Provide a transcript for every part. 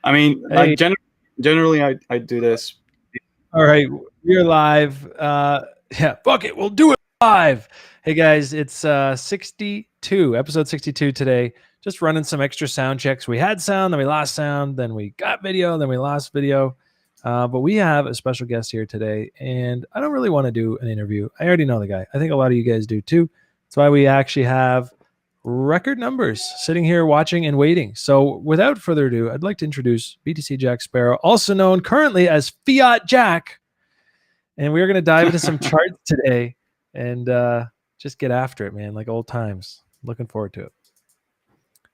I mean, Hey, generally I do this. all right, we're live. Yeah, fuck it, we'll do it live. Hey guys, it's 62, episode 62 today. Just running some extra sound checks. We had sound, then we lost sound, then we got video, then we lost video. But we have a special guest here today, and I don't really want to do an interview. I already know the guy. I think a lot of you guys do too. That's why we actually have record numbers sitting here watching and waiting. So without further ado, I'd like to introduce BTC Jack Sparrow, also known currently as Fiat Jack. And we're going to dive into some charts today and just get after it, man, like old times. Looking forward to it.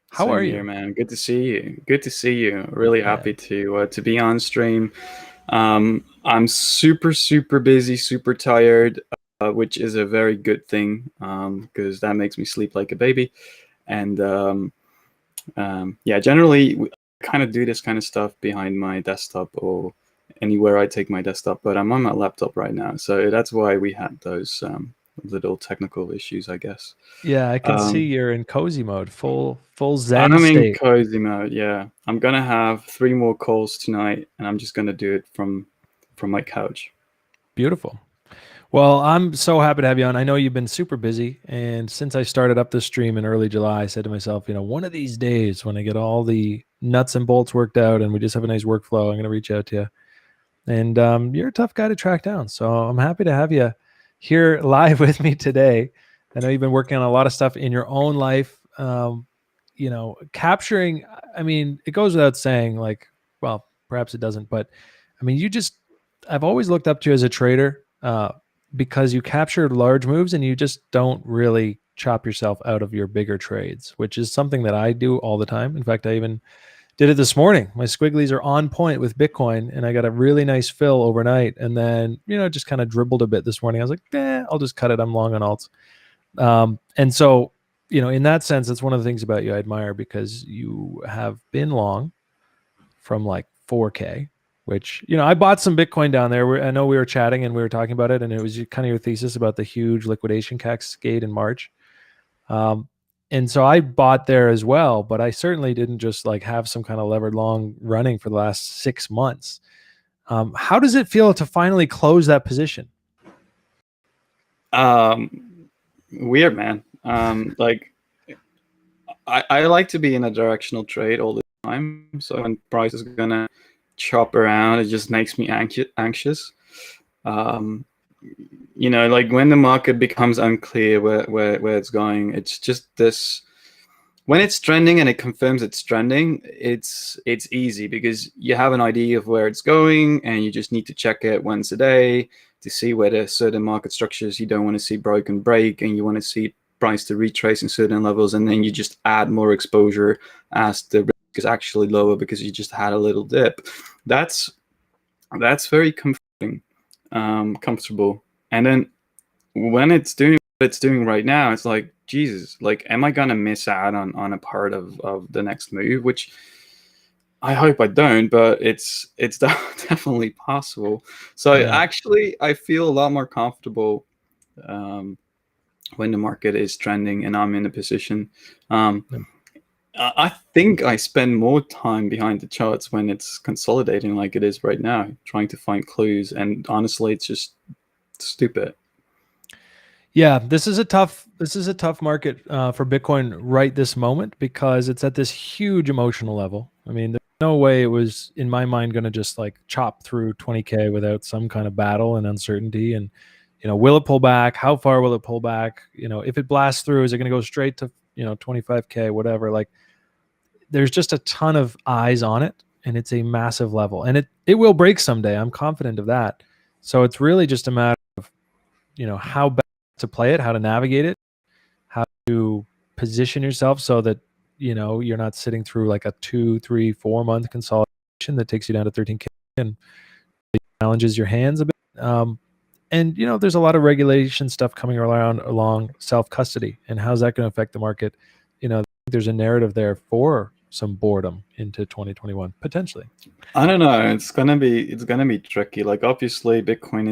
How Same are here, you? man. Good to see you. Good to see you. Really Yeah. happy to be on stream. I'm super busy, super tired, which is a very good thing because that makes me sleep like a baby. And yeah, generally we kind of do this kind of stuff behind my desktop or anywhere I take my desktop, but I'm on my laptop right now, so that's why we had those little technical issues, I guess. Yeah, I can see you're in cozy mode, full Zen I'm in state. cozy mode. Yeah, I'm gonna have 3 more calls tonight, and I'm just gonna do it from my couch. Beautiful. Well, I'm so happy to have you on. I know you've been super busy, and since I started up this stream in early July, I said to myself, one of these days when I get all the nuts and bolts worked out and we just have a nice workflow, I'm going to reach out to you. And you're a tough guy to track down, so I'm happy to have you here live with me today. I know you've been working on a lot of stuff in your own life. Capturing. I mean, it goes without saying. Like, well, perhaps it doesn't, but I mean, I've always looked up to you as a trader. Because you capture large moves and you just don't really chop yourself out of your bigger trades, which is something that I do all the time. In fact, I even did it this morning. My squigglies are on point with Bitcoin, and I got a really nice fill overnight. And then, just kind of dribbled a bit this morning. I was like, I'll just cut it. I'm long on alts. And so, in that sense, it's one of the things about you I admire because you have been long from like 4K, which, I bought some Bitcoin down there. I know we were chatting and we were talking about it, and it was kind of your thesis about the huge liquidation cascade in March. And so I bought there as well, but I certainly didn't just like have some kind of levered long running for the last 6 months. How does it feel to finally close that position? Weird, man. Like I like to be in a directional trade all the time. So when price is gonna chop around, it just makes me anxious. Like when the market becomes unclear where it's going, it's just this. When it's trending and it confirms it's trending, it's easy because you have an idea of where it's going, and you just need to check it once a day to see whether certain market structures you don't want to see broken break, and you want to see price to retrace in certain levels, and then you just add more exposure as the risk is actually lower because you just had a little dip. That's very comforting, comfortable. And then when it's doing what it's doing right now, it's like, Jesus, like, am I gonna miss out on a part of the next move? Which I hope I don't, but it's definitely possible. So actually, I feel a lot more comfortable when the market is trending and I'm in a position. I think I spend more time behind the charts when it's consolidating like it is right now, trying to find clues. And honestly, it's just stupid. Yeah, this is a tough market for Bitcoin right this moment because it's at this huge emotional level. I mean, there's no way it was in my mind going to just like chop through 20K without some kind of battle and uncertainty. And will it pull back? How far will it pull back? If it blasts through, is it going to go straight to 25K? Whatever. Like, there's just a ton of eyes on it, and it's a massive level, and it will break someday. I'm confident of that. So it's really just a matter of how best to play it, how to navigate it, how to position yourself so that you're not sitting through like a 2, 3, 4 month consolidation that takes you down to 13K and challenges your hands a bit. And there's a lot of regulation stuff coming around along self-custody, and how's that going to affect the market? There's a narrative there for some boredom into 2021 potentially. I don't know. It's gonna be tricky. Like, obviously, Bitcoin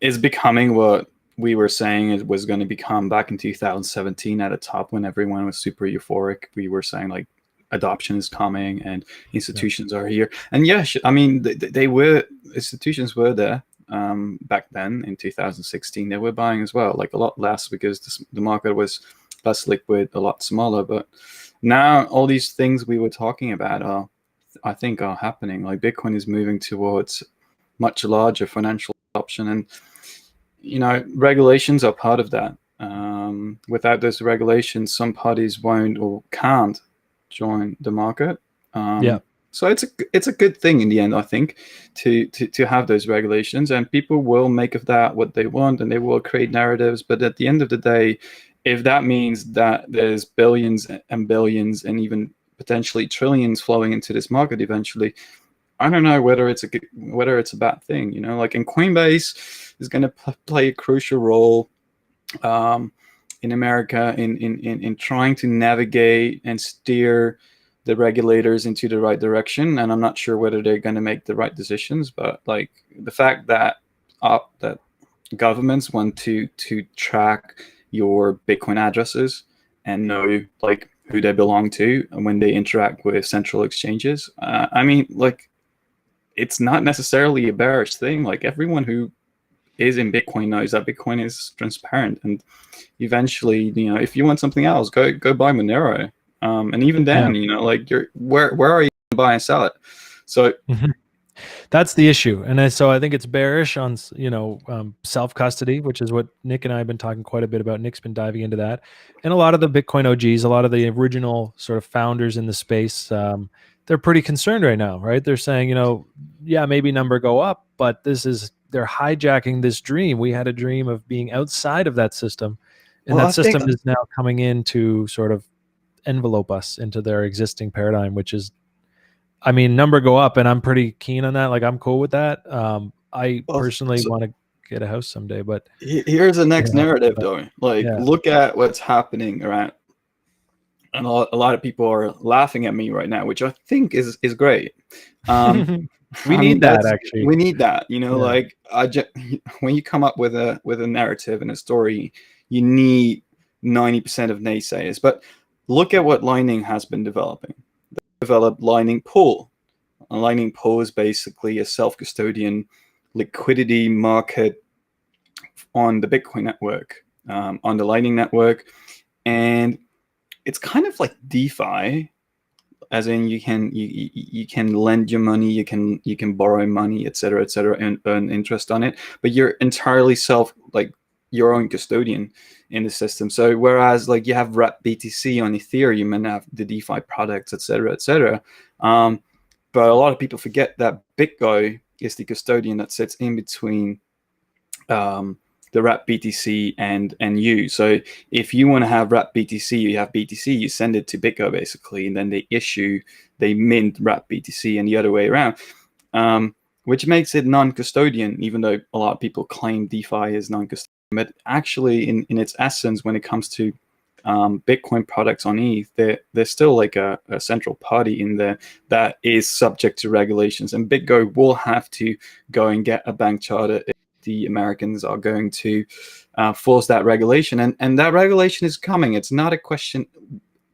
is becoming what we were saying it was going to become back in 2017 at a top when everyone was super euphoric. We were saying like adoption is coming and institutions are here. And yeah, I mean, they were, institutions were there back then in 2016. They were buying as well, like a lot less because the market was less liquid, a lot smaller. But now all these things we were talking about are, I think, are happening. Like Bitcoin is moving towards much larger financial adoption, and regulations are part of that. Without those regulations, some parties won't or can't join the market. So it's a good thing in the end, I think, to have those regulations, and people will make of that what they want, and they will create narratives. But at the end of the day, if that means that there's billions and billions and even potentially trillions flowing into this market eventually, I don't know whether it's a bad thing. Like, in Coinbase is going to play a crucial role in America in trying to navigate and steer the regulators into the right direction. And I'm not sure whether they're going to make the right decisions, but like the fact that that governments want to track your Bitcoin addresses and know like who they belong to and when they interact with central exchanges, I mean, like, it's not necessarily a bearish thing. Like, everyone who is in Bitcoin knows that Bitcoin is transparent, and eventually, if you want something else, go buy Monero. And even then, like, where are you going to buy and sell it? So that's the issue. And so I think it's bearish on, self-custody, which is what Nick and I have been talking quite a bit about. Nick's been diving into that. And a lot of the Bitcoin OGs, a lot of the original sort of founders in the space, they're pretty concerned right now, right? They're saying, maybe number go up, but they're hijacking this dream. We had a dream of being outside of that system. And that system is now coming in to sort of envelope us into their existing paradigm, which is, I mean, number go up, and I'm pretty keen on that. Like, I'm cool with that. I personally want to get a house someday, but here's the next narrative, though. Like, look at what's happening around, and a lot of people are laughing at me right now, which I think is great. We need that, actually. We need that. Like, when you come up with a narrative and a story, you need 90% of naysayers. But look at what Lightning has been developing. They developed Lightning Pool. A Lightning Pool is basically a self-custodian liquidity market on the Bitcoin network, on the Lightning network, and it's kind of like DeFi, as in you can lend your money, you can borrow money, etc., and earn interest on it, but you're entirely your own custodian in the system. So whereas like you have wrapped BTC on Ethereum and have the DeFi products, etc., but a lot of people forget that BitGo is the custodian that sits in between the wrapped BTC and you. So if you want to have wrapped BTC, you have BTC, you send it to BitGo basically, and then they mint wrapped BTC, and the other way around, which makes it non-custodian, even though a lot of people claim DeFi is non-custodian. But actually, in its essence, when it comes to Bitcoin products on ETH, there's still like a central party in there that is subject to regulations, and BitGo will have to go and get a bank charter if the Americans are going to force that regulation, and that regulation is coming. It's not a question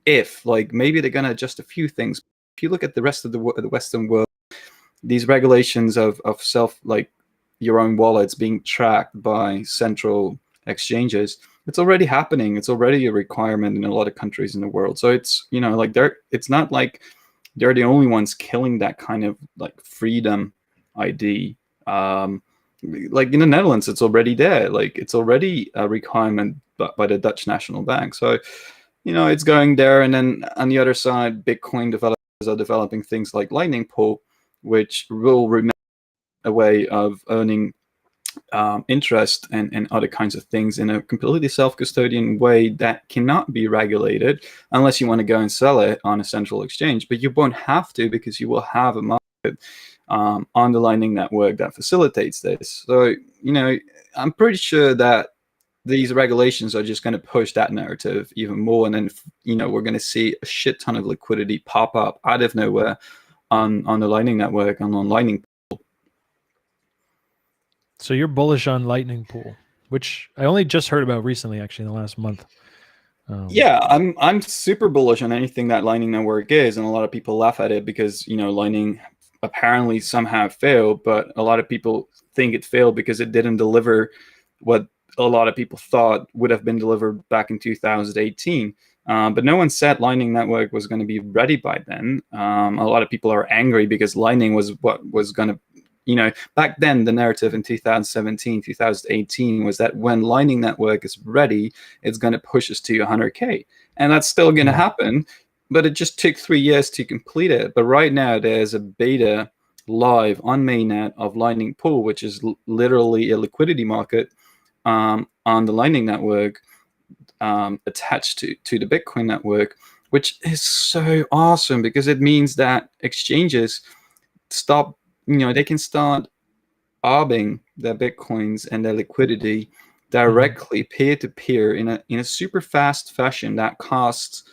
if, like, maybe they're going to adjust a few things. If you look at the rest of the Western world, these regulations of like your own wallets being tracked by central exchanges, it's already happening. It's already a requirement in a lot of countries in the world. So it's, like it's not like they're the only ones killing that kind of like freedom ID. Like in the Netherlands, it's already there. Like it's already a requirement by the Dutch National Bank. So, it's going there. And then on the other side, Bitcoin developers are developing things like Lightning Pool, which will remain a way of earning interest and other kinds of things in a completely self-custodian way that cannot be regulated unless you want to go and sell it on a central exchange. But you won't have to, because you will have a market on the Lightning network that facilitates this. So, I'm pretty sure that these regulations are just going to push that narrative even more. And then, we're going to see a shit ton of liquidity pop up out of nowhere on the Lightning network and on Lightning. So you're bullish on Lightning Pool, which I only just heard about recently, actually, in the last month. Yeah, I'm super bullish on anything that Lightning Network is, and a lot of people laugh at it because Lightning apparently somehow failed, but a lot of people think it failed because it didn't deliver what a lot of people thought would have been delivered back in 2018. But no one said Lightning Network was going to be ready by then. A lot of people are angry because Lightning was what was going to, back then the narrative in 2017, 2018 was that when Lightning Network is ready, it's going to push us to 100K. And that's still going to happen, but it just took 3 years to complete it. But right now there's a beta live on mainnet of Lightning Pool, which is literally a liquidity market on the Lightning Network, attached to the Bitcoin network, which is so awesome because it means that exchanges stop, they can start arbing their Bitcoins and their liquidity directly peer-to-peer in a super fast fashion that costs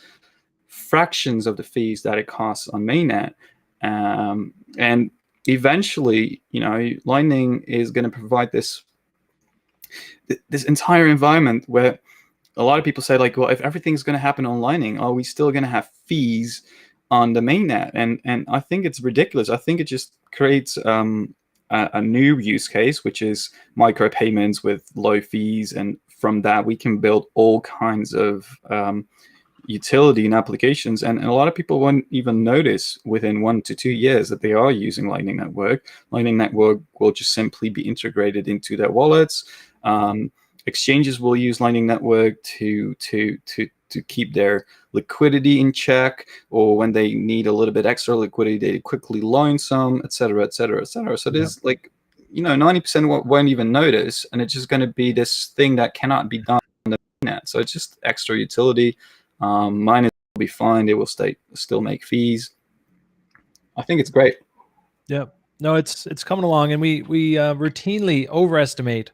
fractions of the fees that it costs on mainnet. And eventually, Lightning is going to provide this entire environment where a lot of people say, like, well, if everything's going to happen on Lightning, are we still going to have fees on the mainnet? And I think it's ridiculous. I think it just creates a new use case, which is micropayments with low fees, and from that we can build all kinds of utility and applications. And a lot of people won't even notice within 1 to 2 years that they are using Lightning Network. Lightning Network will just simply be integrated into their wallets. Exchanges will use Lightning Network to keep their liquidity in check, or when they need a little bit extra liquidity, they quickly loan some, etc., etc., etc. So there's 90% won't even notice, and it's just going to be this thing that cannot be done on the net. So it's just extra utility. Miners will be fine; they will still make fees. I think it's great. Yep. No, it's coming along, and we routinely overestimate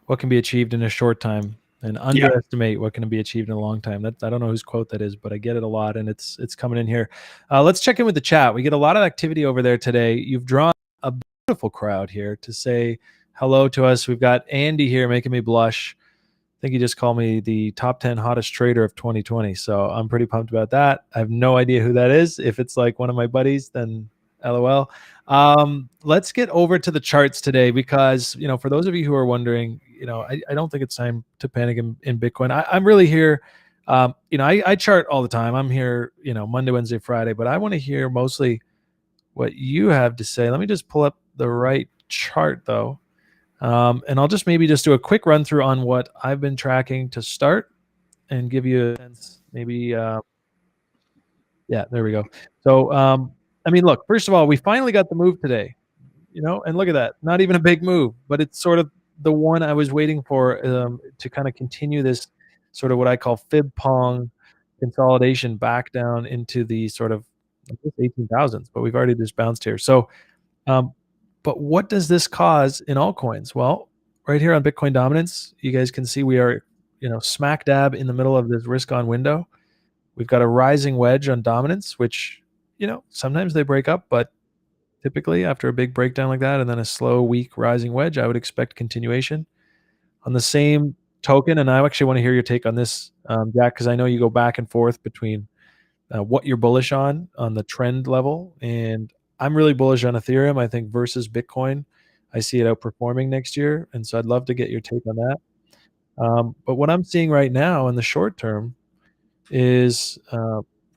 what can be achieved in a short time and underestimate what can be achieved in a long time. I don't know whose quote that is, but I get it a lot, and it's coming in here. Let's check in with the chat. We get a lot of activity over there today. You've drawn a beautiful crowd here to say hello to us. We've got Andy here making me blush. I think he just called me the top 10 hottest trader of 2020. So I'm pretty pumped about that. I have no idea who that is. If it's like one of my buddies, then LOL. Let's get over to the charts today because, for those of you who are wondering, I don't think it's time to panic in Bitcoin. I'm really here. I chart all the time. I'm here, Monday, Wednesday, Friday, but I want to hear mostly what you have to say. Let me just pull up the right chart though. And I'll just maybe do a quick run through on what I've been tracking to start and give you a sense, maybe, yeah, there we go. So, look, first of all, we finally got the move today, and look at that. Not even a big move, but it's sort of the one I was waiting for to kind of continue this sort of what I call fib pong consolidation back down into the sort of 18,000s, but we've already just bounced here. So, but what does this cause in altcoins? Well, right here on Bitcoin dominance, you guys can see we are, smack dab in the middle of this risk on window. We've got a rising wedge on dominance, which, sometimes they break up, but typically after a big breakdown like that and then a slow, weak rising wedge, I would expect continuation. On the same token, and I actually want to hear your take on this, Jack, because I know you go back and forth between what you're bullish on the trend level, and I'm really bullish on Ethereum, I think, versus Bitcoin. I see it outperforming next year, and so I'd love to get your take on that. But what I'm seeing right now in the short term is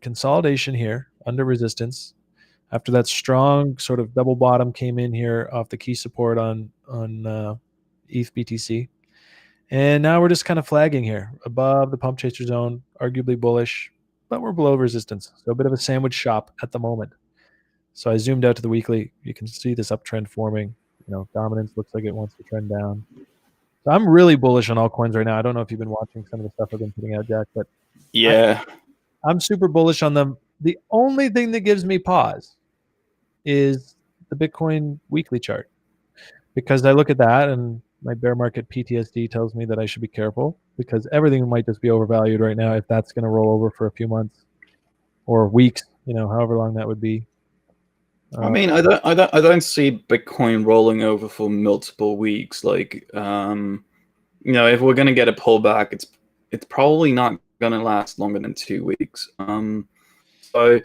consolidation here under resistance after that strong sort of double bottom came in here off the key support on ETH BTC. And now we're just kind of flagging here above the pump chaser zone, arguably bullish, but we're below resistance. So a bit of a sandwich shop at the moment. So I zoomed out to the weekly. You can see this uptrend forming. Dominance looks like it wants to trend down. So I'm really bullish on altcoins right now. I don't know if you've been watching some of the stuff I've been putting out, Jack, but yeah, I'm super bullish on them. The only thing that gives me pause is the Bitcoin weekly chart, because I look at that and my bear market PTSD tells me that I should be careful because everything might just be overvalued right now if that's going to roll over for a few months or weeks, however long that would be. I don't see Bitcoin rolling over for multiple weeks. Like, if we're gonna get a pullback, it's probably not gonna last longer than 2 weeks. So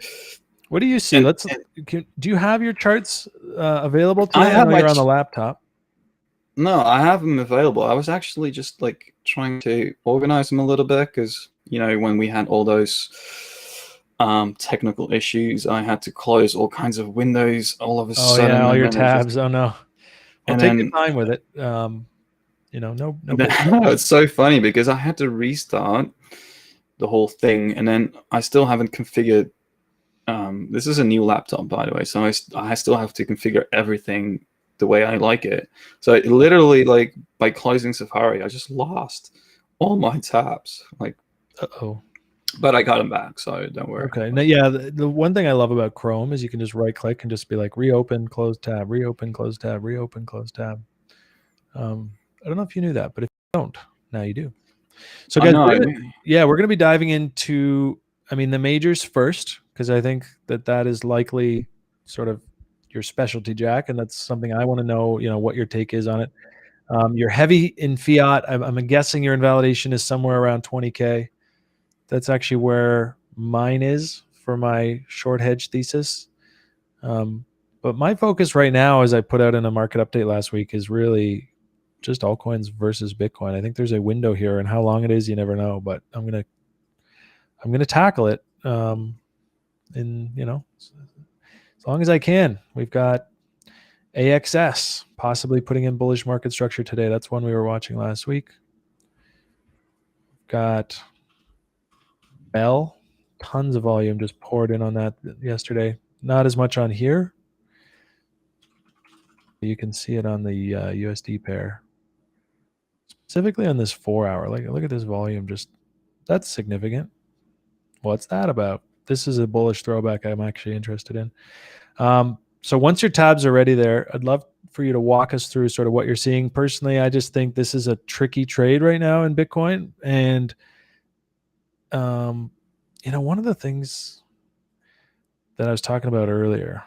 what do you see? Do you have your charts available today? I have know you're on the laptop. No, I have them available. I was actually just like trying to organize them a little bit because, you know, when we had all those technical issues, I had to close all kinds of windows all of a sudden. Yeah, all and your then tabs. Oh no. Well, take your then time with it. You know, no it's so funny because I had to restart the whole thing, and then I still haven't configured. This is a new laptop, by the way, so I still have to configure everything the way I like it. So it literally, like, by closing Safari, I just lost all my tabs. Like, but I got them back, so don't worry. Okay. Now, yeah, the one thing I love about Chrome is you can just right click and just be like reopen, close tab, reopen, close tab, reopen, close tab. I don't know if you knew that, but if you don't, now you do. So guys, we're going to be diving into, I mean, the majors first, because I think that is likely sort of your specialty, Jack, and that's something I want to know, you know, what your take is on it. You're heavy in fiat. I'm guessing your invalidation is somewhere around 20K. That's actually where mine is for my short hedge thesis. But my focus right now, as I put out in a market update last week, is really just altcoins versus Bitcoin. I think there's a window here, and how long it is, you never know. But I'm gonna tackle it. In, you know, as long as I can. We've got AXS possibly putting in bullish market structure today. That's one we were watching last week. Got Bell, tons of volume just poured in on that yesterday. Not as much on here. You can see it on the USD pair. Specifically on this 4 hour. Like, look at this volume. Just, that's significant. What's that about? This is a bullish throwback I'm actually interested in. So once your tabs are ready there, I'd love for you to walk us through sort of what you're seeing. Personally, I just think this is a tricky trade right now in Bitcoin. And, you know, one of the things that I was talking about earlier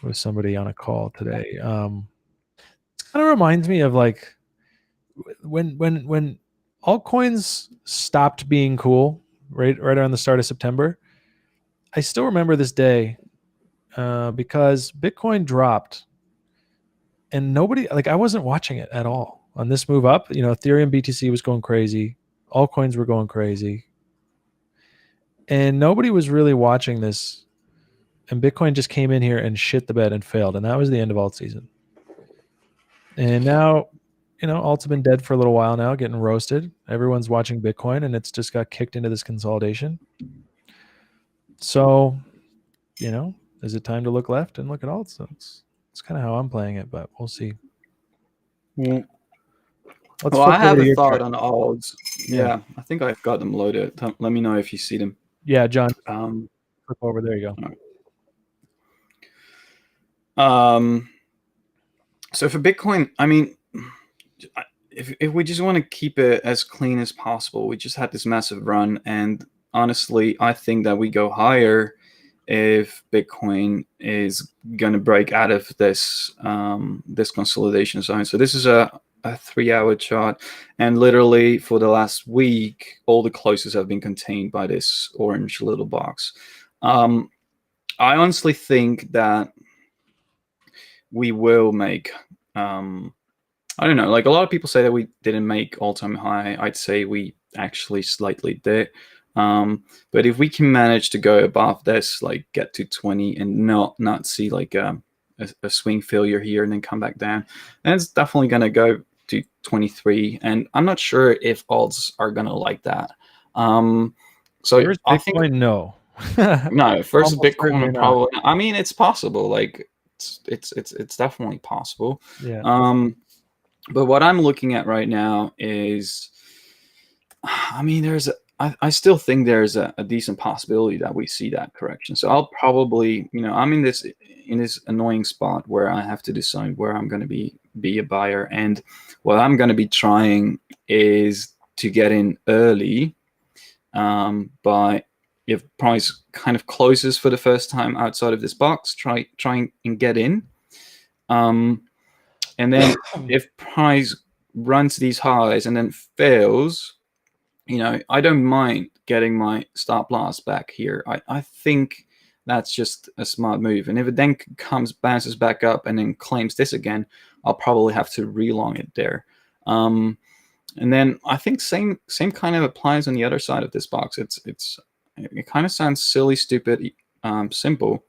with somebody on a call today, it kind of reminds me of like when altcoins stopped being cool, right around the start of September. I still remember this day because Bitcoin dropped and nobody, like, I wasn't watching it at all on this move up. You know, Ethereum BTC was going crazy. Altcoins were going crazy. And nobody was really watching this. And Bitcoin just came in here and shit the bed and failed. And that was the end of alt season. And now, you know, alts have been dead for a little while now, getting roasted. Everyone's watching Bitcoin, and it's just got kicked into this consolidation. So, you know, is it time to look left and look at alts? It's kind of how I'm playing it, but we'll see. Well, I have a thought on alts. Yeah, I think I've got them loaded. Let me know if you see them. Yeah, John. Flip over. There you go. So for Bitcoin, I mean, if we just want to keep it as clean as possible, we just had this massive run, and honestly, I think that we go higher if Bitcoin is going to break out of this this consolidation zone. So this is a 3-hour chart, and literally for the last week, all the closes have been contained by this orange little box. I honestly think that we will make, I don't know, like a lot of people say that we didn't make all-time high. I'd say we actually slightly did. But if we can manage to go above this, like get to 20 and not see like a swing failure here and then come back down, then it's definitely going to go to 23. And I'm not sure if alts are going to like that. So first I think no, first Bitcoin probably. I mean, it's possible. Like it's definitely possible. Yeah. But what I'm looking at right now is, I mean, I still think there's a decent possibility that we see that correction. So I'll probably, you know, I'm in this annoying spot where I have to decide where I'm going to be a buyer, and what I'm going to be trying is to get in early, but if price kind of closes for the first time outside of this box, try and get in. And then if price runs these highs and then fails, I don't mind getting my stop loss back here. I think that's just a smart move. And if it then bounces back up and then claims this again, I'll probably have to relong it there. And then I think same kind of applies on the other side of this box. It kind of sounds silly, stupid, simple,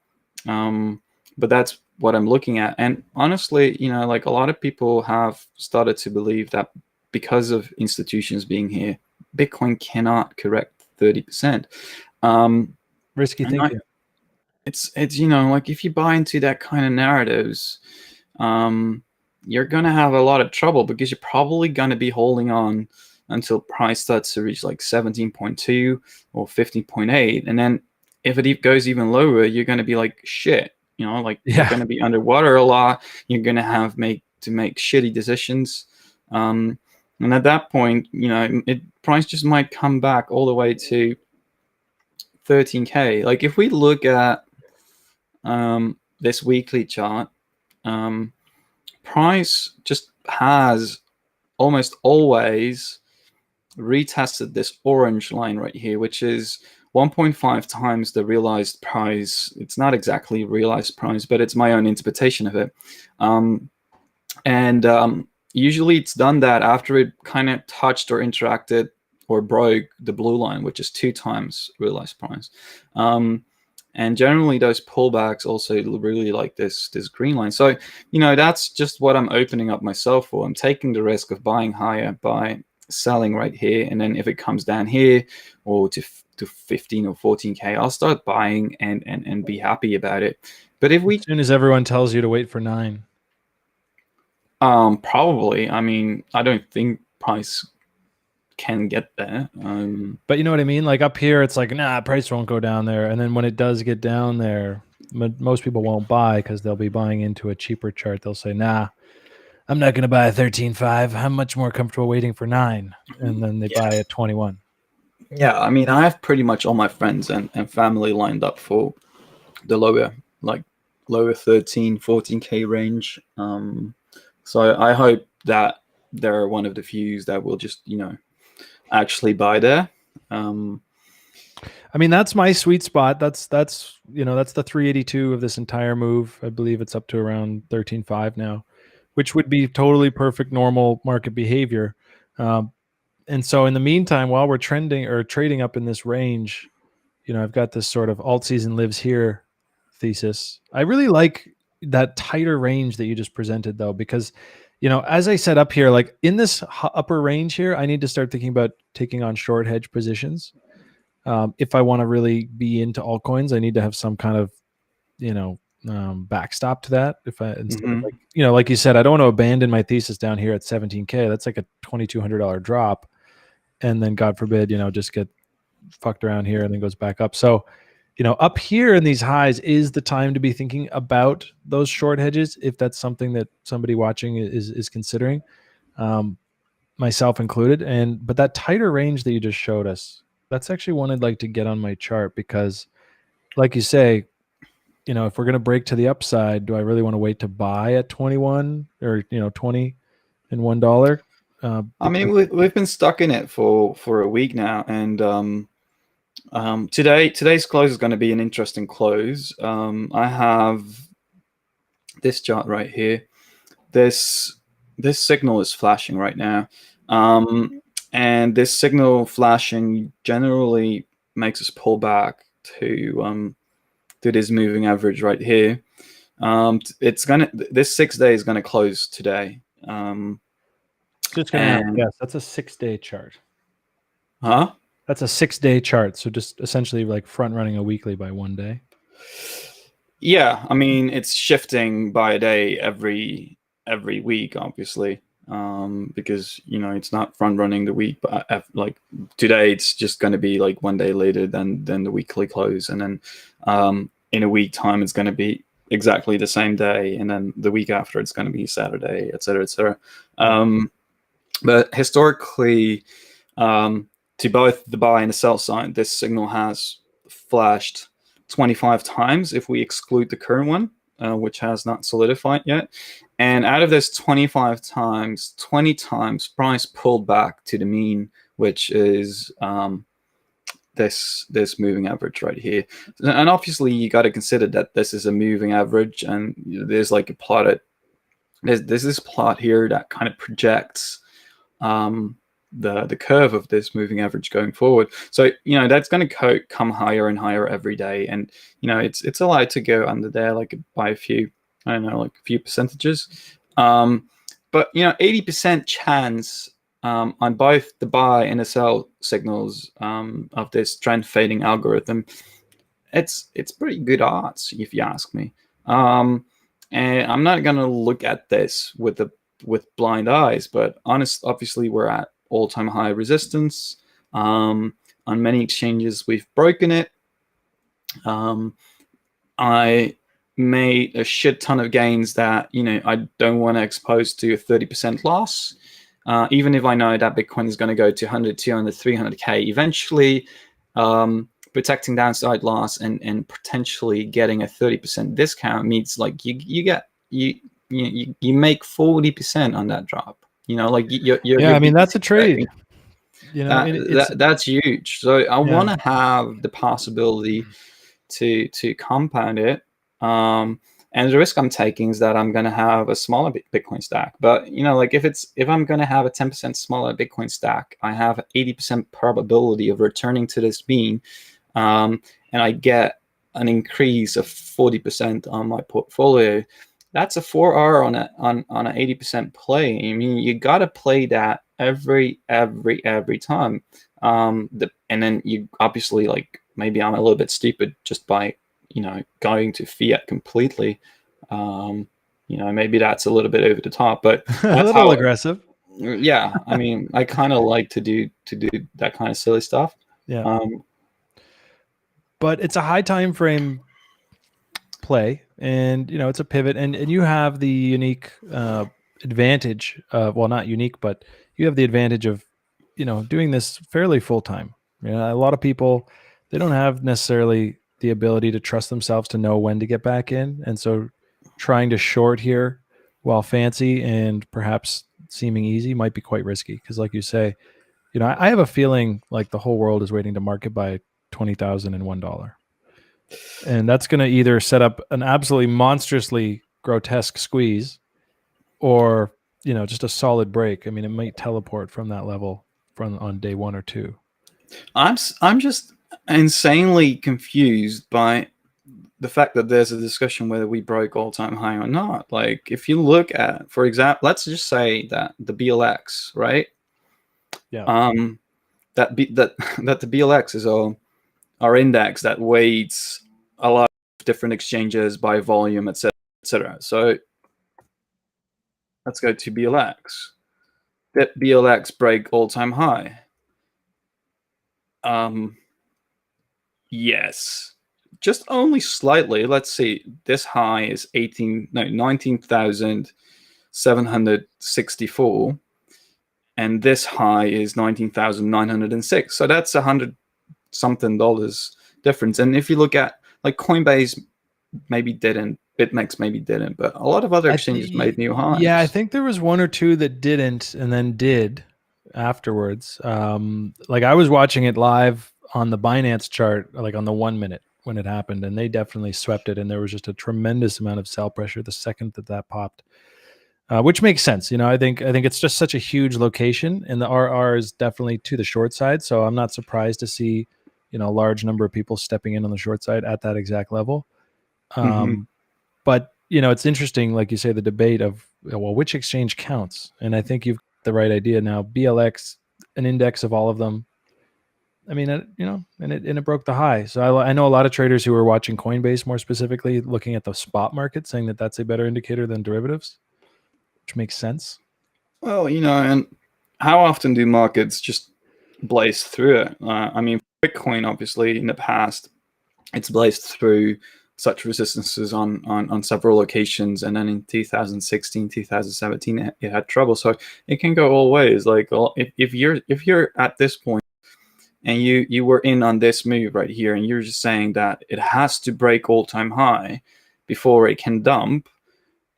but that's what I'm looking at. And honestly, like a lot of people have started to believe that because of institutions being here, Bitcoin cannot correct 30%. Risky thinking. It's like if you buy into that kind of narratives, you're gonna have a lot of trouble because you're probably gonna be holding on until price starts to reach like 17.2 or 15.8, and then if it goes even lower, you're gonna be like shit. Like you're gonna be underwater a lot. You're gonna have to make shitty decisions. And at that point, price just might come back all the way to 13K. Like if we look at this weekly chart, price just has almost always retested this orange line right here, which is 1.5 times the realized price. It's not exactly realized price, but it's my own interpretation of it. Usually it's done that after it kind of touched or interacted or broke the blue line, which is 2 times realized price. And generally those pullbacks also really like this green line. So, that's just what I'm opening up myself for. I'm taking the risk of buying higher by selling right here. And then if it comes down here or to 15 or 14K, I'll start buying and be happy about it. But if as soon as everyone tells you to wait for 9. Probably. I mean, I don't think price can get there. But you know what I mean? Like up here, it's like, nah, price won't go down there. And then when it does get down there, most people won't buy because they'll be buying into a cheaper chart. They'll say, nah, I'm not going to buy a 13.5. I'm much more comfortable waiting for 9. And then they buy a 21. Yeah, I mean, I have pretty much all my friends and family lined up for the lower 13, 14K range. So I hope that they're one of the few that will just, actually buy there. I mean, that's my sweet spot. That's the 382 of this entire move. I believe it's up to around 13.5 now, which would be totally perfect normal market behavior. And so in the meantime, while we're trading up in this range, I've got this sort of alt season lives here thesis. I really like that tighter range that you just presented though, because as I said up here, like in this upper range here, I need to start thinking about taking on short hedge positions. If I want to really be into altcoins, I need to have some kind of, backstop to that. If I, instead of like you said, I don't want to abandon my thesis down here at 17K. That's like a $2,200 drop. And then God forbid, just get fucked around here and then goes back up. So, up here in these highs is the time to be thinking about those short hedges. If that's something that somebody watching is considering, myself included. But that tighter range that you just showed us, that's actually one I'd like to get on my chart because like you say, if we're going to break to the upside, do I really want to wait to buy at 21 or, 20 and $1? I mean, we've been stuck in it for a week now. And, today's close is going to be an interesting close. I have this chart right here. This signal is flashing right now, and this signal flashing generally makes us pull back to this moving average right here. This 6 day is gonna close today. Just gonna guess that's a 6-day chart. Huh? That's a 6-day chart. So just essentially like front running a weekly by 1 day. Yeah, I mean it's shifting by a day every week, obviously, because it's not front running the week, but like today it's just going to be like 1 day later than the weekly close, and then in a week time it's going to be exactly the same day, and then the week after it's going to be Saturday, etc., etc. But historically, to both the buy and the sell side, this signal has flashed 25 times if we exclude the current one, which has not solidified yet. And out of this 25 times, 20 times price pulled back to the mean which is this moving average right here. And obviously you got to consider that this is a moving average, and there's like a plotted, there's this plot here that kind of projects the curve of this moving average going forward. So that's going to come higher and higher every day, and it's allowed to go under there like by a few, I don't know, like a few percentages. But 80% chance on both the buy and the sell signals of this trend fading algorithm. It's pretty good odds, if you ask me. And I'm not gonna look at this with blind eyes, but obviously we're at all-time high resistance. On many exchanges, we've broken it. I made a shit ton of gains that I don't want to expose to a 30% loss. Even if I know that Bitcoin is going to go to 100, 200, 300K eventually, protecting downside loss and potentially getting a 30% discount means like you make 40% on that drop. I mean, that's a trade. That's huge. So I want to have the possibility to compound it. And the risk I'm taking is that I'm going to have a smaller Bitcoin stack. But if I'm going to have a 10% smaller Bitcoin stack, I have 80% probability of returning to this mean, and I get an increase of 40% on my portfolio. That's a 4R on an 80% play. I mean, you got to play that every time. And then you obviously, like, maybe I'm a little bit stupid just by going to fiat completely. Maybe that's a little bit over the top, but that's a little aggressive. Yeah, I mean, I kind of like to do that kind of silly stuff. Yeah. But it's a high time frame play, and it's a pivot, and you have the unique advantage of, well, not unique, but you have the advantage of doing this fairly full time. A lot of people, they don't have necessarily the ability to trust themselves to know when to get back in, and so trying to short here while fancy and perhaps seeming easy might be quite risky, because like you say, I have a feeling like the whole world is waiting to market by $20,001, and that's going to either set up an absolutely monstrously grotesque squeeze, or just a solid break. I mean, it might teleport from that level on day 1 or 2. I'm just insanely confused by the fact that there's a discussion whether we broke all-time high or not. Like, if you look at, for example, let's just say that the BLX, right? Yeah. That the BLX is our index that weights a lot of different exchanges by volume, etc., etc. So let's go to BLX. Did BLX break all-time high? Yes, just only slightly. Let's see. This high is 19,764, and this high is 19,906. So that's $100 something difference. And if you look at, like, Coinbase maybe didn't, BitMEX maybe didn't, but a lot of other exchanges made new highs. Yeah, I think there was 1 or 2 that didn't and then did afterwards. Like, I was watching it live on the Binance chart, like on the 1 minute when it happened, and they definitely swept it, and there was just a tremendous amount of sell pressure the second that popped, which makes sense. I think it's just such a huge location, and the RR is definitely to the short side, so I'm not surprised to see a large number of people stepping in on the short side at that exact level. But it's interesting, like you say, the debate of, well, which exchange counts, and I think you've got the right idea now. BLX, an index of all of them. I mean, and it broke the high. So I know a lot of traders who are watching Coinbase more specifically, looking at the spot market, saying that that's a better indicator than derivatives, which makes sense. Well, and how often do markets just blaze through it? I mean, Bitcoin, obviously, in the past, it's blazed through such resistances on several occasions, and then in 2016, 2017, it had trouble. So it can go all ways. Like, if you're at this point and you were in on this move right here, and you're just saying that it has to break all-time high before it can dump,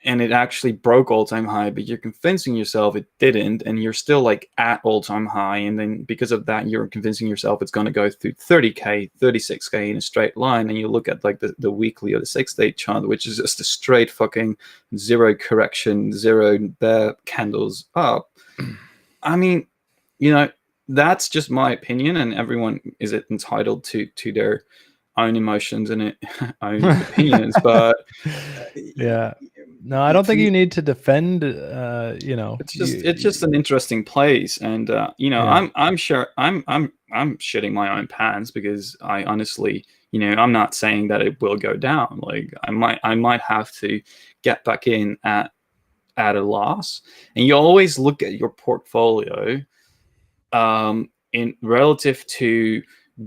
and it actually broke all-time high, but you're convincing yourself it didn't, and you're still like at all-time high, and then because of that you're convincing yourself it's going to go through 30k 36k in a straight line, and you look at like the weekly or the 6-day chart, which is just a straight fucking zero correction, zero bear candles up. I mean, you know, that's just my opinion, and everyone is entitled to their own emotions and own opinions, but yeah, no, I don't think you need to defend. You know, it's just an interesting place, and you know, yeah. I'm sure I'm shitting my own pants, because I honestly, you know, I'm not saying that it will go down. Like I might have to get back in at a loss, and you always look at your portfolio in relative to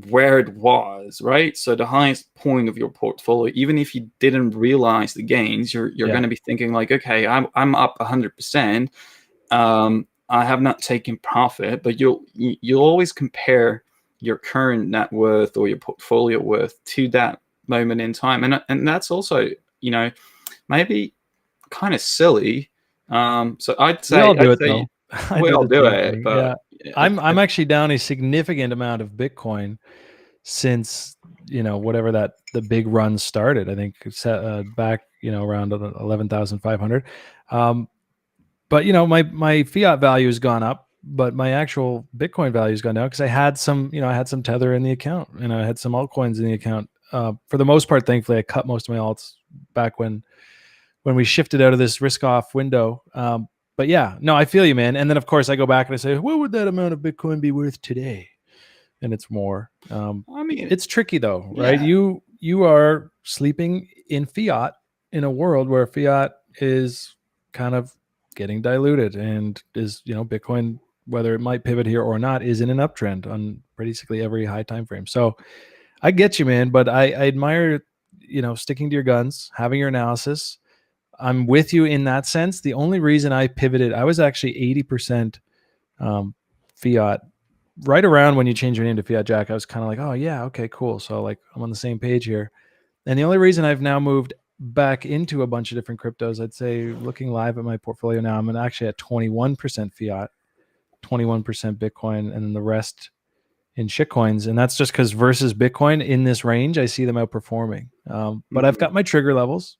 where it was, right? So the highest point of your portfolio, even if you didn't realize the gains, you're going to be thinking like, okay, I'm up 100%. I have not taken profit, but you'll always compare your current net worth or your portfolio worth to that moment in time, and that's also, you know, maybe kind of silly. So I'd say we all do it though. we all do it, but yeah. I'm actually down a significant amount of Bitcoin since, you know, whatever the big run started. I think back, you know, around 11,500. But you know, my fiat value has gone up, but my actual Bitcoin value has gone down because I had some Tether in the account, and I had some altcoins in the account. For the most part, thankfully, I cut most of my alts back when we shifted out of this risk off window. But yeah, no, I feel you, man. And then of course I go back and I say, what would that amount of Bitcoin be worth today? And it's more. I mean, it's tricky though, right? Yeah. You are sleeping in fiat in a world where fiat is kind of getting diluted, and is, you know, Bitcoin, whether it might pivot here or not, is in an uptrend on basically every high time frame. So I get you, man, but I admire, you know, sticking to your guns, having your analysis. I'm with you in that sense. The only reason I pivoted, I was actually 80% fiat. Right around when you change your name to Fiat Jack, I was kind of like, oh yeah, okay, cool. So like I'm on the same page here. And the only reason I've now moved back into a bunch of different cryptos, I'd say looking live at my portfolio now, I'm actually at 21% fiat, 21% Bitcoin, and then the rest in shitcoins. And that's just because versus Bitcoin in this range, I see them outperforming. But I've got my trigger levels.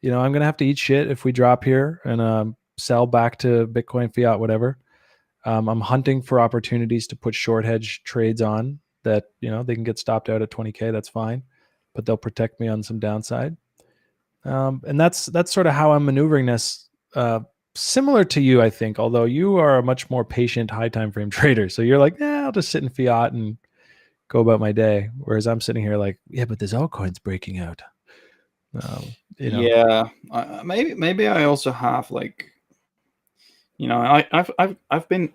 You know, I'm going to have to eat shit if we drop here and sell back to Bitcoin, fiat, whatever. I'm hunting for opportunities to put short hedge trades on that, you know, they can get stopped out at 20K. That's fine, but they'll protect me on some downside. And that's sort of how I'm maneuvering this. Similar to you, I think, although you are a much more patient high time frame trader. So you're like, yeah, I'll just sit in fiat and go about my day. Whereas I'm sitting here like, yeah, but there's altcoins breaking out. You know. Yeah, maybe I also have like, you know, I've been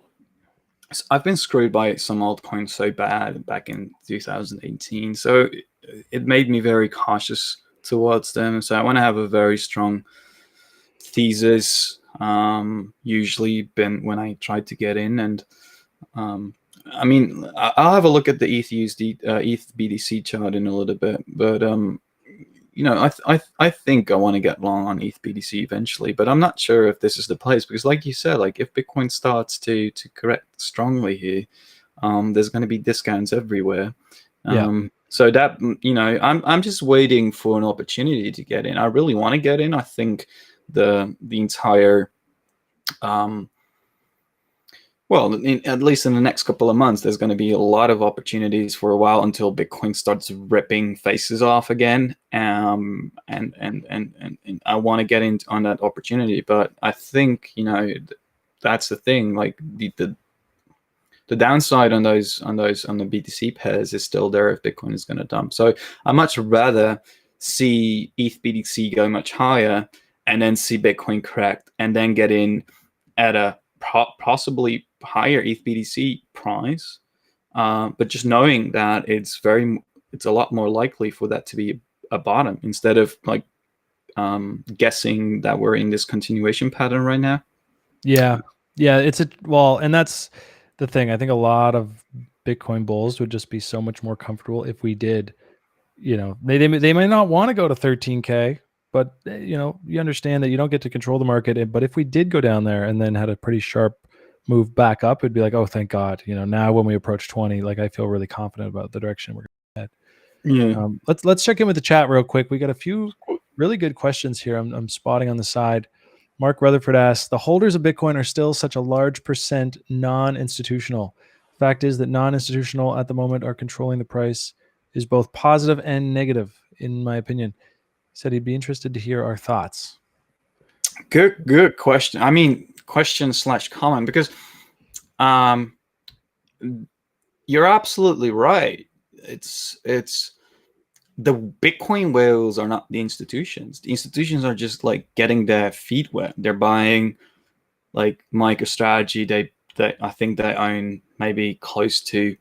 screwed by some altcoins so bad back in 2018, so it made me very cautious towards them. So I want to have a very strong thesis. Usually been when I tried to get in, and I mean, I'll have a look at the ETH BTC chart in a little bit, but you know, I think I want to get long on ETH BTC eventually, but I'm not sure if this is the place, because like you said, like if Bitcoin starts to correct strongly here, there's going to be discounts everywhere. So that, you know, I'm just waiting for an opportunity to get in. I really want to get in. I think the entire well, at least in the next couple of months, there's going to be a lot of opportunities for a while until Bitcoin starts ripping faces off again. And I want to get in on that opportunity, but I think, you know, that's the thing. Like the downside on the BTC pairs is still there if Bitcoin is going to dump. So I much rather see ETH BTC go much higher and then see Bitcoin correct and then get in at a possibly higher ETH BTC price, but just knowing that it's a lot more likely for that to be a bottom instead of like guessing that we're in this continuation pattern right now. Yeah, and that's the thing. I think a lot of Bitcoin bulls would just be so much more comfortable if we did, you know, they might not want to go to 13K, but you understand that you don't get to control the market. But if we did go down there and then had a pretty sharp move back up, it'd be like, oh, thank God. Now when we approach 20, like I feel really confident about the direction we're going to head. Yeah. Let's check in with the chat real quick. We got a few really good questions here. I'm spotting on the side. Mark Rutherford asks, the holders of Bitcoin are still such a large percent non-institutional. Fact is that non-institutional at the moment are controlling the price is both positive and negative, in my opinion. He said he'd be interested to hear our thoughts. Good question. I mean, question/comment, because you're absolutely right. It's the Bitcoin whales are not the institutions. The institutions are just like getting their feet wet. They're buying like MicroStrategy. They I think they own maybe close to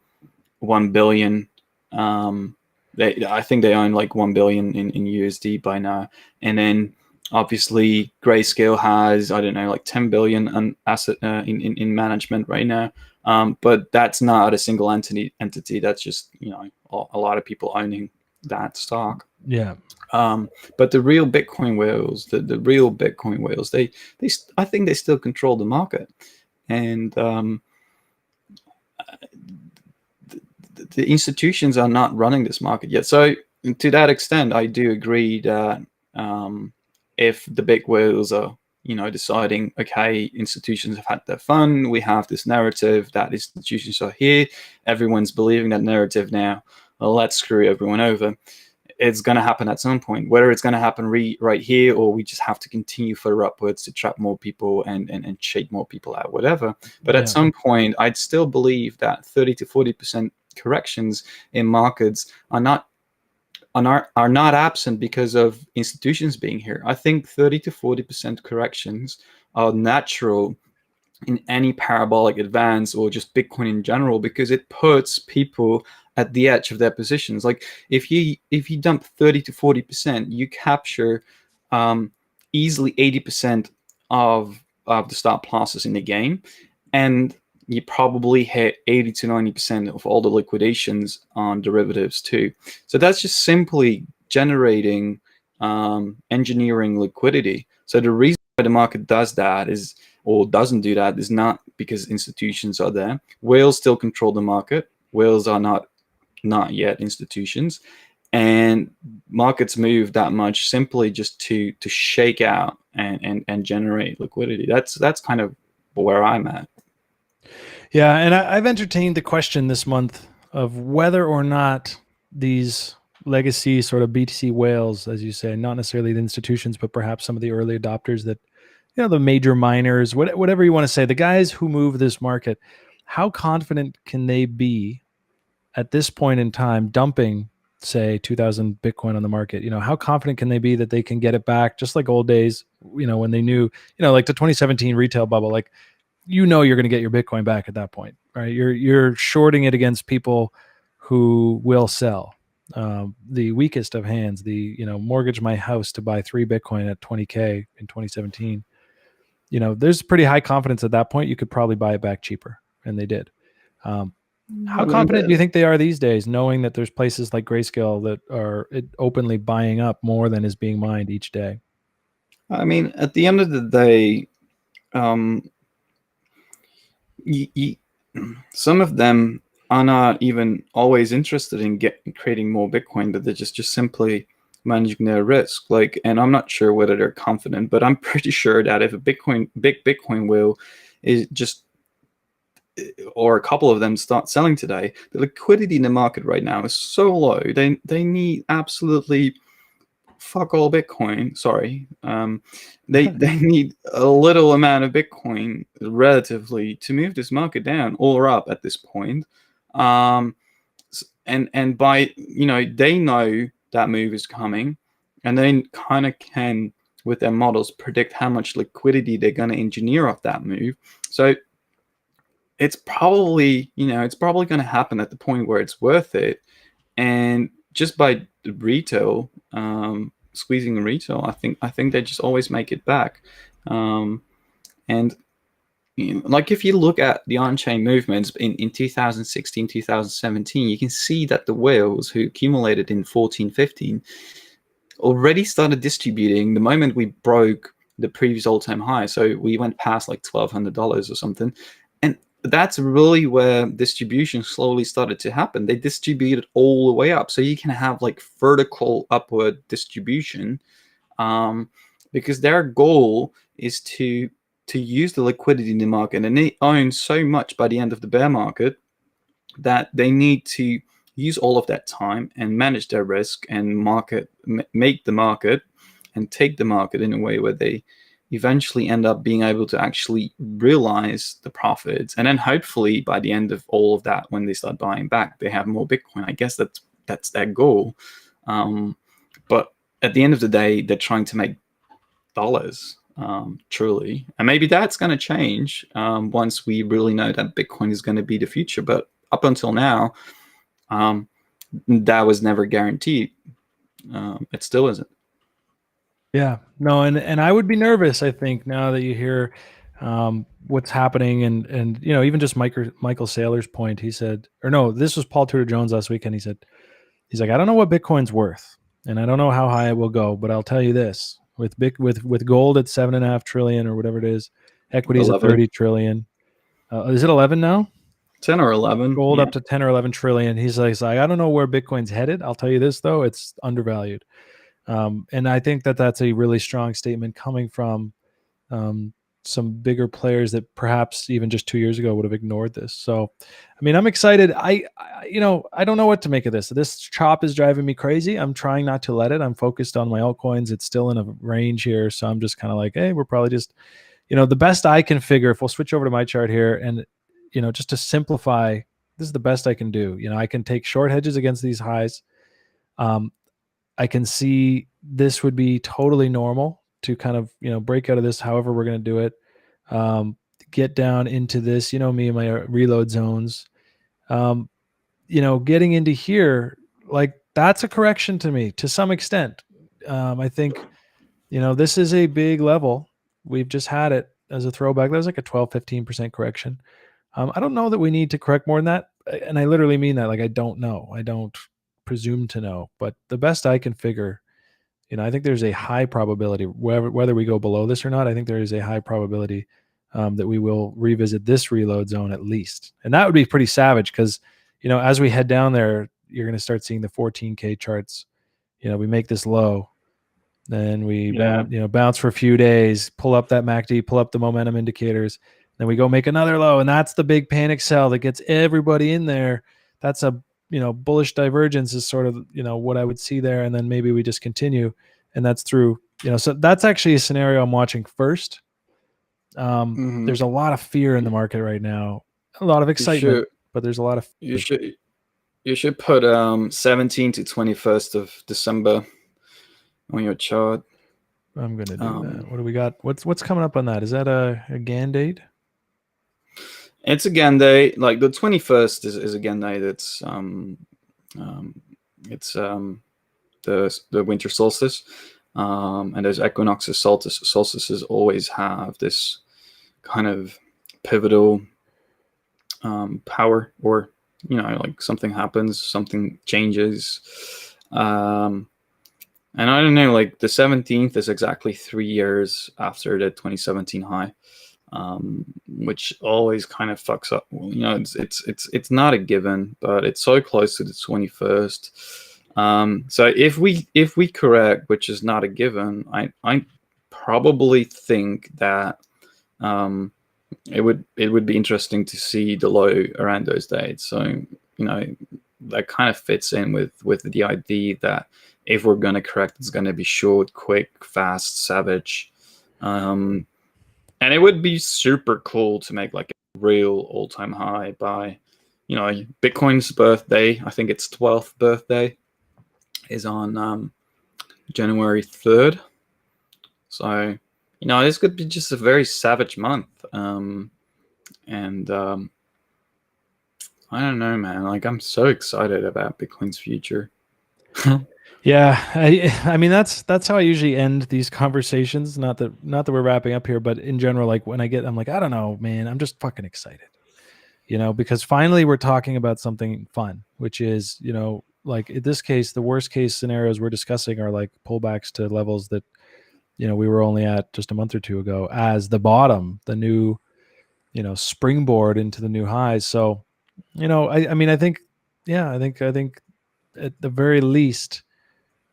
1 billion. I think they own like 1 billion in USD by now. And then obviously Grayscale has, I don't know, like 10 billion in asset in management right now. But that's not a single entity. That's just, a lot of people owning that stock. Yeah. But the real Bitcoin whales, the real Bitcoin whales, they I think they still control the market. And the institutions are not running this market yet. So to that extent, I do agree that if the big whales are, deciding, okay, institutions have had their fun, we have this narrative that institutions are here, everyone's believing that narrative now, well, let's screw everyone over. It's going to happen at some point, whether it's going to happen right here, or we just have to continue further upwards to trap more people and shake more people out, whatever. But at some point, I'd still believe that 30 to 40% corrections in markets are not absent because of institutions being here. I think 30 to 40% corrections are natural in any parabolic advance or just Bitcoin in general, because it puts people at the edge of their positions. Like if you dump 30 to 40%, you capture easily 80% of the stop losses in the game, and you probably hit 80 to 90% of all the liquidations on derivatives too. So that's just simply generating engineering liquidity. So the reason why the market does that is, or doesn't do that, is not because institutions are there. Whales still control the market. Whales are not yet institutions, and markets move that much simply just to shake out and generate liquidity. That's kind of where I'm at. Yeah, and I've entertained the question this month of whether or not these legacy sort of BTC whales, as you say, not necessarily the institutions, but perhaps some of the early adopters that, the major miners, whatever you want to say, the guys who move this market, how confident can they be at this point in time dumping, say, 2,000 Bitcoin on the market? How confident can they be that they can get it back, just like old days, when they knew, like the 2017 retail bubble, like, you're going to get your Bitcoin back at that point, right? You're shorting it against people who will sell. The weakest of hands, mortgage my house to buy 3 Bitcoin at 20K in 2017. There's pretty high confidence at that point. You could probably buy it back cheaper, and they did. How confident do you think they are these days, knowing that there's places like Grayscale that are openly buying up more than is being mined each day? I mean, at the end of the day, some of them are not even always interested in creating more Bitcoin, but they're just simply managing their risk. Like, and I'm not sure whether they're confident, but I'm pretty sure that if a big Bitcoin whale is just, or a couple of them start selling today, the liquidity in the market right now is so low. They need absolutely fuck all Bitcoin. Sorry, they need a little amount of Bitcoin relatively to move this market down or up at this point. And by they know that move is coming, and they kind of can, with their models, predict how much liquidity they're going to engineer off that move. So it's probably going to happen at the point where it's worth it, and just by the retail squeezing retail, I think they just always make it back. And like if you look at the on-chain movements in 2016, 2017, you can see that the whales who accumulated in 14, 15, already started distributing the moment we broke the previous all-time high. So we went past like $1,200 or something. And that's really where distribution slowly started to happen. They distributed all the way up. So you can have like vertical upward distribution, because their goal is to use the liquidity in the market. And they own so much by the end of the bear market that they need to use all of that time and manage their risk and make the market and take the market in a way where they eventually end up being able to actually realize the profits. And then hopefully by the end of all of that, when they start buying back, they have more Bitcoin. I guess that's their goal. But at the end of the day, they're trying to make dollars, truly. And maybe that's going to change once we really know that Bitcoin is going to be the future. But up until now, that was never guaranteed. It still isn't. Yeah, no, and I would be nervous, I think, now that you hear what's happening, and you know, even just Michael Saylor's point. He said, or no, this was Paul Tudor Jones last weekend. He said, he's like, I don't know what Bitcoin's worth, and I don't know how high it will go, but I'll tell you this: with gold at 7.5 trillion or whatever it is, equities 11. at 30 trillion. Is it 11 now? 10 or 11. Gold up to 10 or 11 trillion. He's like, I don't know where Bitcoin's headed. I'll tell you this though, it's undervalued. And I think that that's a really strong statement coming from some bigger players that perhaps even just 2 years ago would have ignored this. So, I mean, I'm excited. I don't know what to make of this. This chop is driving me crazy. I'm trying not to let it. I'm focused on my altcoins. It's still in a range here. So I'm just kind of like, hey, we're probably just, the best I can figure, if we'll switch over to my chart here and, just to simplify, this is the best I can do. I can take short hedges against these highs. I can see this would be totally normal to kind of, break out of this, however we're going to do it, get down into this, me and my reload zones, getting into here, like that's a correction to me to some extent. I think, this is a big level. We've just had it as a throwback. That was like a 12-15% correction. I don't know that we need to correct more than that. And I literally mean that. Like, I don't know. I don't presume to know, but the best I can figure, I think there's a high probability, whether we go below this or not, I think there is a high probability that we will revisit this reload zone at least. And that would be pretty savage because, as we head down there, you're going to start seeing the 14K charts. We make this low, then we bounce for a few days, pull up that MACD, pull up the momentum indicators, then we go make another low. And that's the big panic sell that gets everybody in there. That's a bullish divergence is sort of, what I would see there. And then maybe we just continue, and that's through, so that's actually a scenario I'm watching first. There's a lot of fear in the market right now, a lot of excitement, but there's a lot of fear. You should put 17th to 21st of December on your chart. I'm going to do that. What do we got? What's coming up on that? Is that a GAN date? It's a GAN day. Like the 21st is a GAN day. That's it's the winter solstice, and those equinoxes, solstices always have this kind of pivotal power, or like something happens, something changes, and I don't know. Like the 17th is exactly 3 years after the 2017 high. Which always kind of fucks up. It's not a given, but it's so close to the 21st. So if we correct, which is not a given, I probably think that it would be interesting to see the low around those dates. So that kind of fits in with the idea that if we're going to correct, it's going to be short, quick, fast, savage. And it would be super cool to make like a real all-time high by, Bitcoin's birthday. I think its 12th birthday is on January 3rd. So, this could be just a very savage month. And I don't know, man. Like, I'm so excited about Bitcoin's future. Yeah, I mean that's how I usually end these conversations. Not that we're wrapping up here, but in general, like when I'm like, I don't know, man, I'm just fucking excited, because finally we're talking about something fun, which is, like in this case, the worst case scenarios we're discussing are like pullbacks to levels that, you know, we were only at just a month or two ago as the bottom, the new, you know, springboard into the new highs. So, you know, I mean, I think at the very least,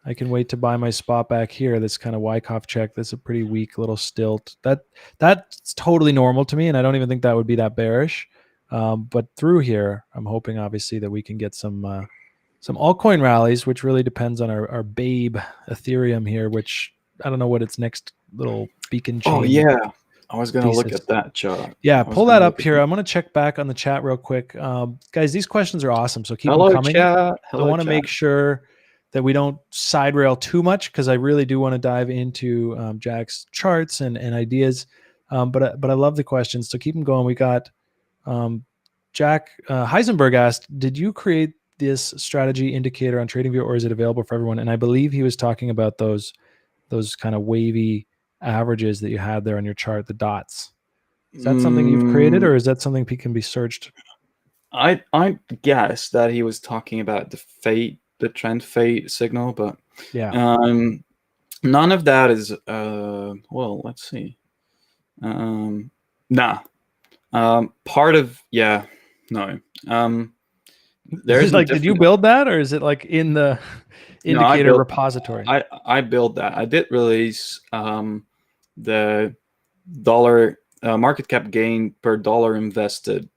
I can wait to buy my spot back here. That's kind of Wyckoff check. That's a pretty weak little stilt. That's totally normal to me, and I don't even think that would be that bearish. But through here, I'm hoping obviously that we can get some altcoin rallies, which really depends on our babe Ethereum here, which I don't know what its next little beacon chain. Oh yeah, I was gonna look thesis. at that chart. Yeah, I was pull gonna that look up at here. that. I'm going to check back on the chat real quick. Guys, these questions are awesome, so keep Hello, them coming. chat. I Hello, want to chat. make sure that we don't side rail too much because I really do want to dive into Jack's charts and ideas. But I love the questions, so keep them going. We got Jack Heisenberg asked, "Did you create this strategy indicator on TradingView, or is it available for everyone?" And I believe he was talking about those kind of wavy averages that you had there on your chart, the dots. Is that something you've created, or is that something that can be searched? I guess that he was talking about the trend fate signal, but Yeah. none of that is well, let's see. Nah. Part of no. There's like, did you build that, or is it like in the indicator repository? I built that. I did release the dollar market cap gain per dollar invested,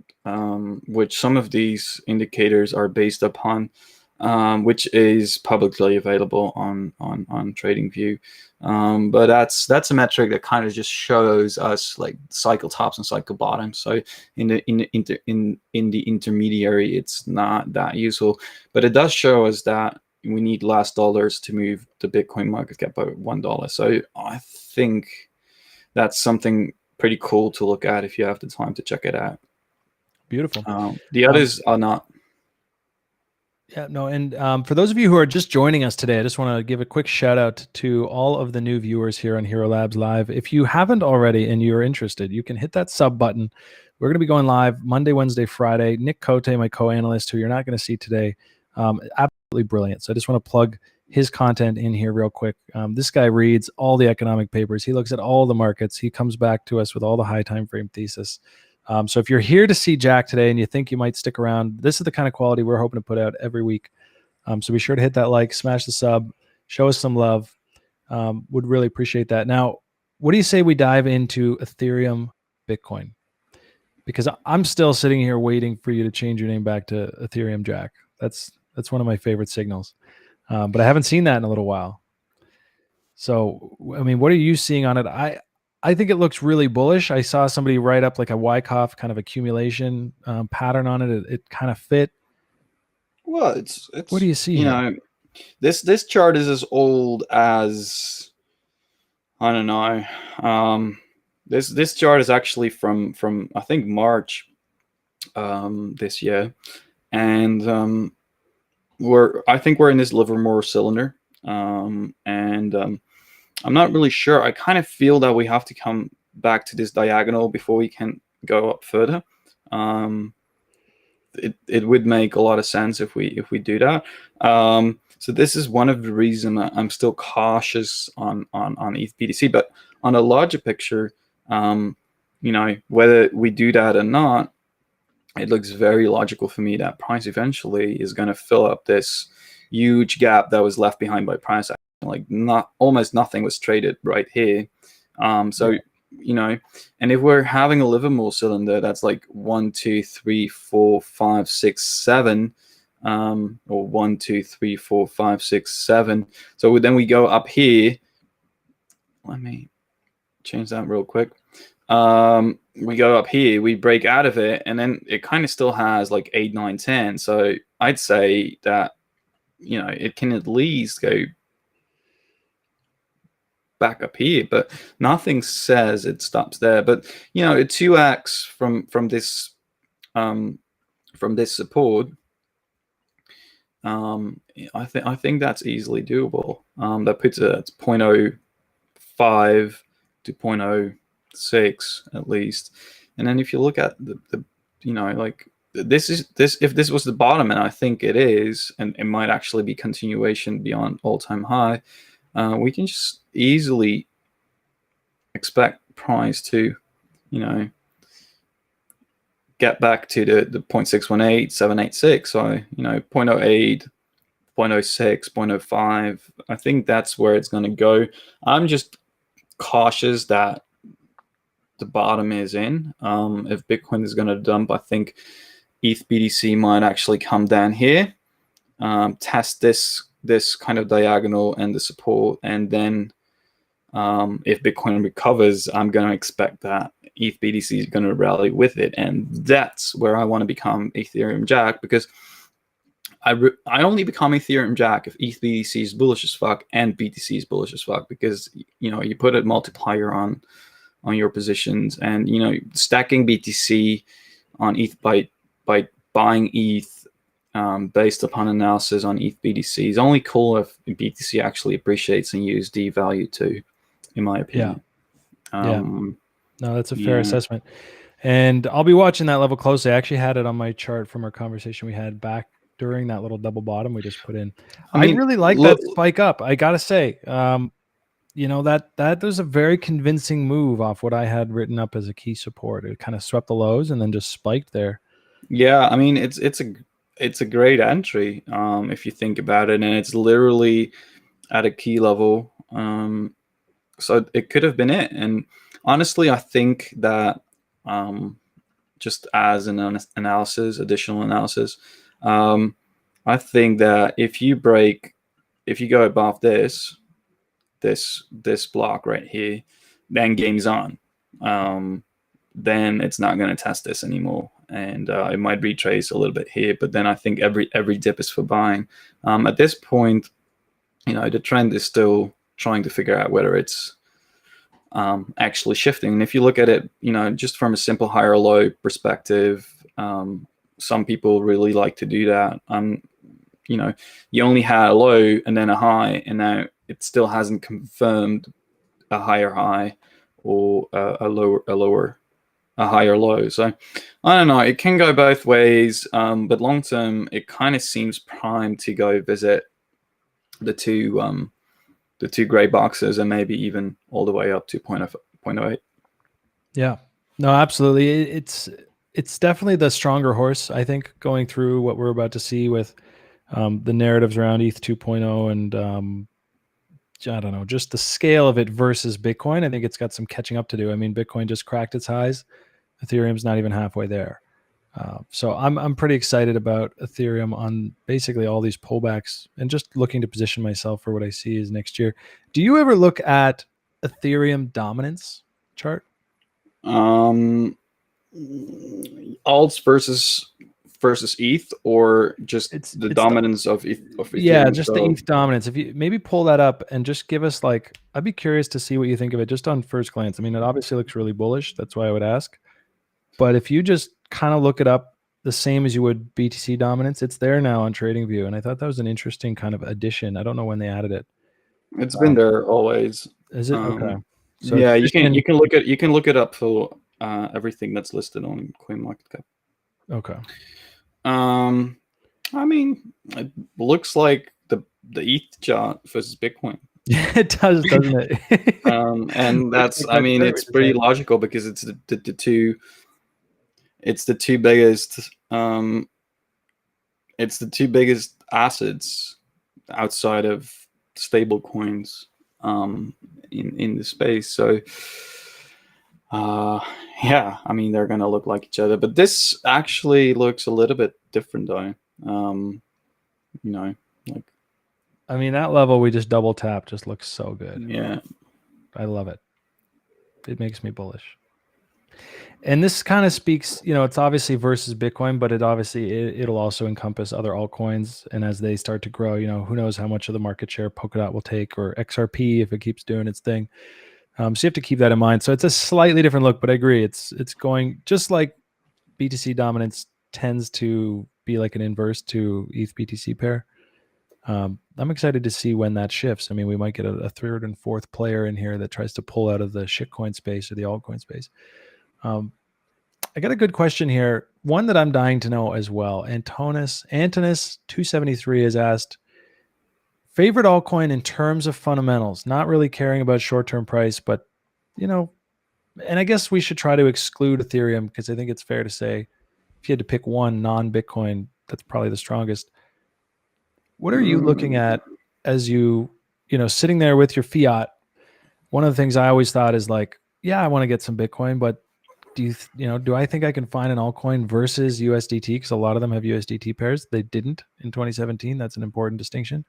which some of these indicators are based upon, which is publicly available on TradingView. But that's a metric that kind of just shows us like cycle tops and cycle bottoms. So in the intermediary, it's not that useful, but it does show us that we need less dollars to move the Bitcoin market cap by $1. So I think that's something pretty cool to look at if you have the time to check it out. Beautiful. The others are not. Yeah, no. And for those of you who are just joining us today, I just want to give a quick shout out to all of the new viewers here on HXRO Labs Live. If you haven't already and you're interested, you can hit that sub button. We're going to be going live Monday, Wednesday, Friday. Nick Cote, my co-analyst, who you're not going to see today, absolutely brilliant. So I just want to plug his content in here real quick. This guy reads all the economic papers. He looks at all the markets. He comes back to us with all the high time frame thesis. So if you're here to see Jack today and you think you might stick around, this is the kind of quality we're hoping to put out every week. So be sure to hit that like, smash the sub, show us some love. Would really appreciate that. Now, what do you say we dive into Ethereum, Bitcoin? Because I'm still sitting here waiting for you to change your name back to Ethereum Jack. That's one of my favorite signals. But I haven't seen that in a little while. So, I mean, what are you seeing on it? I think it looks really bullish. I saw somebody write up like a Wyckoff kind of accumulation pattern on it. It kind of fit. Well, it's what do you see? You know, this chart is as old as, I don't know. This chart is actually from I think March this year, and I think we're in this Livermore cylinder, and I'm not really sure. I kind of feel that we have to come back to this diagonal before we can go up further. It would make a lot of sense if we do that. So this is one of the reasons I'm still cautious on ETH BTC, but on a larger picture, you know, whether we do that or not, it looks very logical for me that price eventually is going to fill up this huge gap that was left behind by price action. Like almost nothing was traded right here. So, you know, and if we're having a Livermore cylinder that's like 1, 2, 3, 4, 5, 6, 7, or 1, 2, 3, 4, 5, 6, 7. So then we go up here. Let me change that real quick. We go up here, we break out of it, and then it kind of still has like 8, 9, 10. So I'd say that, you know, it can at least go back up here, but nothing says it stops there. But you know, a 2x from this support, I think that's easily doable. That puts it at 0.05 to 0.06 at least. And then if you look at the you know, like if this was the bottom, and I think it is, and it might actually be continuation beyond all-time high, we can just easily expect price to, get back to the 0.618, 786. So, 0.08, 0.06, 0.05. I think that's where it's going to go. I'm just cautious that the bottom is in. If Bitcoin is going to dump, I think ETH BTC might actually come down here, test this kind of diagonal and the support, and then if Bitcoin recovers, I'm going to expect that ETH BTC is going to rally with it, and that's where I want to become Ethereum Jack, because I only become Ethereum Jack if ETH BTC is bullish as fuck and BTC is bullish as fuck, because you put a multiplier on your positions, and stacking BTC on ETH by buying ETH based upon analysis on ETH BTC is only cool if BTC actually appreciates and USD value too, in my opinion. No, that's a fair assessment. And I'll be watching that level closely. I actually had it on my chart from our conversation we had back during that little double bottom we just put in. I really like that spike up. I gotta say, that was a very convincing move off what I had written up as a key support. It kind of swept the lows and then just spiked there. Yeah, I mean it's a great entry if you think about it, and it's literally at a key level. So it could have been it. And honestly, I think that just as an additional analysis, I think that if you go above this block right here, then game's on. Then it's not going to test this anymore, and it might retrace a little bit here. But then I think every dip is for buying. At this point, the trend is still trying to figure out whether it's actually shifting. And if you look at it, just from a simple high or low perspective, some people really like to do that. You only had a low and then a high, and now it still hasn't confirmed a higher high or a higher low. So I don't know. It can go both ways, but long term, it kind of seems primed to go visit the two gray boxes, and maybe even all the way up to 0.08. Yeah, no, absolutely. It's definitely the stronger horse, I think, going through what we're about to see with the narratives around ETH 2.0 and I don't know, just the scale of it versus Bitcoin. I think it's got some catching up to do. I mean, Bitcoin just cracked its highs. Ethereum's not even halfway there. So I'm pretty excited about Ethereum on basically all these pullbacks, and just looking to position myself for what I see is next year. Do you ever look at Ethereum dominance chart? Alts versus ETH, or just it's dominance of Ethereum? Yeah, just the ETH dominance. If you maybe pull that up and just give us I'd be curious to see what you think of it just on first glance. I mean, it obviously looks really bullish. That's why I would ask. But if you just kind of look it up the same as you would BTC dominance, it's there now on TradingView. And I thought that was an interesting kind of addition. I don't know when they added it. It's been there always. Is it? Okay. So yeah, you can look it up for everything that's listed on CoinMarketCap. Okay. I mean, it looks like the ETH chart versus Bitcoin. It does, doesn't it? And that's, I mean, it's pretty logical, because it's the two. It's the two biggest. It's the two biggest assets outside of stable coins in the space. So yeah, I mean, they're gonna look like each other, but this actually looks a little bit different though. I mean, that level we just double tap just looks so good. Yeah, I love it. It makes me bullish. And this kind of speaks, it's obviously versus Bitcoin, but it'll also encompass other altcoins. And as they start to grow, who knows how much of the market share Polkadot will take, or XRP if it keeps doing its thing. So you have to keep that in mind. So it's a slightly different look, but I agree. It's going just like BTC dominance tends to be like an inverse to ETH BTC pair. I'm excited to see when that shifts. I mean, we might get a third and fourth player in here that tries to pull out of the shitcoin space or the altcoin space. I got a good question here. One that I'm dying to know as well. Antonis 273 has asked, favorite altcoin in terms of fundamentals, not really caring about short-term price, but and I guess we should try to exclude Ethereum because I think it's fair to say if you had to pick one non-Bitcoin, that's probably the strongest. What are you looking at as sitting there with your fiat? One of the things I always thought is like, yeah, I want to get some Bitcoin, but do I think I can find an altcoin versus USDT? Because a lot of them have USDT pairs. They didn't in 2017. That's an important distinction.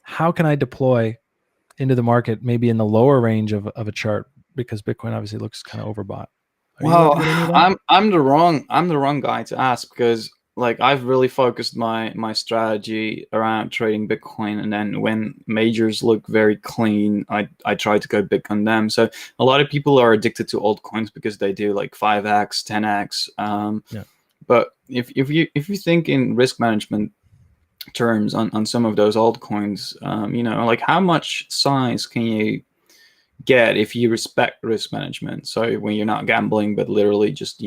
How can I deploy into the market, maybe in the lower range of a chart, because Bitcoin obviously looks kind of overbought? Well, I'm the wrong guy to ask, because like I've really focused my strategy around trading Bitcoin, and then when majors look very clean, I try to go big on them. So a lot of people are addicted to altcoins because they do like 5x, 10x. Yeah. But if you think in risk management terms on some of those altcoins, like how much size can you get if you respect risk management? So when you're not gambling, but literally just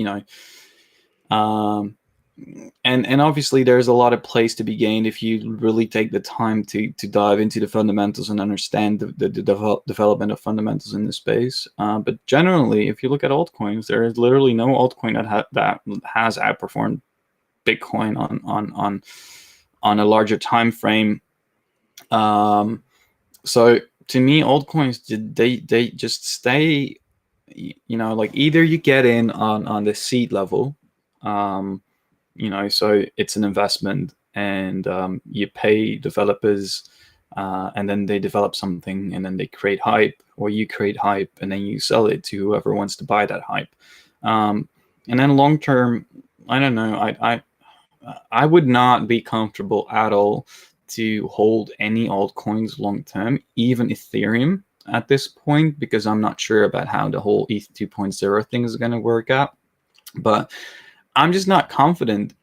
and obviously there's a lot of place to be gained if you really take the time to dive into the fundamentals and understand the development of fundamentals in the space. But generally, if you look at altcoins, there is literally no altcoin that has outperformed Bitcoin on a larger time frame. So to me, altcoins, they just stay, like either you get in on the seed level, so it's an investment, and you pay developers, and then they develop something, and then they create hype, or you create hype, and then you sell it to whoever wants to buy that hype. And then long term, I don't know, I would not be comfortable at all to hold any altcoins long term, even Ethereum at this point, because I'm not sure about how the whole ETH 2.0 thing is going to work out. But I'm just not confident.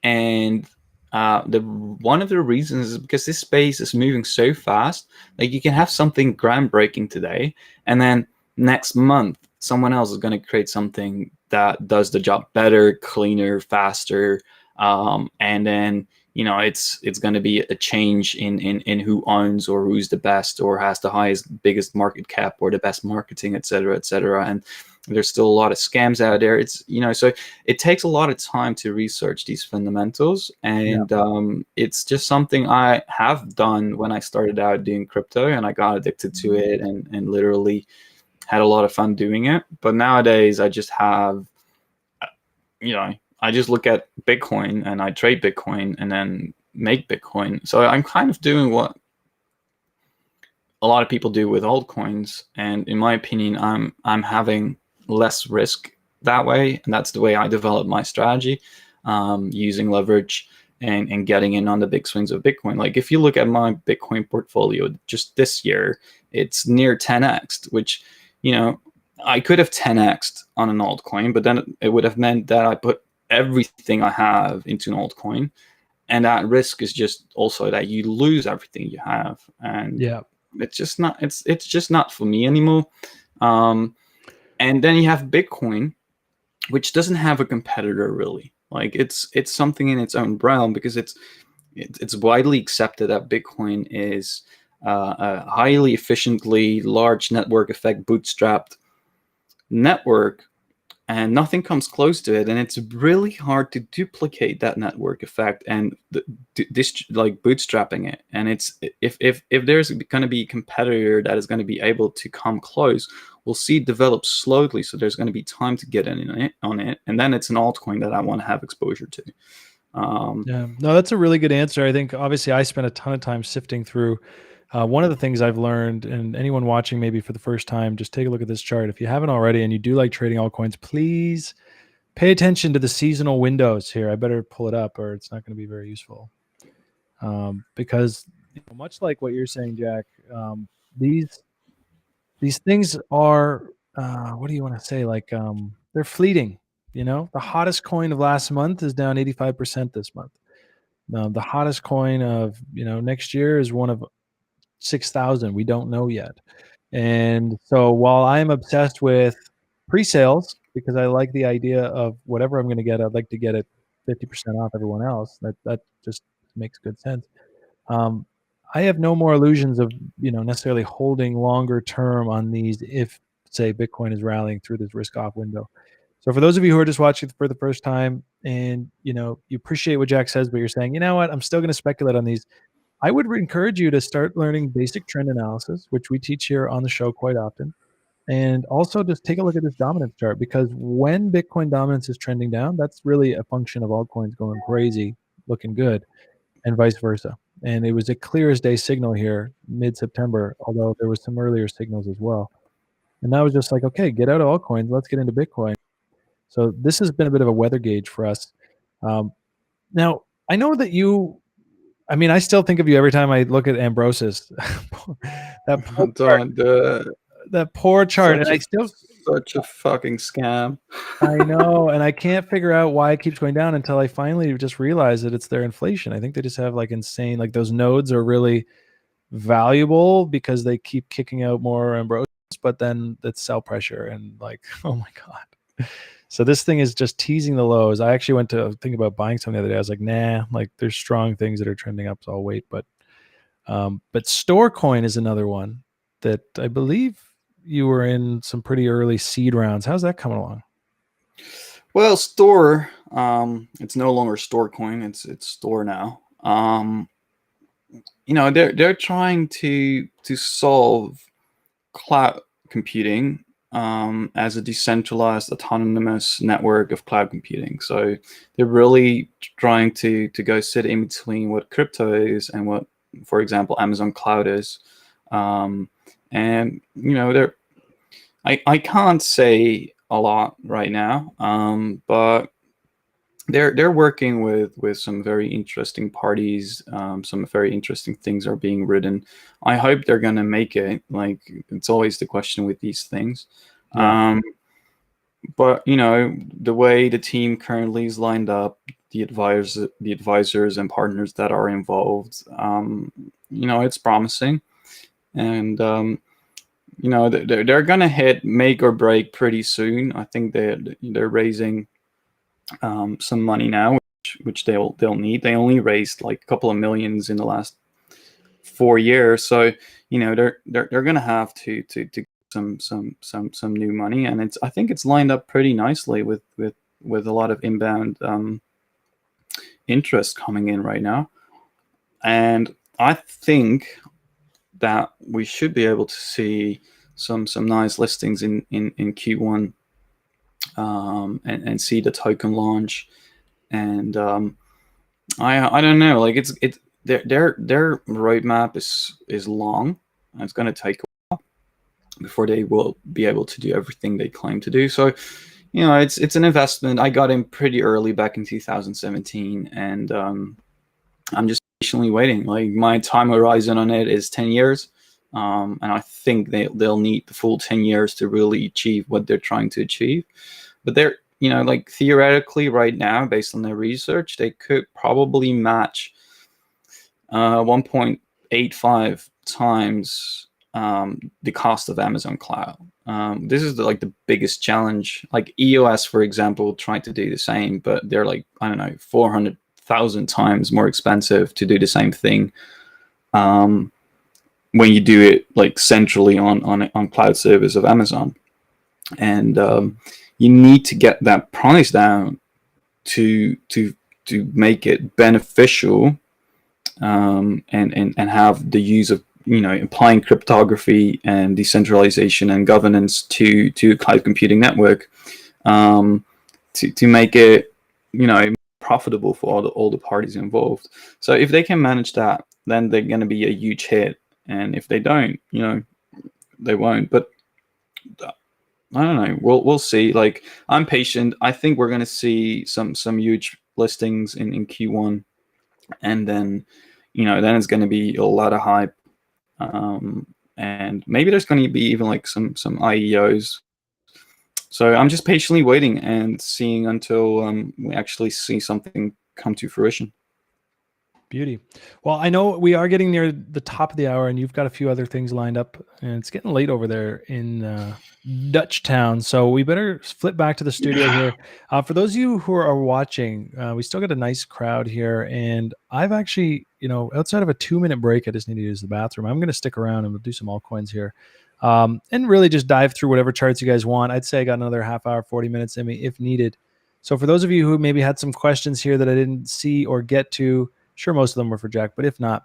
And one of the reasons is because this space is moving so fast. Like you can have something groundbreaking today, and then next month someone else is going to create something that does the job better, cleaner, faster. And then it's going to be a change in who owns, or who's the best, or has the biggest market cap, or the best marketing, et cetera. And there's still a lot of scams out there. It's so it takes a lot of time to research these fundamentals, and it's just something I have done when I started out doing crypto, and I got addicted to it, and literally had a lot of fun doing it. But nowadays I just have, I just look at Bitcoin and I trade Bitcoin and then make Bitcoin. So I'm kind of doing what a lot of people do with altcoins, and in my opinion, I'm having less risk that way, and that's the way I develop my strategy, using leverage and getting in on the big swings of Bitcoin. Like if you look at my Bitcoin portfolio just this year, it's near 10x, which I could have 10x'd on an altcoin, but then it would have meant that I put everything I have into an altcoin, and that risk is just also that you lose everything you have, and it's just not for me anymore. And then you have Bitcoin, which doesn't have a competitor really. Like it's something in its own realm, because it's widely accepted that Bitcoin is a highly efficiently large network effect bootstrapped network, and nothing comes close to it, and it's really hard to duplicate that network effect and like bootstrapping it. And it's if there's going to be a competitor that is going to be able to come close, we'll see it develop slowly, so there's going to be time to get in on it, and then it's an altcoin that I want to have exposure to. No, that's a really good answer. I think obviously I spent a ton of time sifting through. One of the things I've learned, and anyone watching maybe for the first time, just take a look at this chart. If you haven't already and you do like trading altcoins, please pay attention to the seasonal windows here. I better pull it up or it's not going to be very useful. Because much like what you're saying, Jack, these things are, what do you want to say? Like they're fleeting. The hottest coin of last month is down 85% this month. The hottest coin of next year is one of 6,000. We don't know yet. And so while I'm obsessed with pre-sales because I like the idea of whatever I'm going to get, I'd like to get it 50% off everyone else. That just makes good sense. I have no more illusions of necessarily holding longer term on these if, say, Bitcoin is rallying through this risk off window. So for those of you who are just watching for the first time and you appreciate what Jack says, but you're saying, you know what, I'm still going to speculate on these. I would encourage you to start learning basic trend analysis, which we teach here on the show quite often. And also just take a look at this dominance chart, because when Bitcoin dominance is trending down, that's really a function of altcoins going crazy, looking good, and vice versa. And it was a clear as day signal here mid-September, although there was some earlier signals as well. And that was just like, okay, get out of altcoins, let's get into Bitcoin. So this has been a bit of a weather gauge for us. Now, I know that I still think of you every time I look at Ambrosis. that poor chart, that poor chart. And such a fucking scam. I know, and I can't figure out why it keeps going down until I finally just realize that it's their inflation. I think they just have like insane, like those nodes are really valuable because they keep kicking out more Ambrosis, but then it's sell pressure and like, oh my God. So this thing is just teasing the lows. I actually went to think about buying some the other day. I was like, nah, like there's strong things that are trending up, so I'll wait. But Storecoin is another one that I believe you were in some pretty early seed rounds. How's that coming along? Well, Store, it's no longer Storecoin. It's Store now. They're trying to solve cloud computing as a decentralized autonomous network of cloud computing. So they're really trying to go sit in between what crypto is and what, for example, Amazon Cloud is. And I can't say a lot right now, but they're working with some very interesting parties. Some very interesting things are being written. I hope they're gonna make it. Like, it's always the question with these things. Yeah. But the way the team currently is lined up, the advisors and partners that are involved, it's promising. And they're gonna hit make or break pretty soon. I think they're raising some money now, which they'll need. They only raised like a couple of millions in the last 4 years, so they're gonna have to get some new money, and I think it's lined up pretty nicely with a lot of inbound interest coming in right now, and I think that we should be able to see some nice listings in Q1. And see the token launch, and I don't know, like it's their roadmap is long, and it's going to take a while before they will be able to do everything they claim to do. So it's an investment. I got in pretty early back in 2017, and I'm just patiently waiting. Like, my time horizon on it is 10 years. And I think they'll need the full 10 years to really achieve what they're trying to achieve. But they're, like, theoretically right now, based on their research, they could probably match 1.85 times the cost of Amazon Cloud. This is the biggest challenge. Like, EOS, for example, tried to do the same, but they're like, I don't know, 400,000 times more expensive to do the same thing. When you do it like centrally on cloud service of Amazon, and you need to get that price down to make it beneficial, and have the use of applying cryptography and decentralization and governance to cloud computing network, to make it profitable for all the parties involved. So if they can manage that, then they're going to be a huge hit. And if they don't, they won't. But I don't know. We'll see. Like, I'm patient. I think we're going to see some huge listings in Q1, and then then it's going to be a lot of hype, and maybe there's going to be even like some IEOs. So I'm just patiently waiting and seeing until we actually see something come to fruition. Beauty. Well, I know we are getting near the top of the hour, and you've got a few other things lined up, and it's getting late over there in Dutch Town. So we better flip back to the studio here. For those of you who are watching, we still got a nice crowd here, and I've actually, outside of a 2-minute break, I just need to use the bathroom. I'm going to stick around and we'll do some altcoins here, and really just dive through whatever charts you guys want. I'd say I got another half hour, 40 minutes in me if needed. So for those of you who maybe had some questions here that I didn't see or get to, sure, most of them were for Jack, but if not,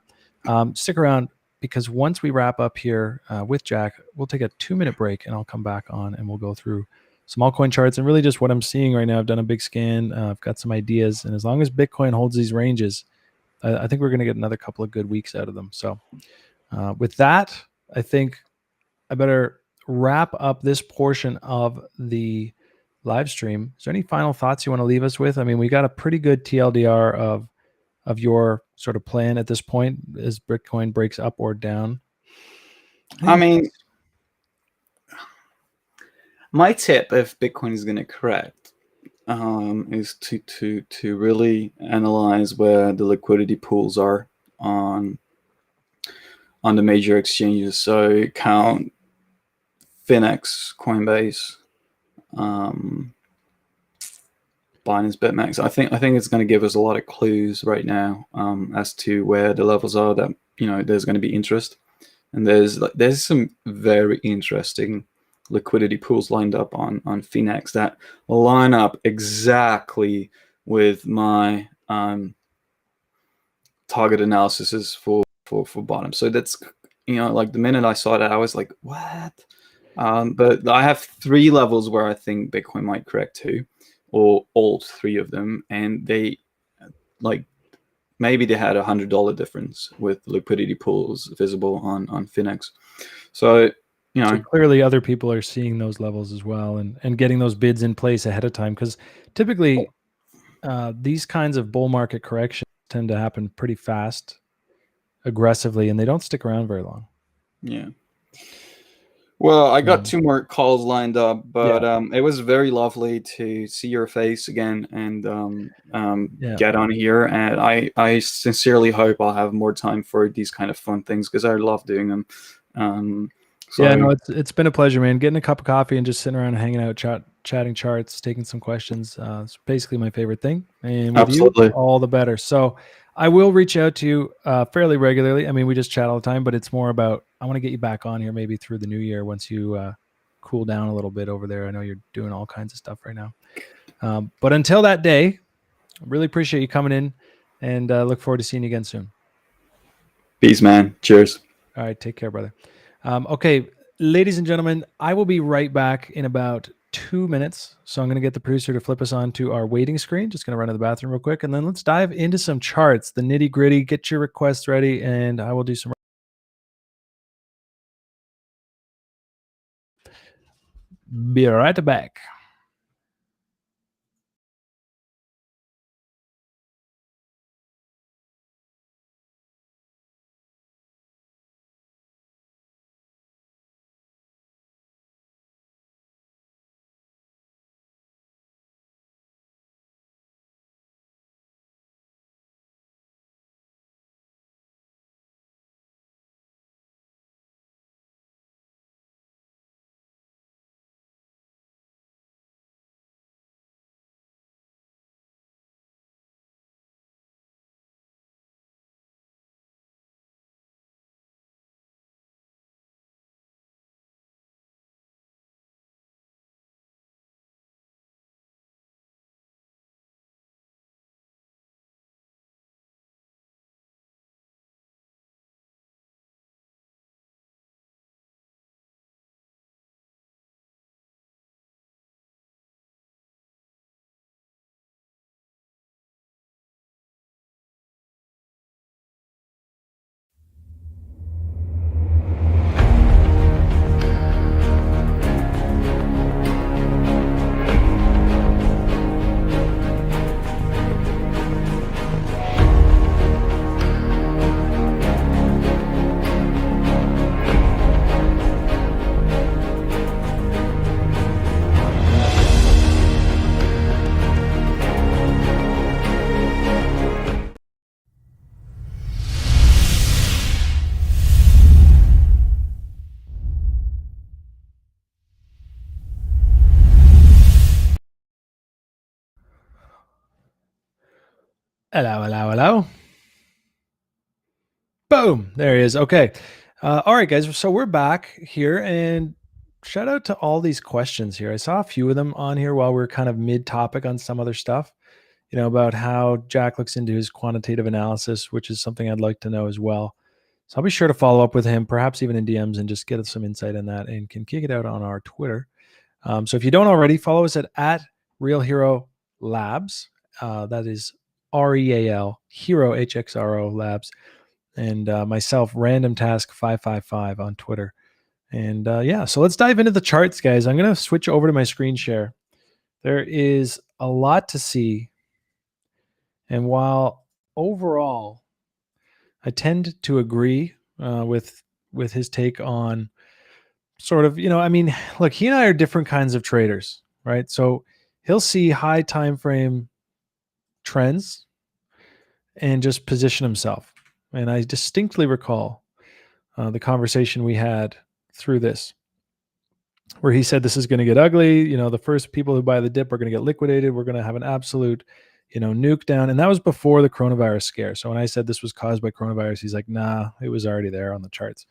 stick around, because once we wrap up here with Jack, we'll take a 2-minute break and I'll come back on and we'll go through some altcoin charts and really just what I'm seeing right now. I've done a big scan. I've got some ideas. And as long as Bitcoin holds these ranges, I think we're going to get another couple of good weeks out of them. So with that, I think I better wrap up this portion of the live stream. Is there any final thoughts you want to leave us with? I mean, we got a pretty good TLDR of your sort of plan at this point as Bitcoin breaks up or down? I mean, my tip if Bitcoin is going to correct is to really analyze where the liquidity pools are on the major exchanges. So count Finex, Coinbase, Binance, BitMEX. I think it's going to give us a lot of clues right now as to where the levels are that there's going to be interest, and there's some very interesting liquidity pools lined up on Finex that line up exactly with my target analysis for bottom. So that's like the minute I saw that, I was like, what? But I have 3 levels where I think Bitcoin might correct to, or all 3 of them, and they like maybe they had $100 difference with liquidity pools visible on Finex. So So clearly other people are seeing those levels as well and getting those bids in place ahead of time, because typically these kinds of bull market corrections tend to happen pretty fast, aggressively, and they don't stick around very long. Yeah. Well, I got 2 more calls lined up, but it was very lovely to see your face again and get on here. And I sincerely hope I'll have more time for these kind of fun things, because I love doing them. It's been a pleasure, man. Getting a cup of coffee and just sitting around and hanging out, chatting charts, taking some questions. It's basically my favorite thing. And with Absolutely. you, all the better. So I will reach out to you fairly regularly. I mean, we just chat all the time, but it's more about, I want to get you back on here maybe through the new year once you cool down a little bit over there. I know you're doing all kinds of stuff right now. But until that day, I really appreciate you coming in, and look forward to seeing you again soon. Peace, man. Cheers. All right. Take care, brother. Okay, ladies and gentlemen, I will be right back in about 2 minutes. So I'm going to get the producer to flip us on to our waiting screen. Just going to run to the bathroom real quick, and then let's dive into some charts, the nitty gritty. Get your requests ready, and I will do some. Be right back. Hello, hello, hello. Boom. There he is. Okay. All right, guys. So we're back here, and shout out to all these questions here. I saw a few of them on here while we are kind of mid topic on some other stuff, about how Jack looks into his quantitative analysis, which is something I'd like to know as well. So I'll be sure to follow up with him, perhaps even in DMs, and just get some insight in that, and can kick it out on our Twitter. So if you don't already, follow us at Real Hero Labs. That is REAL, Hero HXRO Labs. And myself, Random Task 555 on Twitter. And yeah, so let's dive into the charts, guys. I'm going to switch over to my screen share. There is a lot to see. And while overall, I tend to agree with his take on sort of, look, he and I are different kinds of traders, right? So he'll see high time frame trends and just position himself. And I distinctly recall the conversation we had through this, where he said this is going to get ugly. The first people who buy the dip are going to get liquidated. We're going to have an absolute, nuke down. And that was before the coronavirus scare. So when I said this was caused by coronavirus, he's like, nah, it was already there on the charts.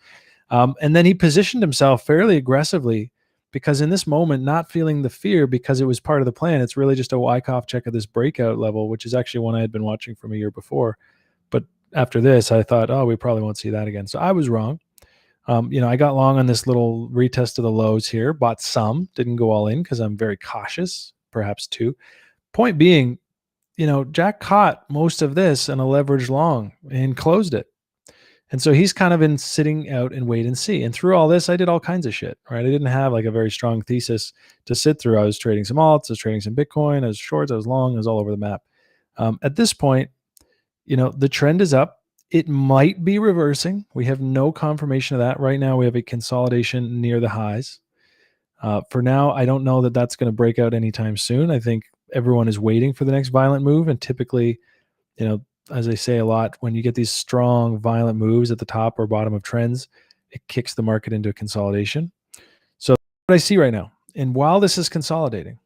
And then he positioned himself fairly aggressively because in this moment, not feeling the fear because it was part of the plan. It's really just a Wyckoff check of this breakout level, which is actually one I had been watching from a year before. But after this, I thought, oh, we probably won't see that again. So I was wrong. I got long on this little retest of the lows here, bought some, didn't go all in because I'm very cautious, perhaps too. Point being, Jack caught most of this in a leverage long and closed it. And so he's kind of been sitting out and wait and see. And through all this, I did all kinds of shit, right? I didn't have like a very strong thesis to sit through. I was trading some alts, I was trading some Bitcoin, I was shorts, I was long, I was all over the map. At this point, the trend is up. It might be reversing. We have no confirmation of that. Right now, we have a consolidation near the highs. For now, I don't know that that's going to break out anytime soon. I think everyone is waiting for the next violent move. And typically, as I say a lot, when you get these strong, violent moves at the top or bottom of trends, it kicks the market into a consolidation. So what I see right now, and while this is consolidating,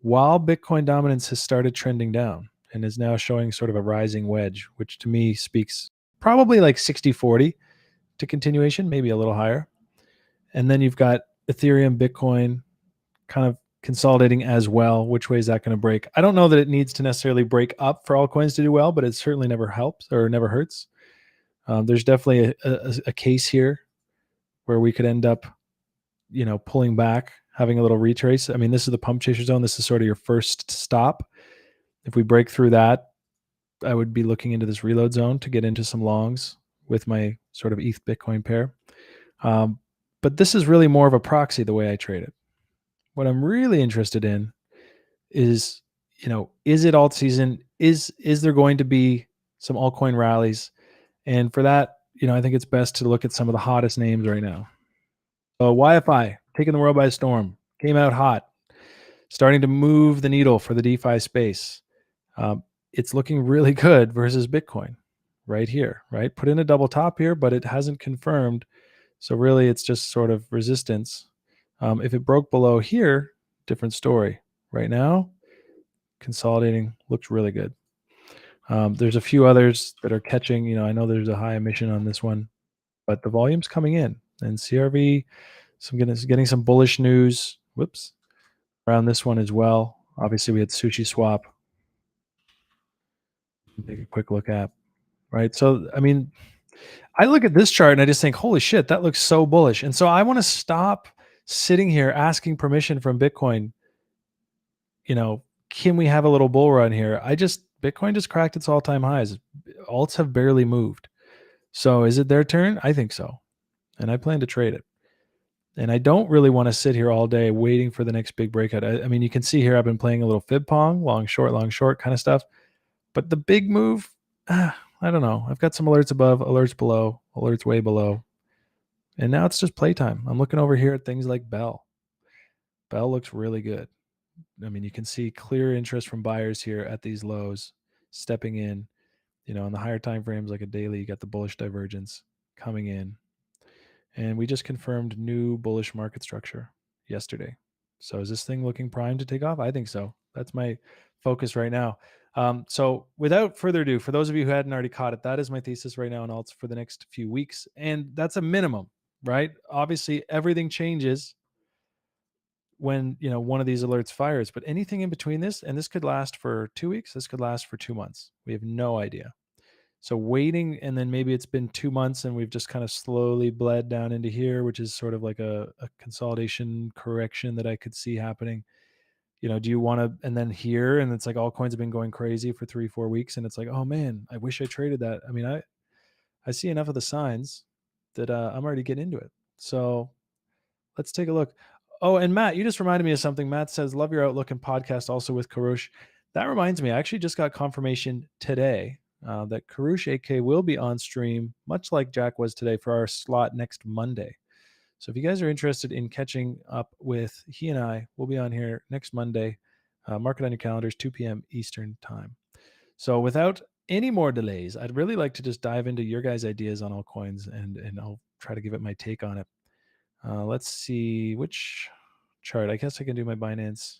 while Bitcoin dominance has started trending down, and is now showing sort of a rising wedge, which to me speaks probably like 60-40 to continuation, maybe a little higher. And then you've got Ethereum, Bitcoin kind of consolidating as well. Which way is that going to break? I don't know that it needs to necessarily break up for all coins to do well, but it certainly never helps or never hurts. There's definitely a case here where we could end up, pulling back, having a little retrace. I mean, this is the pump chaser zone. This is sort of your first stop. If we break through that, I would be looking into this reload zone to get into some longs with my sort of ETH Bitcoin pair. But this is really more of a proxy the way I trade it. What I'm really interested in is, is it alt season? Is there going to be some altcoin rallies? And for that, I think it's best to look at some of the hottest names right now. So YFI, taking the world by storm, came out hot, starting to move the needle for the DeFi space. It's looking really good versus Bitcoin right here, right? Put in a double top here, but it hasn't confirmed. So really it's just sort of resistance. If it broke below here, different story. Right now, consolidating looks really good. There's a few others that are catching, I know there's a high emission on this one, but the volume's coming in. And CRV, getting some bullish news. Whoops. Around this one as well. Obviously, we had Sushi Swap. Take a quick look at, right? So, I mean, I look at this chart and I just think, holy shit, that looks so bullish. And so I want to stop sitting here asking permission from Bitcoin. Can we have a little bull run here? Bitcoin just cracked its all-time highs. Alts have barely moved. So is it their turn? I think so. And I plan to trade it. And I don't really want to sit here all day waiting for the next big breakout. I mean, you can see here I've been playing a little fib pong, long, short kind of stuff. But the big move, I don't know. I've got some alerts above, alerts below, alerts way below. And now it's just playtime. I'm looking over here at things like Bell. Bell looks really good. I mean, you can see clear interest from buyers here at these lows, stepping in. On the higher time frames like a daily, you got the bullish divergence coming in. And we just confirmed new bullish market structure yesterday. So is this thing looking primed to take off? I think so. That's my focus right now. So without further ado, for those of you who hadn't already caught it, that is my thesis right now on alts for the next few weeks. And that's a minimum, right? Obviously, everything changes when one of these alerts fires, but anything in between this, and this could last for 2 weeks, this could last for 2 months. We have no idea. So waiting, and then maybe it's been 2 months and we've just kind of slowly bled down into here, which is sort of like a consolidation correction that I could see happening. Do you want to, and then here, and it's like altcoins have been going crazy for 3-4 weeks, and it's like, oh man, I wish I traded that. I mean, I see enough of the signs that I'm already getting into it. So let's take a look. Oh, and Matt, you just reminded me of something. Matt says, love your outlook and podcast also with Karosh. That reminds me, I actually just got confirmation today that Karosh AK will be on stream, much like Jack was today, for our slot next Monday. So if you guys are interested in catching up with he and I, we'll be on here next Monday. Mark it on your calendars, 2 p.m. Eastern time. So without any more delays, I'd really like to just dive into your guys' ideas on altcoins, and I'll try to give it my take on it. Let's see which chart. I guess I can do my Binance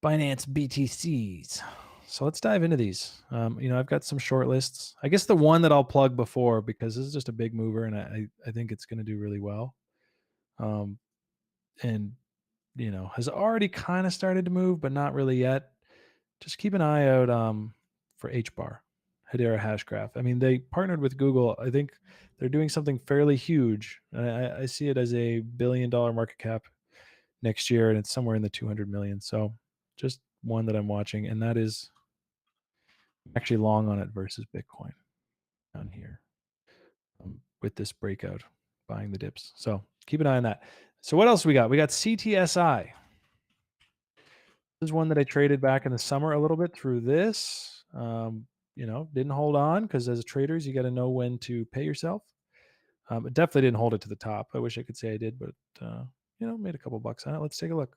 BTCs. So let's dive into these. I've got some short lists. I guess the one that I'll plug before, because this is just a big mover, and I think it's going to do really well. And has already kind of started to move, but not really yet. Just keep an eye out for HBAR, Hedera Hashgraph. I mean, they partnered with Google. I think they're doing something fairly huge. I see it as a $1 billion market cap next year, and it's somewhere in the 200 million. So just one that I'm watching, and that is actually long on it versus Bitcoin down here with this breakout, buying the dips. So keep an eye on that. So what else we got? We got CTSI. This is one that I traded back in the summer a little bit through this. Didn't hold on, because as traders, you got to know when to pay yourself. It definitely didn't hold it to the top. I wish I could say I did, but made a couple bucks on it. Let's take a look.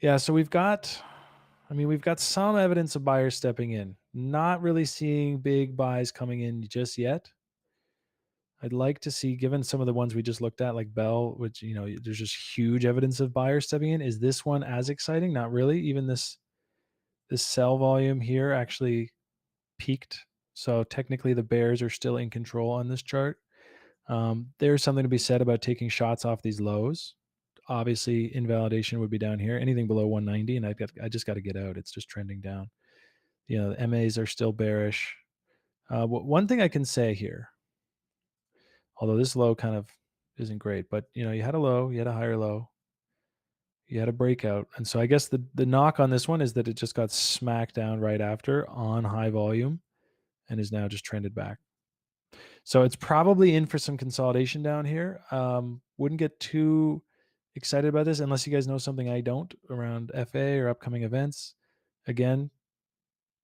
Yeah, so we've got some evidence of buyers stepping in. Not really seeing big buys coming in just yet. I'd like to see, given some of the ones we just looked at, like Bell, which, there's just huge evidence of buyers stepping in. Is this one as exciting? Not really. Even this sell volume here actually peaked. So technically the bears are still in control on this chart. There's something to be said about taking shots off these lows. Obviously, invalidation would be down here. Anything below 190, and I just got to get out. It's just trending down. The MAs are still bearish. One thing I can say here, although this low kind of isn't great, but you had a low, you had a higher low, you had a breakout, and so I guess the knock on this one is that it just got smacked down right after on high volume, and is now just trended back. So it's probably in for some consolidation down here. Wouldn't get too excited about this unless you guys know something I don't around FA or upcoming events. Again,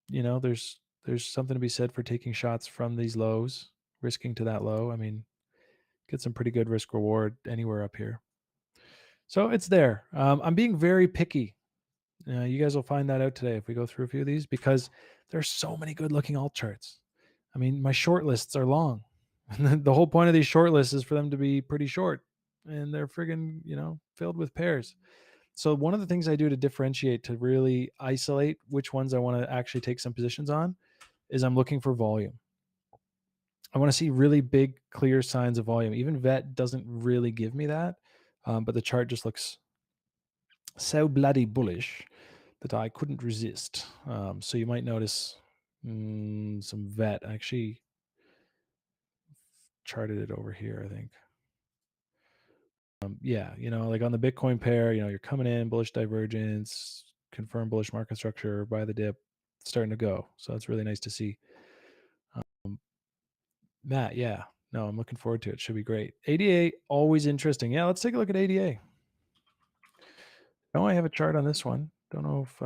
there's something to be said for taking shots from these lows, risking to that low. I mean, get some pretty good risk reward anywhere up here. So it's there. I'm being very picky. You guys will find that out today if we go through a few of these, because there's so many good looking alt charts. I mean, my short lists are long. The whole point of these short lists is for them to be pretty short, and they're friggin', filled with pairs. So one of the things I do to differentiate, to really isolate which ones I want to actually take some positions on, is I'm looking for volume. I want to see really big, clear signs of volume. Even VET doesn't really give me that, but the chart just looks so bloody bullish that I couldn't resist. So you might notice some VET. I actually charted it over here, I think. Like on the Bitcoin pair, you're coming in, bullish divergence, confirm bullish market structure, buy the dip, starting to go. So that's really nice to see. Matt, yeah, no, I'm looking forward to it. Should be great. ADA, always interesting. Yeah, let's take a look at ADA. I have a chart on this one. Don't know if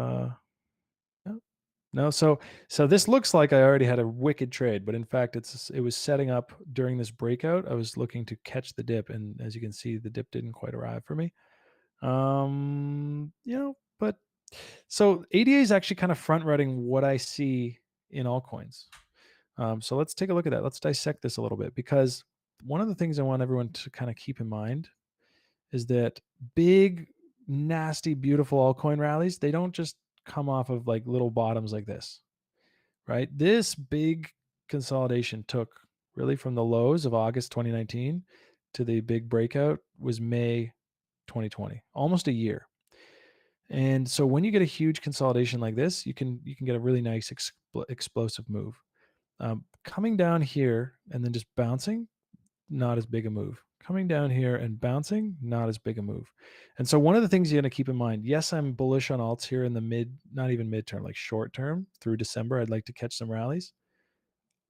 no. So this looks like I already had a wicked trade, but in fact, it was setting up during this breakout. I was looking to catch the dip, and as you can see, the dip didn't quite arrive for me. But so ADA is actually kind of front running what I see in altcoins. So let's take a look at that. Let's dissect this a little bit, because one of the things I want everyone to kind of keep in mind is that big nasty, beautiful altcoin rallies, they don't just come off of like little bottoms like this, right? This big consolidation took really from the lows of August 2019 to the big breakout was May 2020, almost a year. And so when you get a huge consolidation like this, you can get a really nice explosive move. Coming down here and then just bouncing, not as big a move. Coming down here and bouncing, not as big a move. And so one of the things you're going to keep in mind, yes, I'm bullish on alts here in the not even midterm, like short term through December. I'd like to catch some rallies.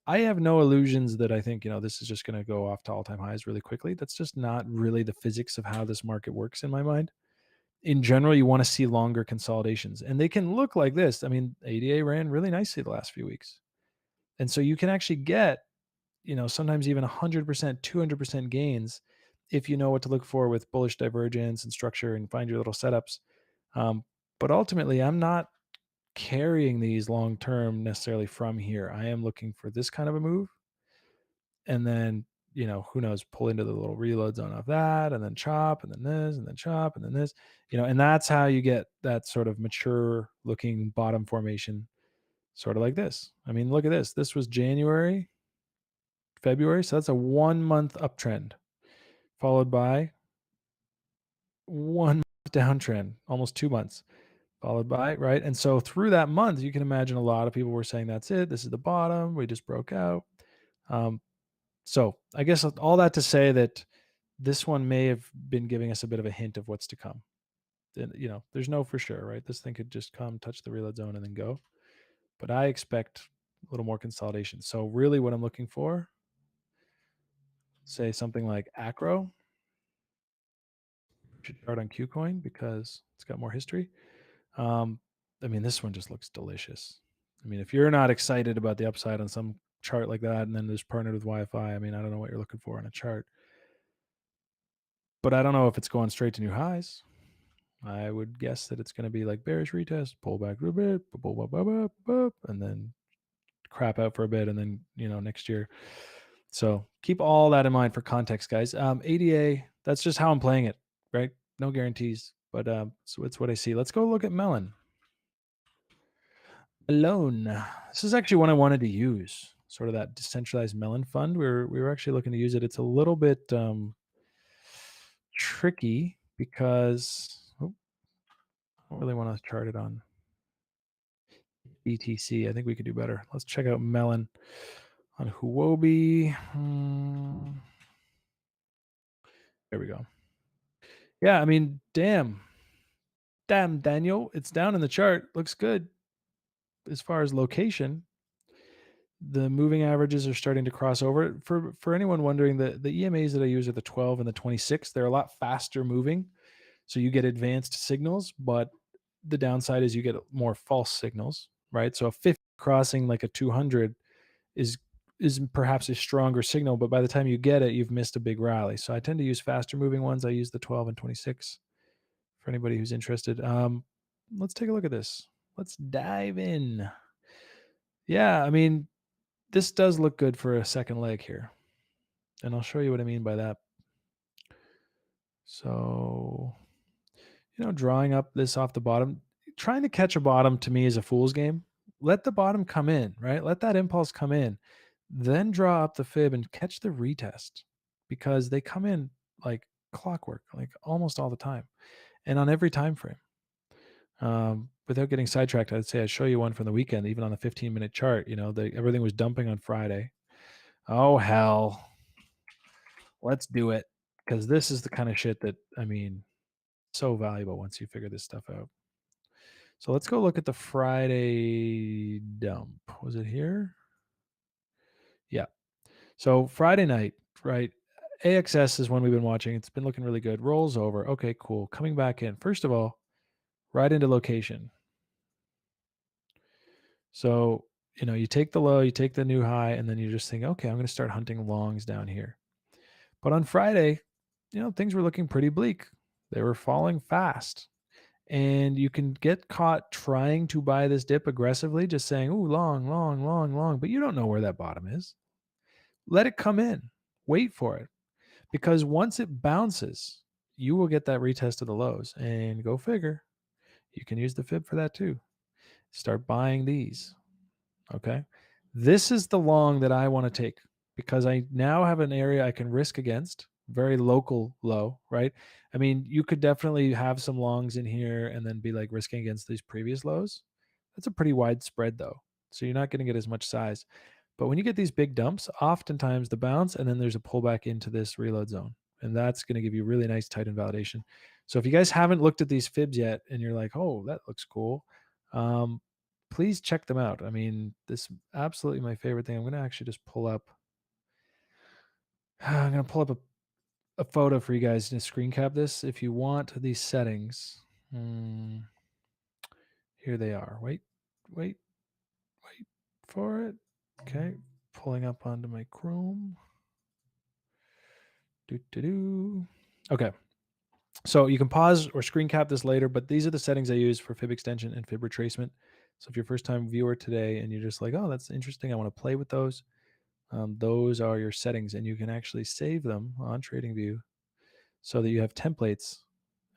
I have no illusions that I think, this is just going to go off to all-time highs really quickly. That's just not really the physics of how this market works in my mind. In general, you want to see longer consolidations, and they can look like this. I mean, ADA ran really nicely the last few weeks. And so you can actually get, sometimes even 100%, 200% gains if you know what to look for with bullish divergence and structure and find your little setups. But ultimately, I'm not carrying these long term necessarily from here. I am looking for this kind of a move, and then who knows, pull into the little reload zone of that, and then chop, and then this, and then chop, and then this, and that's how you get that sort of mature looking bottom formation, sort of like this. I mean, look at this. This was January, February, so that's a 1 month uptrend followed by 1 month downtrend, almost 2 months, followed by, right? And so through that month, you can imagine a lot of people were saying, that's it, this is the bottom, we just broke out. So I guess all that to say that this one may have been giving us a bit of a hint of what's to come. There's no for sure, right? This thing could just come, touch the reload zone, and then go. But I expect a little more consolidation. So really what I'm looking for, say something like HXRO, should chart on KuCoin because it's got more history. I mean, this one just looks delicious. I mean, if you're not excited about the upside on some chart like that, and then just partnered with Wi-Fi, I mean, I don't know what you're looking for on a chart. But I don't know if it's going straight to new highs. I would guess that it's going to be like bearish retest, pull back a little bit, and then crap out for a bit, and then next year. So keep all that in mind for context, guys. ADA, that's just how I'm playing it, right? No guarantees, but so it's what I see. Let's go look at Melon. Melon. This is actually one I wanted to use, sort of that decentralized Melon fund. We were actually looking to use it. It's a little bit tricky because I don't really want to chart it on BTC. I think we could do better. Let's check out Melon on Huobi. There we go. Yeah, I mean, damn, Daniel, it's down in the chart. Looks good. As far as location, the moving averages are starting to cross over. For anyone wondering, the EMAs that I use are the 12 and the 26. They're a lot faster moving, so you get advanced signals, but the downside is you get more false signals, right? So a 50 crossing like a 200 is perhaps a stronger signal, but by the time you get it, you've missed a big rally. So I tend to use faster moving ones. I use the 12 and 26 for anybody who's interested. Let's take a look at this. Let's dive in. Yeah, I mean, this does look good for a second leg here, and I'll show you what I mean by that. So, drawing up this off the bottom, trying to catch a bottom to me is a fool's game. Let the bottom come in, right? Let that impulse come in, then draw up the fib and catch the retest, because they come in like clockwork, like almost all the time and on every time frame. Without getting sidetracked, I'd say I'd show you one from the weekend, even on the 15-minute chart. Everything was dumping on Friday. Oh, hell. Let's do it, because this is the kind of shit that, I mean, so valuable once you figure this stuff out. So let's go look at the Friday dump. Was it here? Yeah. So Friday night, right? AXS is one we've been watching. It's been looking really good. Rolls over. Okay, cool. Coming back in. First of all, right into location. So, you take the low, you take the new high, and then you just think, okay, I'm going to start hunting longs down here. But on Friday, things were looking pretty bleak. They were falling fast. And you can get caught trying to buy this dip aggressively, just saying, ooh, long, long, long, long. But you don't know where that bottom is. Let it come in. Wait for it. Because once it bounces, you will get that retest of the lows. And go figure, you can use the fib for that too. Start buying these. Okay. This is the long that I want to take because I now have an area I can risk against, very local low, right? I mean, you could definitely have some longs in here and then be like risking against these previous lows. That's a pretty wide spread though. So you're not going to get as much size. But when you get these big dumps, oftentimes the bounce and then there's a pullback into this reload zone. And that's going to give you really nice tight invalidation. So if you guys haven't looked at these fibs yet and you're like, oh, that looks cool, please check them out. I mean, this is absolutely my favorite thing. I'm going to actually just pull up. I'm going to pull up a photo for you guys to screen cap this. If you want these settings, here they are. Wait for it. Okay. Pulling up onto my Chrome. Okay. So you can pause or screen cap this later, but these are the settings I use for fib extension and fib retracement. So if you're a first time viewer today and you're just like, oh, that's interesting, I want to play with those are your settings, and you can actually save them on TradingView so that you have templates,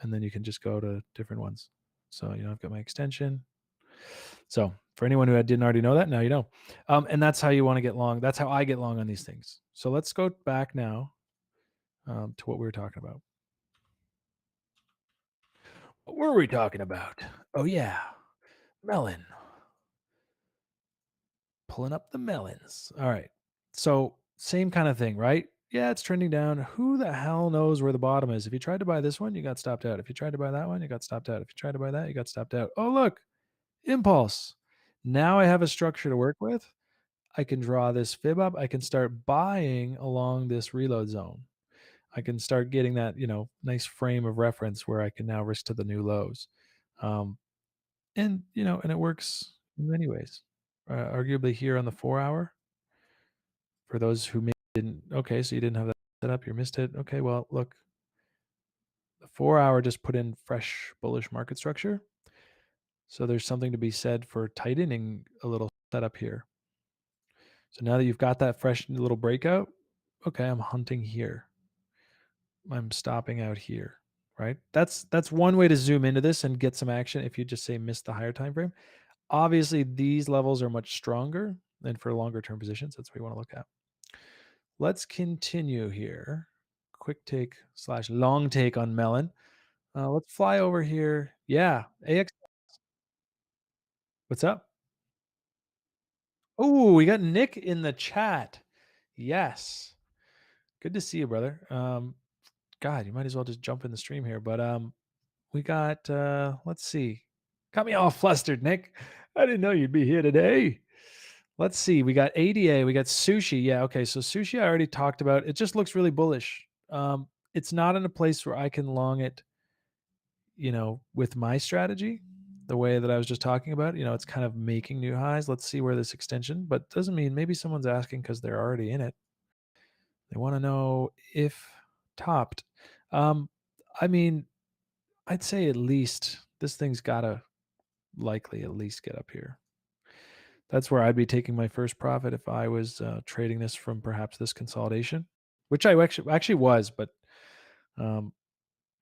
and then you can just go to different ones. So, I've got my extension. So for anyone who didn't already know that, now you know. And that's how you want to get long. That's how I get long on these things. So let's go back now to what we were talking about. What were we talking about? Oh, yeah. Melon. Pulling up the melons. All right. So same kind of thing, right? Yeah, it's trending down. Who the hell knows where the bottom is? If you tried to buy this one, you got stopped out. If you tried to buy that one, you got stopped out. If you tried to buy that, you got stopped out. Oh, look, impulse. Now I have a structure to work with. I can draw this fib up. I can start buying along this reload zone. I can start getting that, nice frame of reference where I can now risk to the new lows. And it works in many ways. Arguably here on the 4-hour, for those who didn't, okay, so you didn't have that set up, you missed it. Okay, well, look, the 4-hour just put in fresh bullish market structure. So there's something to be said for tightening a little setup here. So now that you've got that fresh little breakout, okay, I'm hunting here. I'm stopping out here, right? That's one way to zoom into this and get some action if you just say miss the higher time frame. Obviously, these levels are much stronger than for longer term positions. That's what you want to look at. Let's continue here. Quick take / long take on Melon. Let's fly over here. Yeah, AX. What's up? Oh, we got Nick in the chat. Yes. Good to see you, brother. God, you might as well just jump in the stream here. But we got, let's see. Got me all flustered, Nick. I didn't know you'd be here today. Let's see. We got ADA. We got sushi. Yeah. Okay. So sushi, I already talked about. It just looks really bullish. It's not in a place where I can long it, with my strategy, the way that I was just talking about. It's kind of making new highs. Let's see where this extension, but doesn't mean maybe someone's asking because they're already in it. They want to know if topped. I mean, I'd say at least this thing's got to likely at least get up here. That's where I'd be taking my first profit if I was trading this from perhaps this consolidation, which I actually was, but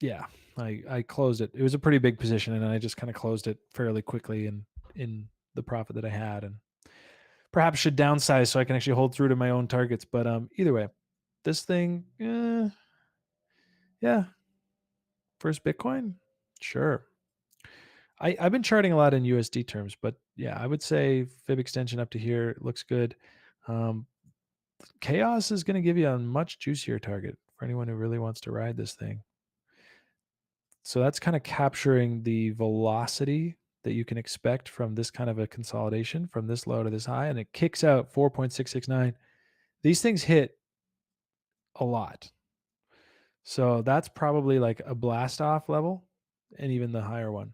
yeah, I closed it. It was a pretty big position, and I just kind of closed it fairly quickly in the profit that I had, and perhaps should downsize so I can actually hold through to my own targets. But either way, this thing, yeah, first Bitcoin, sure. I've been charting a lot in USD terms, but yeah, I would say fib extension up to here looks good. Chaos is going to give you a much juicier target for anyone who really wants to ride this thing. So that's kind of capturing the velocity that you can expect from this kind of a consolidation from this low to this high, and it kicks out 4.669. These things hit a lot. So that's probably like a blast off level and even the higher one.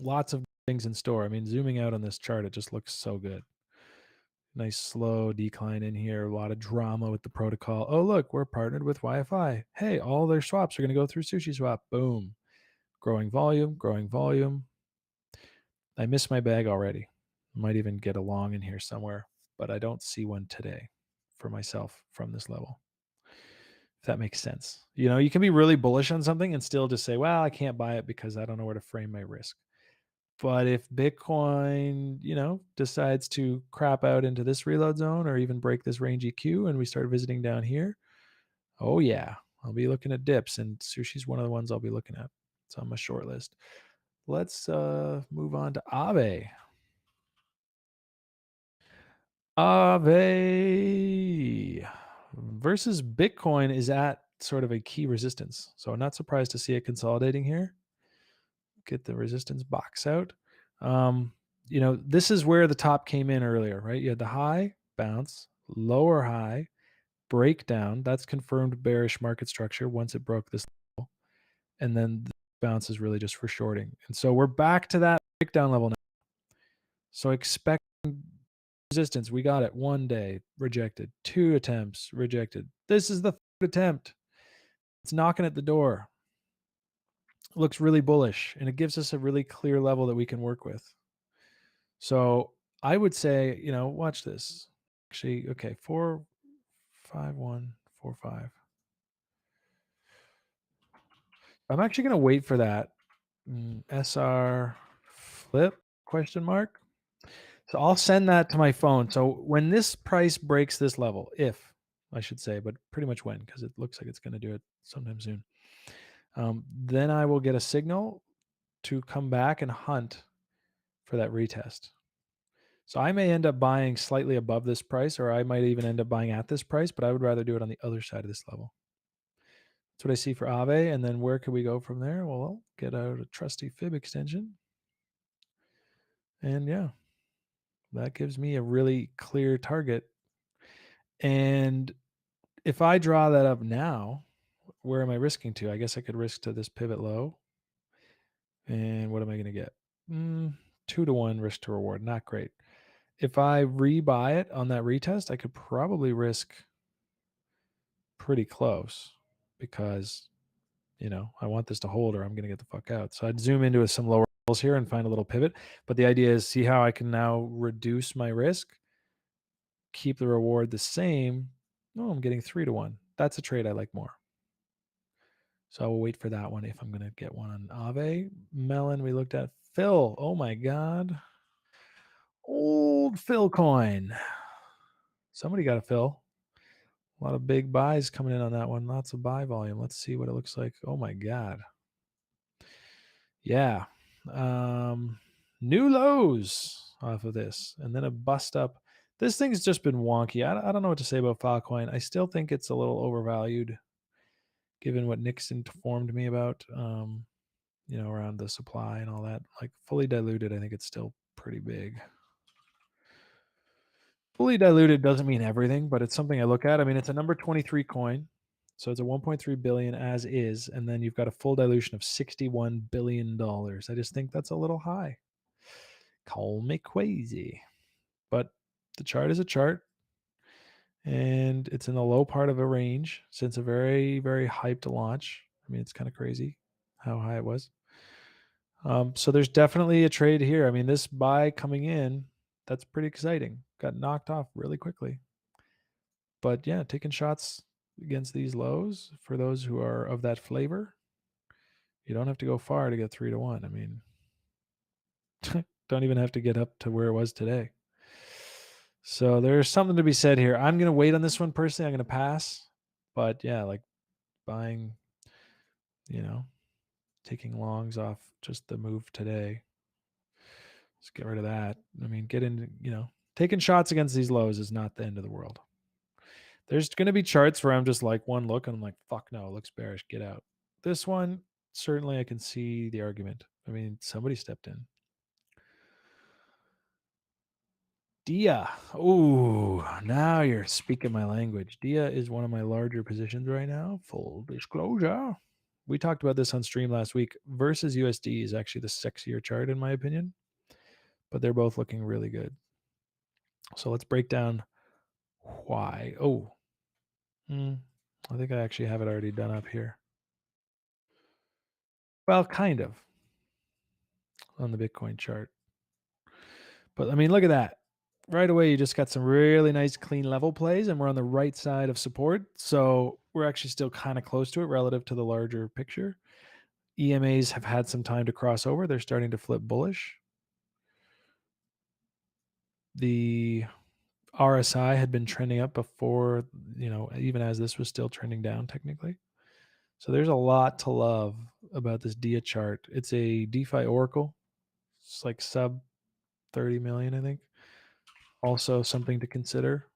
Lots of things in store. I mean, zooming out on this chart, it just looks so good. Nice slow decline in here. A lot of drama with the protocol. Oh, look, we're partnered with Wi-Fi. Hey, all their swaps are going to go through SushiSwap. Boom. Growing volume, growing volume. I missed my bag already. Might even get a long in here somewhere, but I don't see one today for myself from this level. If that makes sense. You know, you can be really bullish on something and still just say, well, I can't buy it because I don't know where to frame my risk. But if Bitcoin, you know, decides to crap out into this reload zone or even break this range EQ and we start visiting down here, oh yeah, I'll be looking at dips, and Sushi's one of the ones I'll be looking at. It's on my short list. Let's move on to Aave. Aave versus Bitcoin is at sort of a key resistance. So I'm not surprised to see it consolidating here. Get the resistance box out. You know, this is where the top came in earlier, right? You had the high, bounce, lower high, breakdown. That's confirmed bearish market structure once it broke this level. And then the bounce is really just for shorting. And so we're back to that breakdown level now. So expect resistance. We got it. 1 day, rejected. 2 attempts, rejected. This is the 3rd attempt. It's knocking at the door. It looks really bullish, and it gives us a really clear level that we can work with. So I would say, you know, watch this. Actually, okay, 4, 5, 1, 4, 5. I'm actually going to wait for that SR flip question mark. So I'll send that to my phone. So when this price breaks this level, if I should say, but pretty much when, because it looks like it's going to do it sometime soon, then I will get a signal to come back and hunt for that retest. So I may end up buying slightly above this price, or I might even end up buying at this price, but I would rather do it on the other side of this level. That's what I see for Aave. And then where could we go from there? Well, I'll get out a trusty fib extension. And yeah, that gives me a really clear target. And if I draw that up now, where am I risking to? I guess I could risk to this pivot low. And what am I going to get? 2-to-1 risk to reward. Not great. If I rebuy it on that retest, I could probably risk pretty close because, you know, I want this to hold or I'm going to get the fuck out. So I'd zoom into some lower levels here and find a little pivot. But the idea is see how I can now reduce my risk, keep the reward the same. Oh, I'm getting 3-to-1. That's a trade I like more. So I will wait for that one if I'm going to get one on Aave. Melon, we looked at. Phil, oh my God. Old Phil coin. Somebody got a Phil. A lot of big buys coming in on that one. Lots of buy volume. Let's see what it looks like. Oh my God. Yeah. New lows off of this. And then a bust up. This thing's just been wonky. I don't know what to say about Filecoin. I still think it's a little overvalued given what Nick's informed me about, you know, around the supply and all that. Like fully diluted, I think it's still pretty big. Fully diluted doesn't mean everything, but it's something I look at. I mean, it's a number 23 coin. So it's a 1.3 billion as is, and then you've got a full dilution of $61 billion. I just think that's a little high. Call me crazy. But the chart is a chart, and it's in the low part of a range since a very, very hyped launch. I mean, it's kind of crazy how high it was. So there's definitely a trade here. I mean, this buy coming in, that's pretty exciting. Got knocked off really quickly. But yeah, taking shots against these lows for those who are of that flavor. You don't have to go far to get 3-to-1. I mean, don't even have to get up to where it was today. So there's something to be said here. I'm going to wait on this one personally. I'm going to pass. But yeah, like buying, you know, taking longs off just the move today. Let's get rid of that. I mean, get into, you know, taking shots against these lows is not the end of the world. There's going to be charts where I'm just like one look and I'm like, fuck no, it looks bearish. Get out. This one, certainly I can see the argument. I mean, somebody stepped in. Dia. Ooh, now you're speaking my language. Dia is one of my larger positions right now. Full disclosure. We talked about this on stream last week. Versus USD is actually the sexier chart in my opinion, but they're both looking really good. So let's break down why. Oh, I think I actually have it already done up here. Well, kind of on the Bitcoin chart. But I mean, look at that. right away, you just got some really nice clean level plays, and we're on the right side of support. So we're actually still kind of close to it relative to the larger picture. EMAs have had some time to cross over. They're starting to flip bullish. The RSI had been trending up before, even as this was still trending down technically. So there's a lot to love about this DIA chart. It's a DeFi Oracle. It's like sub 30 million, I think. Also something to consider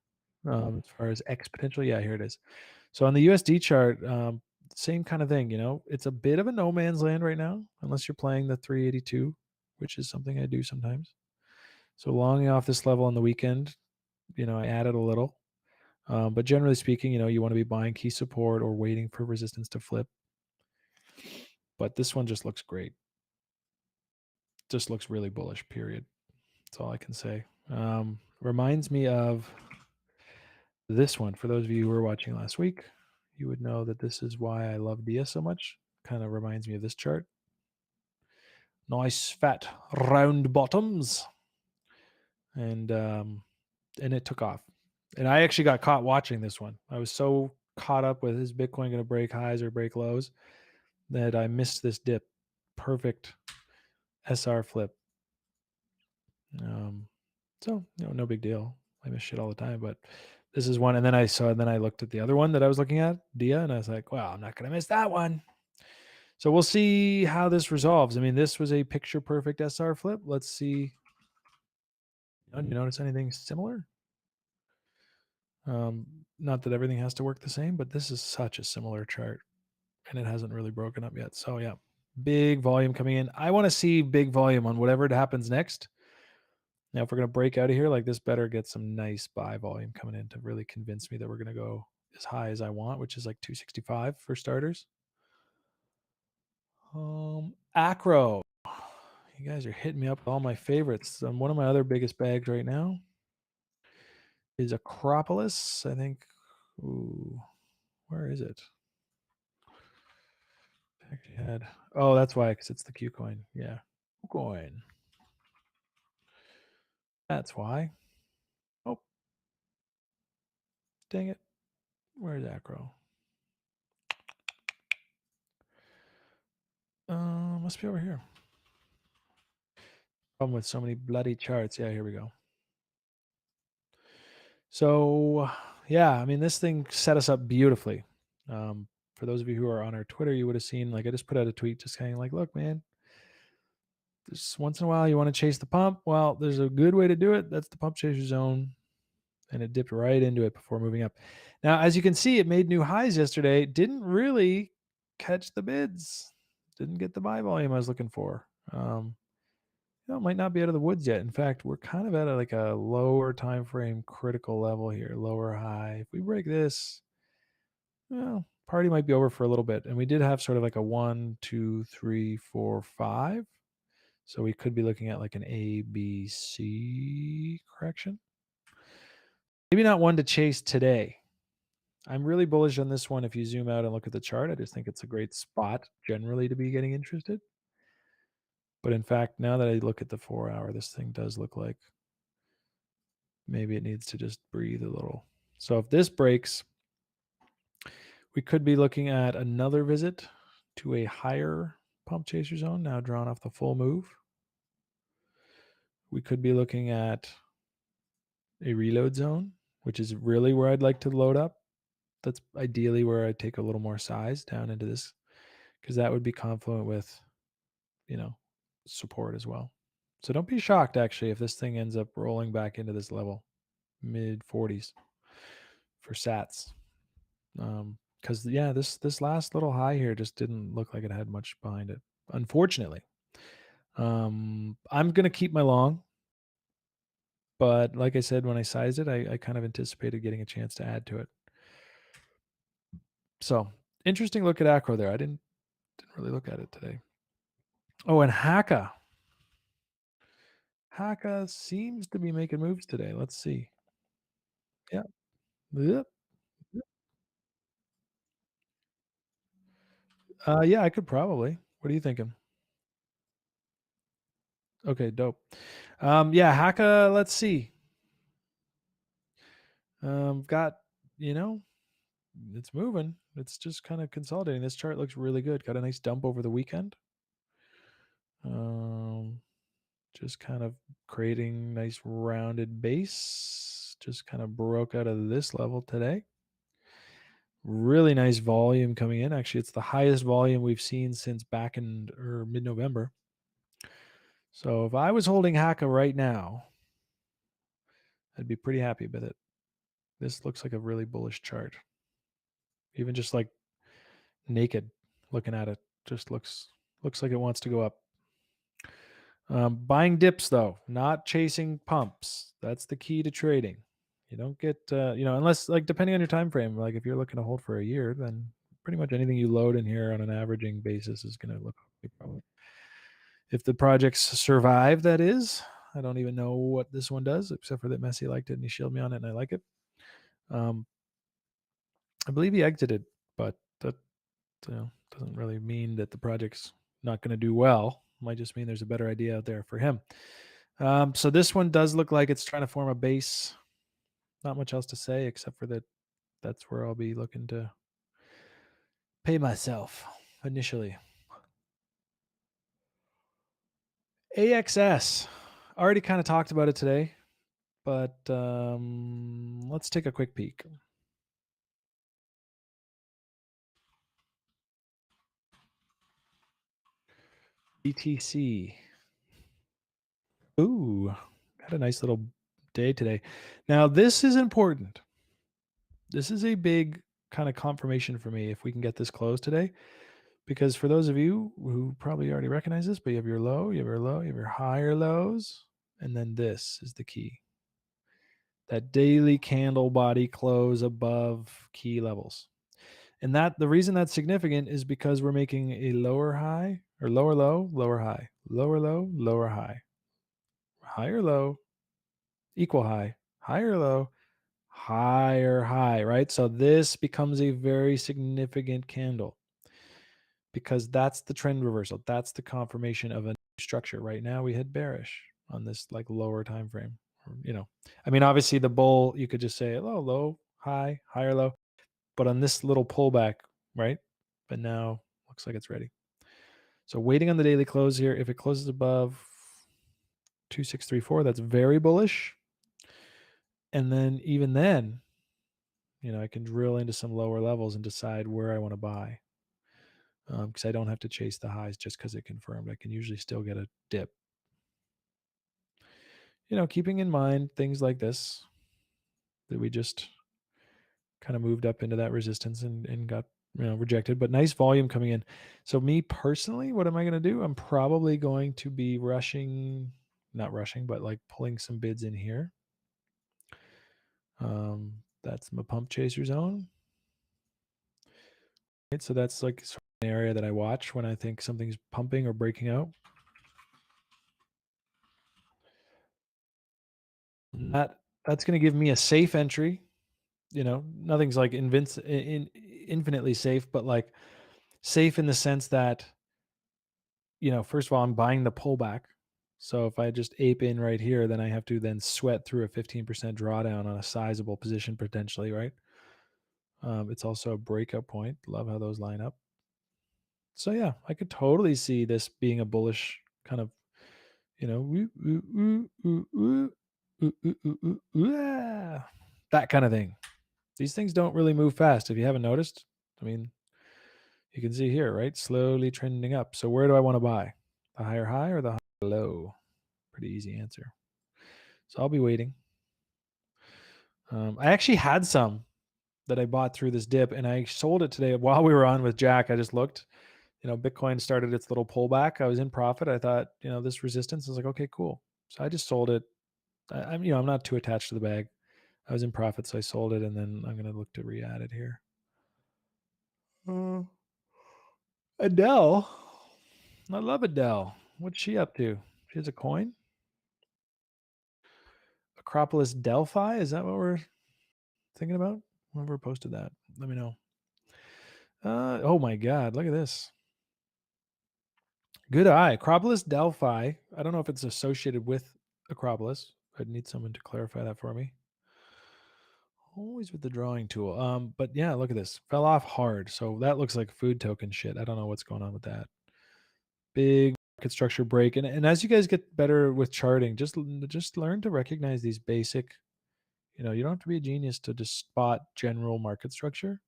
as far as X potential. Yeah, here it is. So on the USD chart, same kind of thing. It's a bit of a no man's land right now, unless you're playing the 382, which is something I do sometimes. So longing off this level on the weekend, I added a little. But generally speaking, you want to be buying key support or waiting for resistance to flip. But this one just looks great. Just looks really bullish, period. That's all I can say. Reminds me of this one. For those of you who were watching last week, you would know that this is why I love DIA so much. Kind of reminds me of this chart. Nice fat round bottoms. And it took off. And I actually got caught watching this one. I was so caught up with, is Bitcoin going to break highs or break lows, that I missed this dip. Perfect SR flip. So no big deal. I miss shit all the time, but this is one. And then I looked at the other one that I was looking at, DIA, and I was like, well, I'm not going to miss that one. So we'll see how this resolves. I mean, this was a picture perfect SR flip. Let's see. Do you notice anything similar? Not that everything has to work the same, but this is such a similar chart, and it hasn't really broken up yet. So yeah, big volume coming in. I want to see big volume on whatever happens next. Now, if we're going to break out of here, like this, better get some nice buy volume coming in to really convince me that we're going to go as high as I want, which is like 265 for starters. Acro. You guys are hitting me up with all my favorites. One of my other biggest bags right now is Acropolis. I think. Ooh, where is it? Actually had. Oh, that's why, because it's the Q coin. Yeah, Q coin. That's why. Oh, dang it. Where's Acro? Must be over here. Problem with so many bloody charts. Yeah, here we go. So, yeah, I mean, this thing set us up beautifully. For those of you who are on our Twitter, you would have seen, like, I just put out a tweet just kind of like, look, man, just once in a while you want to chase the pump. Well, there's a good way to do it. That's the pump chaser zone. And it dipped right into it before moving up. Now, as you can see, it made new highs yesterday. Didn't really catch the bids. Didn't get the buy volume I was looking for. It might not be out of the woods yet. In fact, we're kind of at a lower time frame critical level here, lower high. If we break this, party might be over for a little bit. And we did have sort of like a 1, 2, 3, 4, 5. So we could be looking at like an A, B, C correction. Maybe not one to chase today. I'm really bullish on this one. If you zoom out and look at the chart, I just think it's a great spot generally to be getting interested. But in fact, now that I look at the 4 hour, this thing does look like maybe it needs to just breathe a little. So if this breaks, we could be looking at another visit to a higher pump chaser zone, now drawn off the full move. We could be looking at a reload zone, which is really where I'd like to load up. That's ideally where I'd take a little more size down into this, because that would be confluent with, support as well. So don't be shocked, actually, if this thing ends up rolling back into this level, mid 40s for sats. Because this last little high here just didn't look like it had much behind it, unfortunately. I'm gonna keep my long, but like I said, when I sized it, I kind of anticipated getting a chance to add to it. So interesting look at Acro there. I didn't really look at it today. Oh, and Haka. Haka seems to be making moves today. Let's see. Yeah. Yep. Yeah, I could probably. What are you thinking? Okay, dope. Yeah, Haka, let's see. Got, it's moving. It's just kind of consolidating. This chart looks really good. Got a nice dump over the weekend. Just kind of creating nice rounded base. Just kind of broke out of this level today. Really nice volume coming in. Actually, it's the highest volume we've seen since back in mid-November. So if I was holding Haka right now, I'd be pretty happy with it. This looks like a really bullish chart. Even just like naked looking at it, just looks like it wants to go up. Buying dips though, not chasing pumps. That's the key to trading. You don't get, unless like depending on your time frame. Like if you're looking to hold for a year, then pretty much anything you load in here on an averaging basis is going to look okay probably. If the projects survive, that is. I don't even know what this one does, except for that Messi liked it and he shielded me on it, and I like it. I believe he exited, but that doesn't really mean that the project's not going to do well. Might just mean there's a better idea out there for him. So this one does look like it's trying to form a base. Not much else to say except for that that's where I'll be looking to pay myself initially. AXS. Already kind of talked about it today, but let's take a quick peek. BTC. Ooh, had a nice little day today. Now, this is important. This is a big kind of confirmation for me if we can get this closed today. Because for those of you who probably already recognize this, but you have your low, you have your low, you have your higher lows, and then this is the key. That daily candle body close above key levels. And that the reason that's significant is because we're making a lower high or lower low, lower high, lower low, lower high, higher low, equal high, higher low, higher high, right? So this becomes a very significant candle because that's the trend reversal. That's the confirmation of a new structure. Right now we hit bearish on this like lower time frame. I mean, obviously the bull, you could just say, oh, low, high, higher low. But on this little pullback, right? But now looks like it's ready. So waiting on the daily close here. If it closes above 2634, that's very bullish. And then even then, I can drill into some lower levels and decide where I want to buy. Because I don't have to chase the highs just because it confirmed. I can usually still get a dip. Keeping in mind things like this, that we just kind of moved up into that resistance and got rejected, but nice volume coming in. So me personally, what am I going to do? I'm probably going to be not rushing, but like pulling some bids in here. That's my pump chaser zone. Right, so that's like sort of an area that I watch when I think something's pumping or breaking out. That's going to give me a safe entry. Nothing's like infinitely safe, but like safe in the sense that, first of all, I'm buying the pullback. So if I just ape in right here, then I have to then sweat through a 15% drawdown on a sizable position potentially, right? It's also a breakout point. Love how those line up. So yeah, I could totally see this being a bullish kind of, that kind of thing. These things don't really move fast. If you haven't noticed, I mean, you can see here, right? Slowly trending up. So where do I want to buy? The higher high or the higher low? Pretty easy answer. So I'll be waiting. I actually had some that I bought through this dip, and I sold it today while we were on with Jack. I just looked, Bitcoin started its little pullback. I was in profit. I thought, this resistance. I was like, okay, cool. So I just sold it. I'm not too attached to the bag. I was in profit, so I sold it, and then I'm going to look to re-add it here. Adele. I love Adele. What's she up to? She has a coin? Acropolis Delphi? Is that what we're thinking about? Whoever posted that, let me know. Oh my God, look at this. Good eye. Acropolis Delphi. I don't know if it's associated with Acropolis. I'd need someone to clarify that for me. Always with the drawing tool. But yeah, look at this. Fell off hard. So that looks like food token shit. I don't know what's going on with that. Big market structure break. And as you guys get better with charting, just learn to recognize these basic, you don't have to be a genius to just spot general market structure.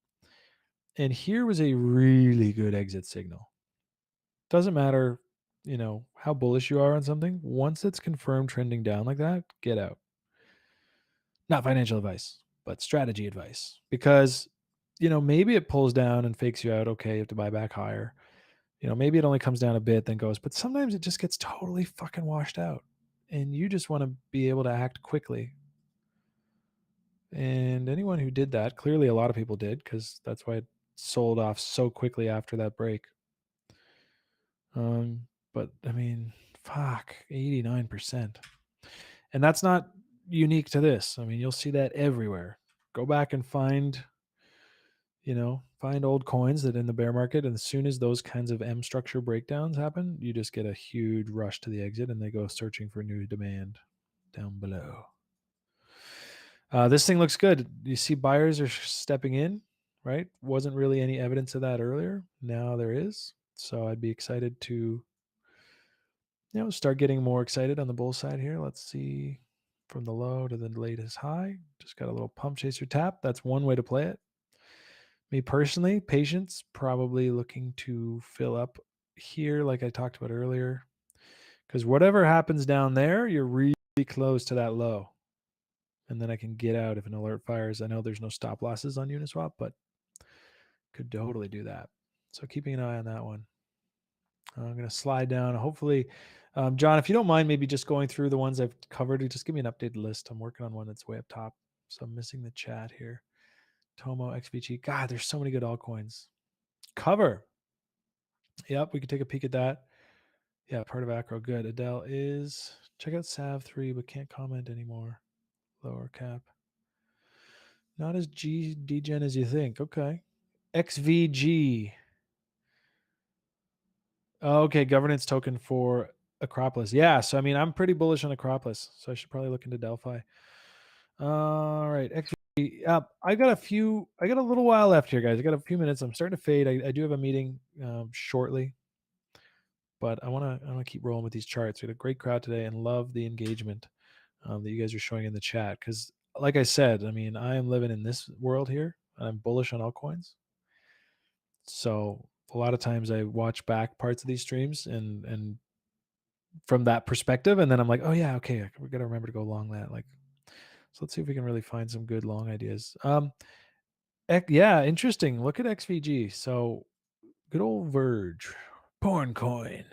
And here was a really good exit signal. Doesn't matter, how bullish you are on something. Once it's confirmed trending down like that, get out. Not financial advice, but strategy advice. Because, maybe it pulls down and fakes you out. Okay, you have to buy back higher. Maybe it only comes down a bit, then goes, but sometimes it just gets totally fucking washed out. And you just want to be able to act quickly. And anyone who did that, clearly a lot of people did, because that's why it sold off so quickly after that break. But I mean, fuck, 89%. And that's not unique to this. I mean, you'll see that everywhere. Go back and find old coins that in the bear market, and as soon as those kinds of M structure breakdowns happen, you just get a huge rush to the exit and they go searching for new demand down below. This thing looks good. You see buyers are stepping in, right? Wasn't really any evidence of that earlier. Now there is. So I'd be excited to start getting more excited on the bull side here. Let's see from the low to the latest high. Just got a little pump chaser tap. That's one way to play it. Me personally, patience, probably looking to fill up here like I talked about earlier. Because whatever happens down there, you're really close to that low. And then I can get out if an alert fires. I know there's no stop losses on Uniswap, but could totally do that. So keeping an eye on that one. I'm going to slide down. Hopefully, John, if you don't mind, maybe just going through the ones I've covered, just give me an updated list. I'm working on one that's way up top. So I'm missing the chat here. Tomo, XVG. God, there's so many good altcoins. Cover. Yep, we could take a peek at that. Yeah, part of Acro. Good. Adele is. Check out Sav3, but can't comment anymore. Lower cap. Not as degen as you think. Okay. XVG. Okay, governance token for Acropolis. Yeah, so I mean, I'm pretty bullish on Acropolis, so I should probably look into Delphi. All right, XVG. I got a little while left here, guys. I got a few minutes. I'm starting to fade. I do have a meeting shortly, but I want to keep rolling with these charts. We had a great crowd today and love the engagement that you guys are showing in the chat. Because, like I said, I mean, I am living in this world here. I'm bullish on altcoins. So a lot of times I watch back parts of these streams and from that perspective, and then I'm like, oh yeah, okay, we got to remember to go long that. Like, so let's see if we can really find some good long ideas. Yeah, interesting. Look at XVG. So good old Verge, porn coin.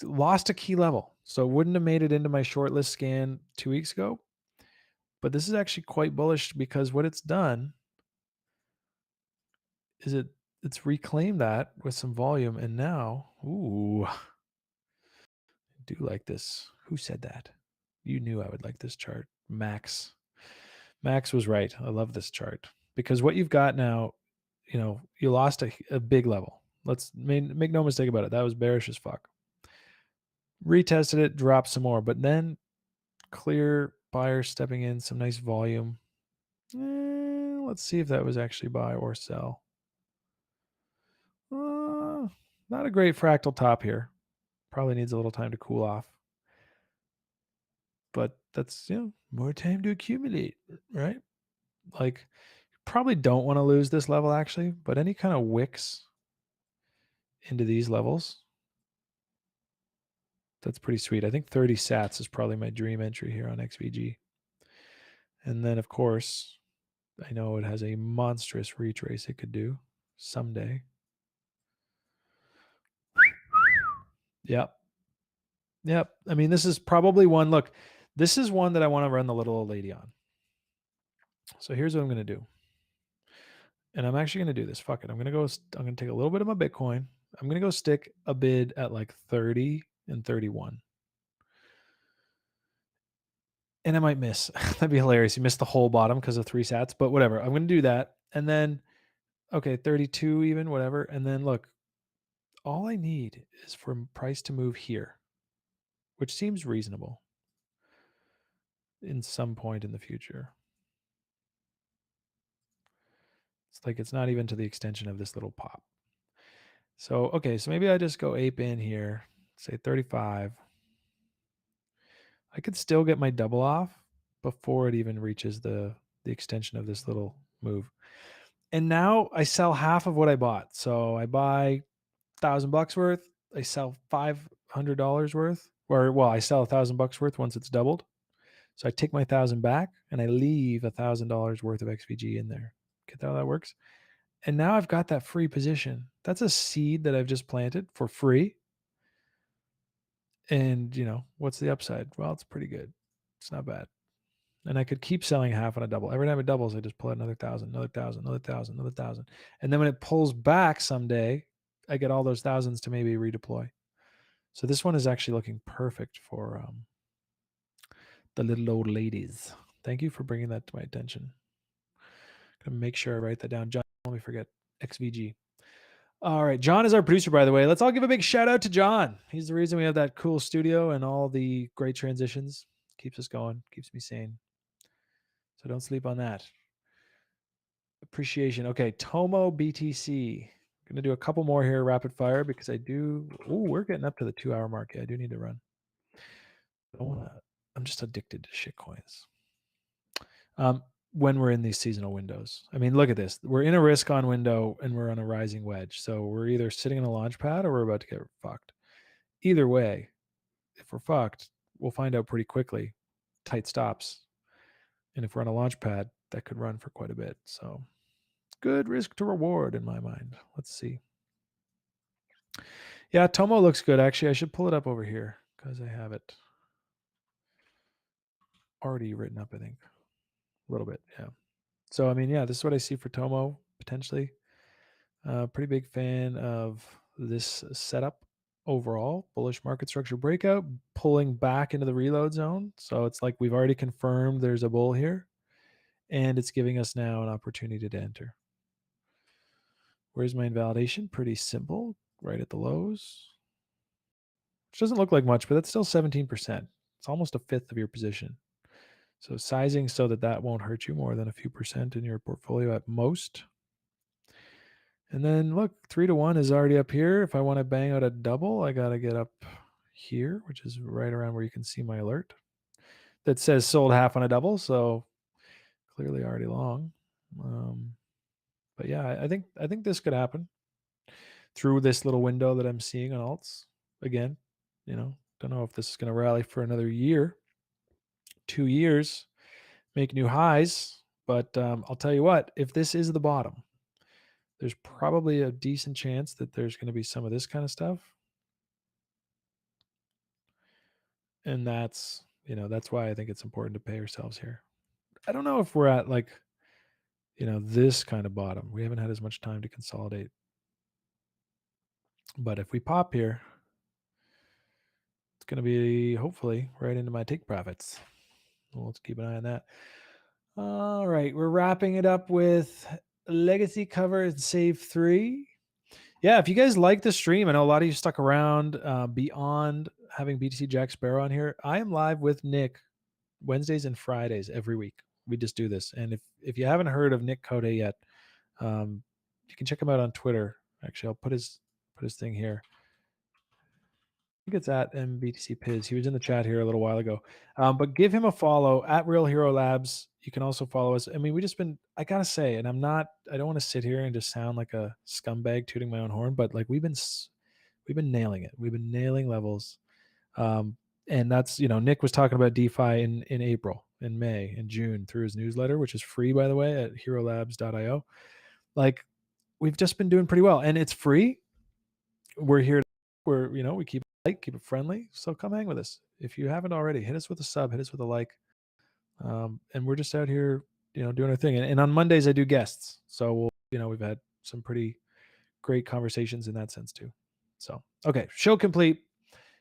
Lost a key level, so wouldn't have made it into my shortlist scan 2 weeks ago. But this is actually quite bullish because what it's done is it's reclaimed that with some volume, and now, ooh, I do like this. Who said that? You knew I would like this chart. Max was right. I love this chart because what you've got now, you lost a big level. Let's make no mistake about it. That was bearish as fuck. Retested it, dropped some more, but then clear buyer stepping in, some nice volume. Let's see if that was actually buy or sell. Not a great fractal top here. Probably needs a little time to cool off. But that's, more time to accumulate, right? Like, probably don't want to lose this level actually, but any kind of wicks into these levels, that's pretty sweet. I think 30 sats is probably my dream entry here on XVG. And then, of course, I know it has a monstrous retrace it could do someday. Yep. I mean, this is probably one. Look, this is one that I want to run the little old lady on. So here's what I'm going to do. And I'm actually going to do this. Fuck it. I'm going to take a little bit of my Bitcoin. I'm going to go stick a bid at like 30 and 31. And I might miss. That'd be hilarious. You missed the whole bottom because of 3 sats, but whatever. I'm going to do that. And then, okay, 32 even, whatever. And then look, all I need is for price to move here, which seems reasonable in some point in the future. Like it's not even to the extension of this little pop. So, okay, so maybe I just go ape in here, say 35. I could still get my double off before it even reaches the extension of this little move. And now I sell half of what I bought. So I buy $1,000 worth, I sell $500 worth, or well, I sell $1,000 worth once it's doubled. So I take my 1,000 back and I leave $1,000 worth of XVG in there. Get how that works? And now I've got that free position. That's a seed that I've just planted for free. And what's the upside? Well, it's pretty good. It's not bad. And I could keep selling half on a double. Every time it doubles, I just pull out another 1,000, another 1,000, another 1,000, another 1,000. And then when it pulls back someday, I get all those thousands to maybe redeploy. So this one is actually looking perfect for the little old ladies. Thank you for bringing that to my attention. I'm gonna make sure I write that down. John, let me forget XVG. All right, John is our producer, by the way. Let's all give a big shout out to John. He's the reason we have that cool studio and all the great transitions. Keeps us going, keeps me sane. So don't sleep on that. Appreciation. Okay, Tomo BTC. I'm gonna do a couple more here, rapid fire, because I do. Oh, we're getting up to the 2-hour mark. Yeah, I do need to run. I'm just addicted to shit coins. When we're in these seasonal windows. I mean, look at this. We're in a risk on window and we're on a rising wedge. So we're either sitting in a launch pad or we're about to get fucked. Either way, if we're fucked, we'll find out pretty quickly. Tight stops. And if we're on a launch pad, that could run for quite a bit. So good risk to reward in my mind. Let's see. Yeah, Tomo looks good. Actually, I should pull it up over here because I have it already written up, I think. A little bit, yeah. So, I mean, yeah, this is what I see for Tomo potentially. Pretty big fan of this setup overall. Bullish market structure breakout, pulling back into the reload zone. So it's like we've already confirmed there's a bull here, and it's giving us now an opportunity to enter. Where's my invalidation? Pretty simple, right at the lows. Which doesn't look like much, but that's still 17%. It's almost a fifth of your position. So sizing so that won't hurt you more than a few percent in your portfolio at most. And then look, 3-1 is already up here. If I want to bang out a double, I got to get up here, which is right around where you can see my alert that says sold half on a double. So clearly already long. But yeah, I think this could happen through this little window that I'm seeing on alts. Again, don't know if this is going to rally for another year, 2 years, make new highs. But I'll tell you what, if this is the bottom, there's probably a decent chance that there's going to be some of this kind of stuff. And that's why I think it's important to pay ourselves here. I don't know if we're at this kind of bottom. We haven't had as much time to consolidate. But if we pop here, it's going to be hopefully right into my take profits. Well, let's keep an eye on that. All right, we're wrapping it up with legacy cover and save 3. Yeah, if you guys like the stream, I know a lot of you stuck around beyond having BTC Jack Sparrow on here. I am live with Nick Wednesdays and Fridays every week. We just do this. And if you haven't heard of Nick Code yet, you can check him out on Twitter. Actually, I'll put his thing here. I think it's at MBTC Piz. He was in the chat here a little while ago. But give him a follow at HXRO Labs. You can also follow us. I mean, I gotta say, and I don't want to sit here and just sound like a scumbag tooting my own horn, but like we've been nailing it. We've been nailing levels. And that's, Nick was talking about DeFi in April, in May, in June through his newsletter, which is free, by the way, at herolabs.io. Like we've just been doing pretty well, and it's free. We're here. We keep keep it friendly. So come hang with us. If you haven't already, hit us with a sub, hit us with a like. And we're just out here, doing our thing. And on Mondays I do guests. So we've had some pretty great conversations in that sense too. So, okay. Show complete.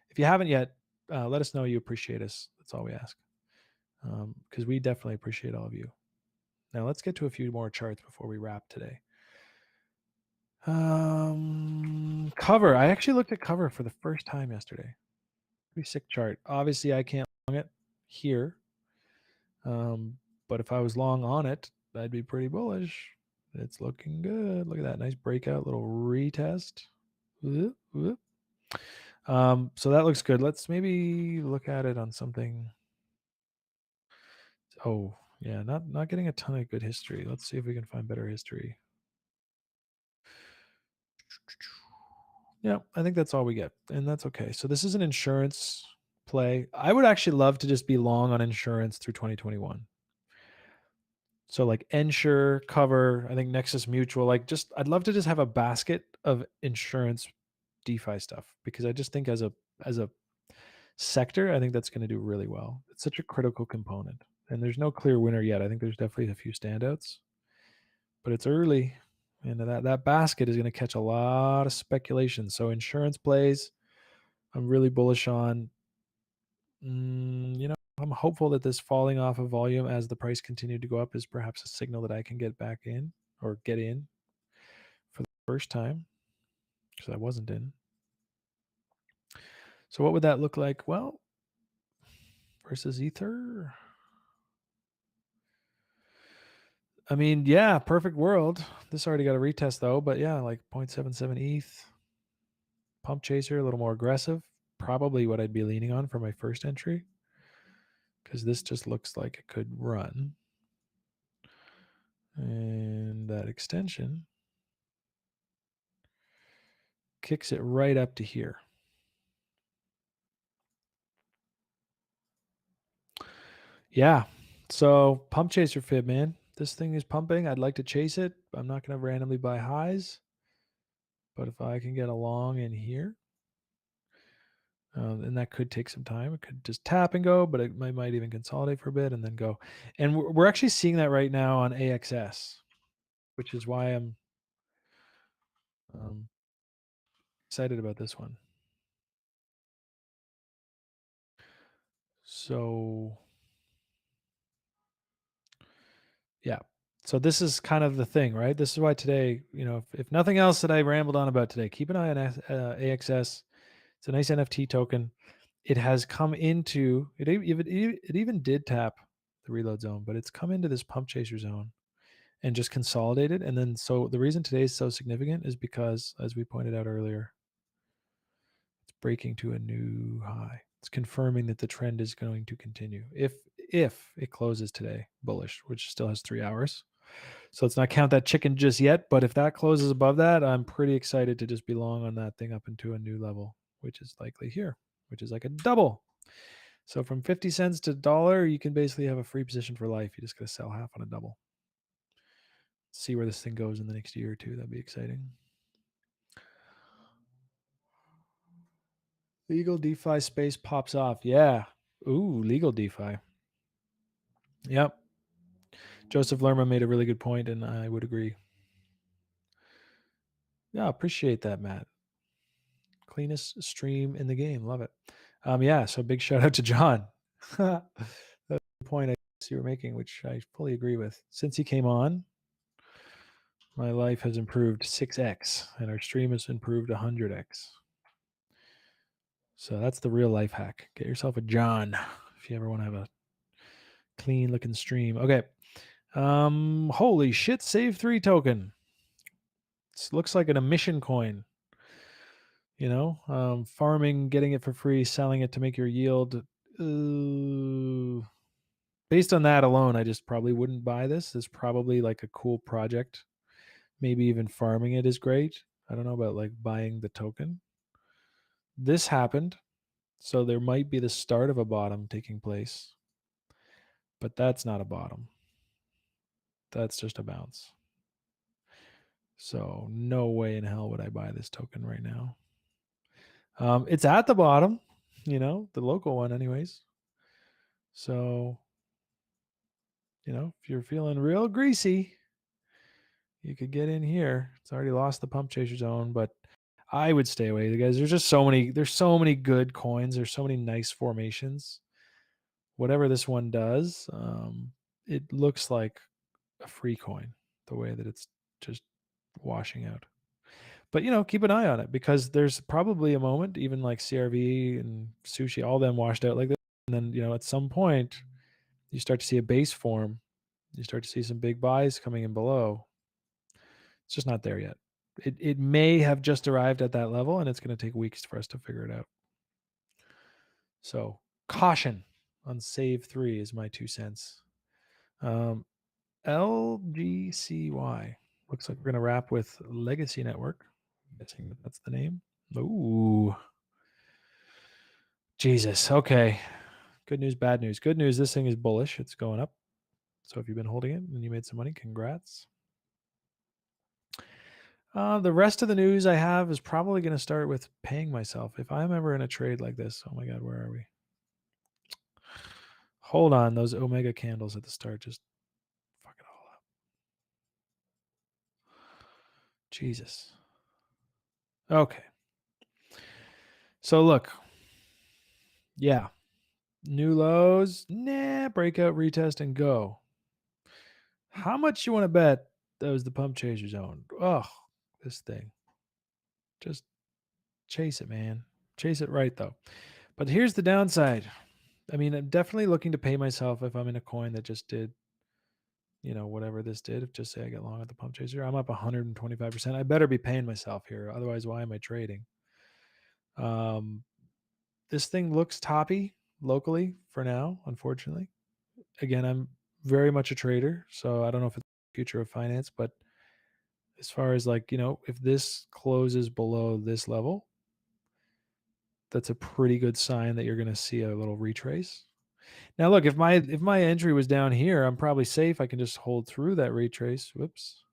If you haven't yet, let us know you appreciate us. That's all we ask. Because we definitely appreciate all of you. Now let's get to a few more charts before we wrap today. Cover. I actually looked at cover for the first time yesterday. Pretty sick chart. Obviously, I can't long it here. But if I was long on it, I'd be pretty bullish. It's looking good. Look at that. Nice breakout, little retest. Whoop, whoop. So that looks good. Let's maybe look at it on something. Oh, yeah, not getting a ton of good history. Let's see if we can find better history. Yeah, I think that's all we get, and that's okay. So this is an insurance play. I would actually love to just be long on insurance through 2021. So like Ensure, Cover, I think Nexus Mutual, like just I'd love to just have a basket of insurance DeFi stuff, because I just think as a sector, I think that's going to do really well. It's such a critical component, and there's no clear winner yet. I think there's definitely a few standouts, but it's early, and that basket is going to catch a lot of speculation. So insurance plays, I'm really bullish on. I'm hopeful that this falling off of volume as the price continued to go up is perhaps a signal that I can get back in, or get in for the first time, because I wasn't in. So what would that look like? Well, versus Ether. I mean, yeah, perfect world. This already got a retest though, but yeah, like 0.77 ETH. Pump chaser, a little more aggressive. Probably what I'd be leaning on for my first entry, because this just looks like it could run. And that extension kicks it right up to here. Yeah. So pump chaser fib, man. This thing is pumping. I'd like to chase it. I'm not going to randomly buy highs, but if I can get a long in here, and that could take some time. It could just tap and go, but it might even consolidate for a bit and then go. And we're actually seeing that right now on AXS, which is why I'm excited about this one. So yeah. So this is kind of the thing, right? This is why today, if nothing else that I rambled on about today, keep an eye on AXS. It's a nice NFT token. It has come into it. It even did tap the reload zone, but it's come into this pump chaser zone and just consolidated. And then, so the reason today is so significant is because, as we pointed out earlier, it's breaking to a new high. It's confirming that the trend is going to continue if it closes today bullish, which still has 3 hours. So let's not count that chicken just yet. But if that closes above that, I'm pretty excited to just be long on that thing up into a new level, which is likely here, which is like a double. So from 50 cents to $1, you can basically have a free position for life. You just got to sell half on a double. See where this thing goes in the next year or two. That'd be exciting. Legal DeFi space pops off. Yeah. Ooh, legal DeFi. Yep. Joseph Lerma made a really good point, and I would agree. Yeah, appreciate that, Matt. Cleanest stream in the game. Love it. Yeah, so big shout out to John. That's the point I guess you were making, which I fully agree with. Since he came on, my life has improved 6x, and our stream has improved 100x. So that's the real life hack. Get yourself a John if you ever want to have a clean looking stream. Okay. Holy shit, save 3 token. This looks like an emission coin. Farming, getting it for free, selling it to make your yield. Based on that alone, I just probably wouldn't buy this. It's probably like a cool project. Maybe even farming it is great. I don't know about like buying the token. This happened. So there might be the start of a bottom taking place. But that's not a bottom. That's just a bounce. So no way in hell would I buy this token right now. It's at the bottom, the local one anyways. So, if you're feeling real greasy, you could get in here. It's already lost the pump chaser zone, but I would stay away, guys. There's so many good coins. There's so many nice formations. Whatever this one does, it looks like a free coin, the way that it's just washing out. But keep an eye on it, because there's probably a moment, even like CRV and Sushi, all them washed out like this, and then at some point you start to see a base form. You start to see some big buys coming in below. It's just not there yet. It may have just arrived at that level, and it's going to take weeks for us to figure it out. So caution on Save 3 is my 2 cents. LGCY. Looks like we're going to wrap with Legacy Network. I'm guessing that's the name. Ooh. Jesus. Okay. Good news, bad news. Good news, this thing is bullish. It's going up. So if you've been holding it and you made some money, congrats. The rest of the news I have is probably going to start with paying myself. If I'm ever in a trade like this, oh my God, where are we? Hold on. Those Omega candles at the start just fuck it all up. Jesus. Okay. So look. Yeah. New lows. Nah. Breakout, retest, and go. How much you want to bet that was the pump chaser zone? Oh, this thing. Just chase it, man. Chase it right, though. But here's the downside. I mean, I'm definitely looking to pay myself if I'm in a coin that just did, whatever this did. If just say I get long at the pump chaser, I'm up 125%. I better be paying myself here. Otherwise, why am I trading? This thing looks toppy locally for now, unfortunately. Again, I'm very much a trader, so I don't know if it's the future of finance, but as far as if this closes below this level, that's a pretty good sign that you're going to see a little retrace. Now, look, if my entry was down here, I'm probably safe. I can just hold through that retrace. Whoops.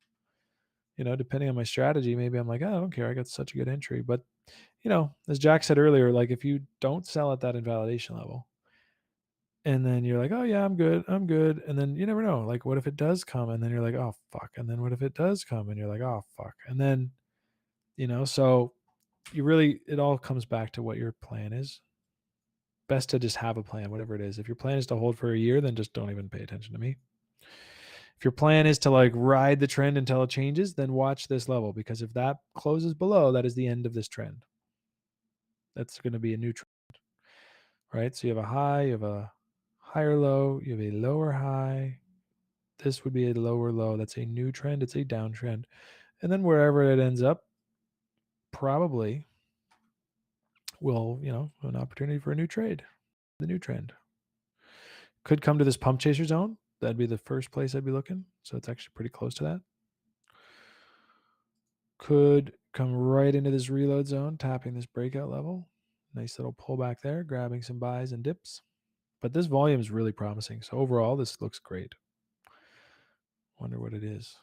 Depending on my strategy, maybe I'm like, oh, I don't care. I got such a good entry. But, as Jack said earlier, like if you don't sell at that invalidation level, and then you're like, oh yeah, I'm good. And then you never know. Like, what if it does come? And then you're like, oh fuck. And then what if it does come? And you're like, oh fuck. And then, so it all comes back to what your plan is. Best to just have a plan, whatever it is. If your plan is to hold for a year, then just don't even pay attention to me. If your plan is to ride the trend until it changes, then watch this level, because if that closes below, that is the end of this trend. That's going to be a new trend, right? So you have a high, you have a higher low, you have a lower high. This would be a lower low. That's a new trend. It's a downtrend. And then wherever it ends up, probably will, an opportunity for a new trade, the new trend. Could come to this pump chaser zone. That'd be the first place I'd be looking. So it's actually pretty close to that. Could come right into this reload zone, tapping this breakout level. Nice little pullback there, grabbing some buys and dips. But this volume is really promising. So overall, this looks great. Wonder what it is.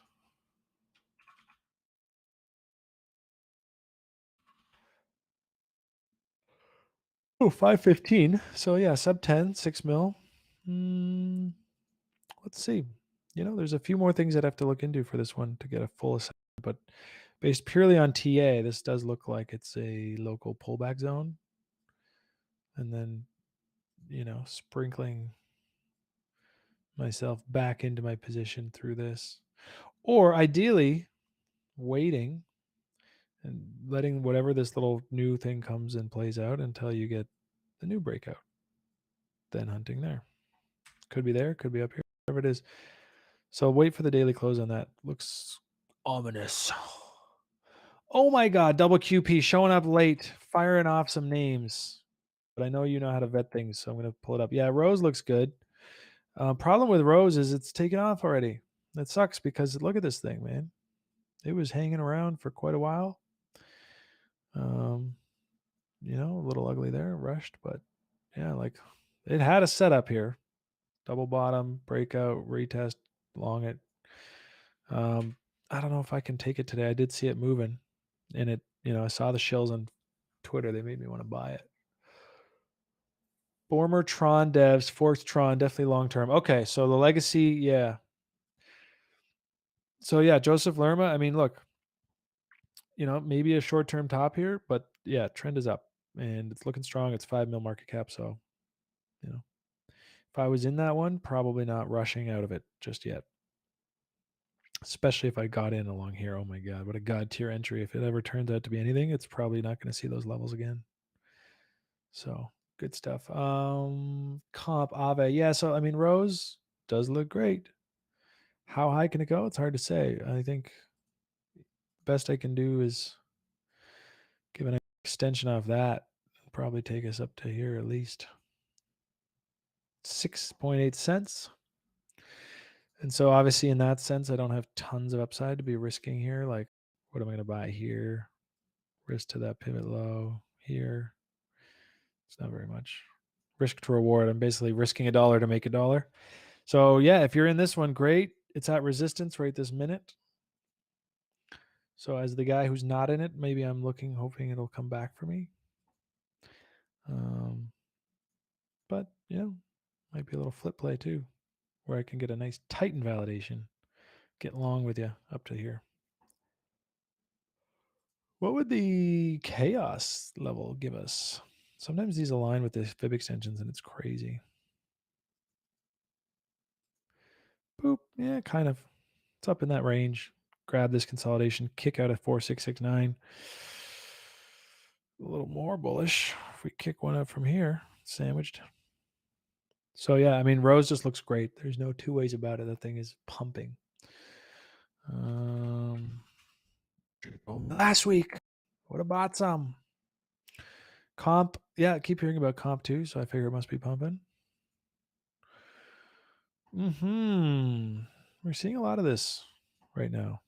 Oh, 515. So yeah, sub 10, 6 mil. Let's see. There's a few more things I'd have to look into for this one to get a full assessment. But based purely on TA, this does look like it's a local pullback zone. And then, sprinkling myself back into my position through this. Or ideally, waiting and letting whatever this little new thing comes and plays out until you get the new breakout. Then hunting there. Could be there, could be up here, whatever it is. So wait for the daily close on that. Looks ominous. Oh my God, double QP showing up late, firing off some names. But I know you know how to vet things, so I'm going to pull it up. Yeah, Rose looks good. Problem with Rose is it's taken off already. That sucks because look at this thing, man. It was hanging around for quite a while. A little ugly there, rushed, but yeah, it had a setup here. Double bottom, breakout, retest, long it. I don't know if I can take it today. I did see it moving, and it, I saw the shills on Twitter. They made me want to buy it. Former Tron devs, forked Tron, definitely long term. Okay, so the legacy, yeah. So yeah, Joseph Lerma. I mean, look, maybe a short term top here, but yeah, trend is up and it's looking strong. It's 5 mil market cap, so if I was in that one, probably not rushing out of it just yet. Especially if I got in along here. Oh my God, what a God tier entry. If it ever turns out to be anything, it's probably not going to see those levels again. So good stuff. Comp Ave. Yeah, so I mean, Rose does look great. How high can it go? It's hard to say. I think best I can do is give an extension off that. Probably take us up to here at least 6.8 cents. And so obviously in that sense, I don't have tons of upside to be risking here. Like, what am I going to buy here? Risk to that pivot low here. It's not very much. Risk to reward. I'm basically risking $1 to make $1. So yeah, if you're in this one, great. It's at resistance right this minute. So as the guy who's not in it, maybe I'm hoping it'll come back for me. But might be a little flip play too, where I can get a nice Titan validation. Get long with you up to here. What would the chaos level give us? Sometimes these align with the fib extensions and it's crazy. Boop. Yeah, kind of. It's up in that range. Grab this consolidation, kick out at 4669. A little more bullish. If we kick one up from here, sandwiched. So yeah, I mean, Rose just looks great. There's no two ways about it. That thing is pumping. Last week, what about some comp? Yeah, I keep hearing about comp too, so I figure it must be pumping. We're seeing a lot of this right now,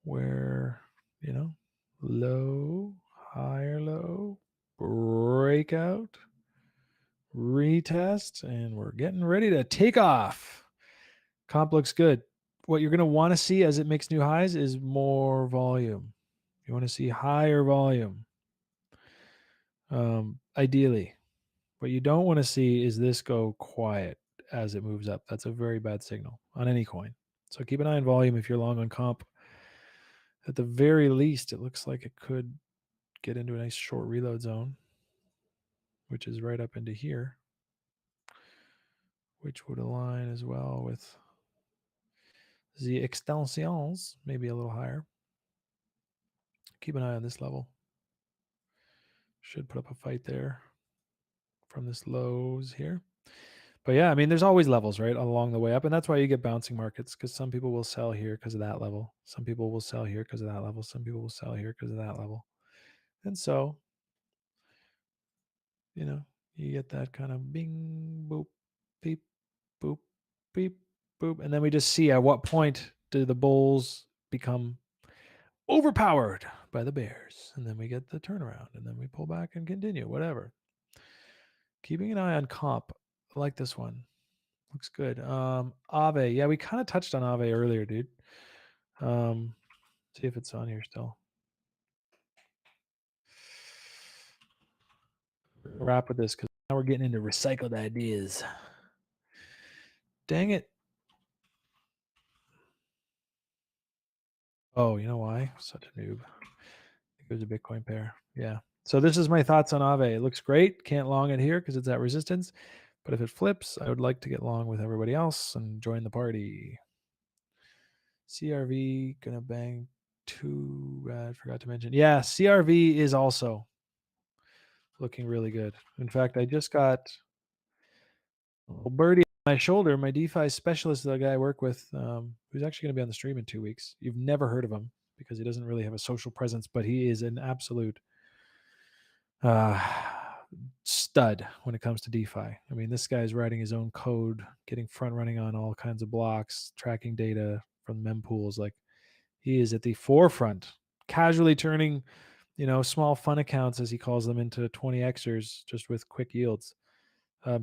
where low, higher low, breakout, retest, and we're getting ready to take off. Comp looks good. What you're going to want to see as it makes new highs is more volume. You want to see higher volume, ideally. What you don't want to see is this go quiet as it moves up. That's a very bad signal on any coin. So keep an eye on volume if you're long on comp. At the very least, it looks like it could get into a nice short reload zone, which is right up into here, which would align as well with the extensions, maybe a little higher. Keep an eye on this level. Should put up a fight there from this lows here. But yeah, I mean, there's always levels, right, along the way up. And that's why you get bouncing markets, because some people will sell here because of that level. Some people will sell here because of that level. Some people will sell here because of that level. And so, you get that kind of bing, boop, beep, boop, beep, boop. And then we just see at what point do the bulls become overpowered by the bears. And then we get the turnaround and then we pull back and continue, whatever. Keeping an eye on comp. I like this one. Looks good. Aave. Yeah, we kind of touched on Aave earlier, dude. See if it's on here still. Wrap with this because now we're getting into recycled ideas. Dang it. Oh, you know why? Such a noob. I think it was a Bitcoin pair. Yeah. So this is my thoughts on Aave. It looks great. Can't long it here because it's at resistance. But if it flips, I would like to get long with everybody else and join the party. CRV gonna bang too bad. Forgot to mention. Yeah, CRV is also looking really good. In fact, I just got a birdie on my shoulder. My DeFi specialist, the guy I work with, who's actually going to be on the stream in 2 weeks. You've never heard of him because he doesn't really have a social presence, but he is an absolute stud when it comes to DeFi. I mean, this guy's writing his own code, getting front running on all kinds of blocks, tracking data from mempools. Like, he is at the forefront, casually turning, small fun accounts, as he calls them, into 20xers just with quick yields.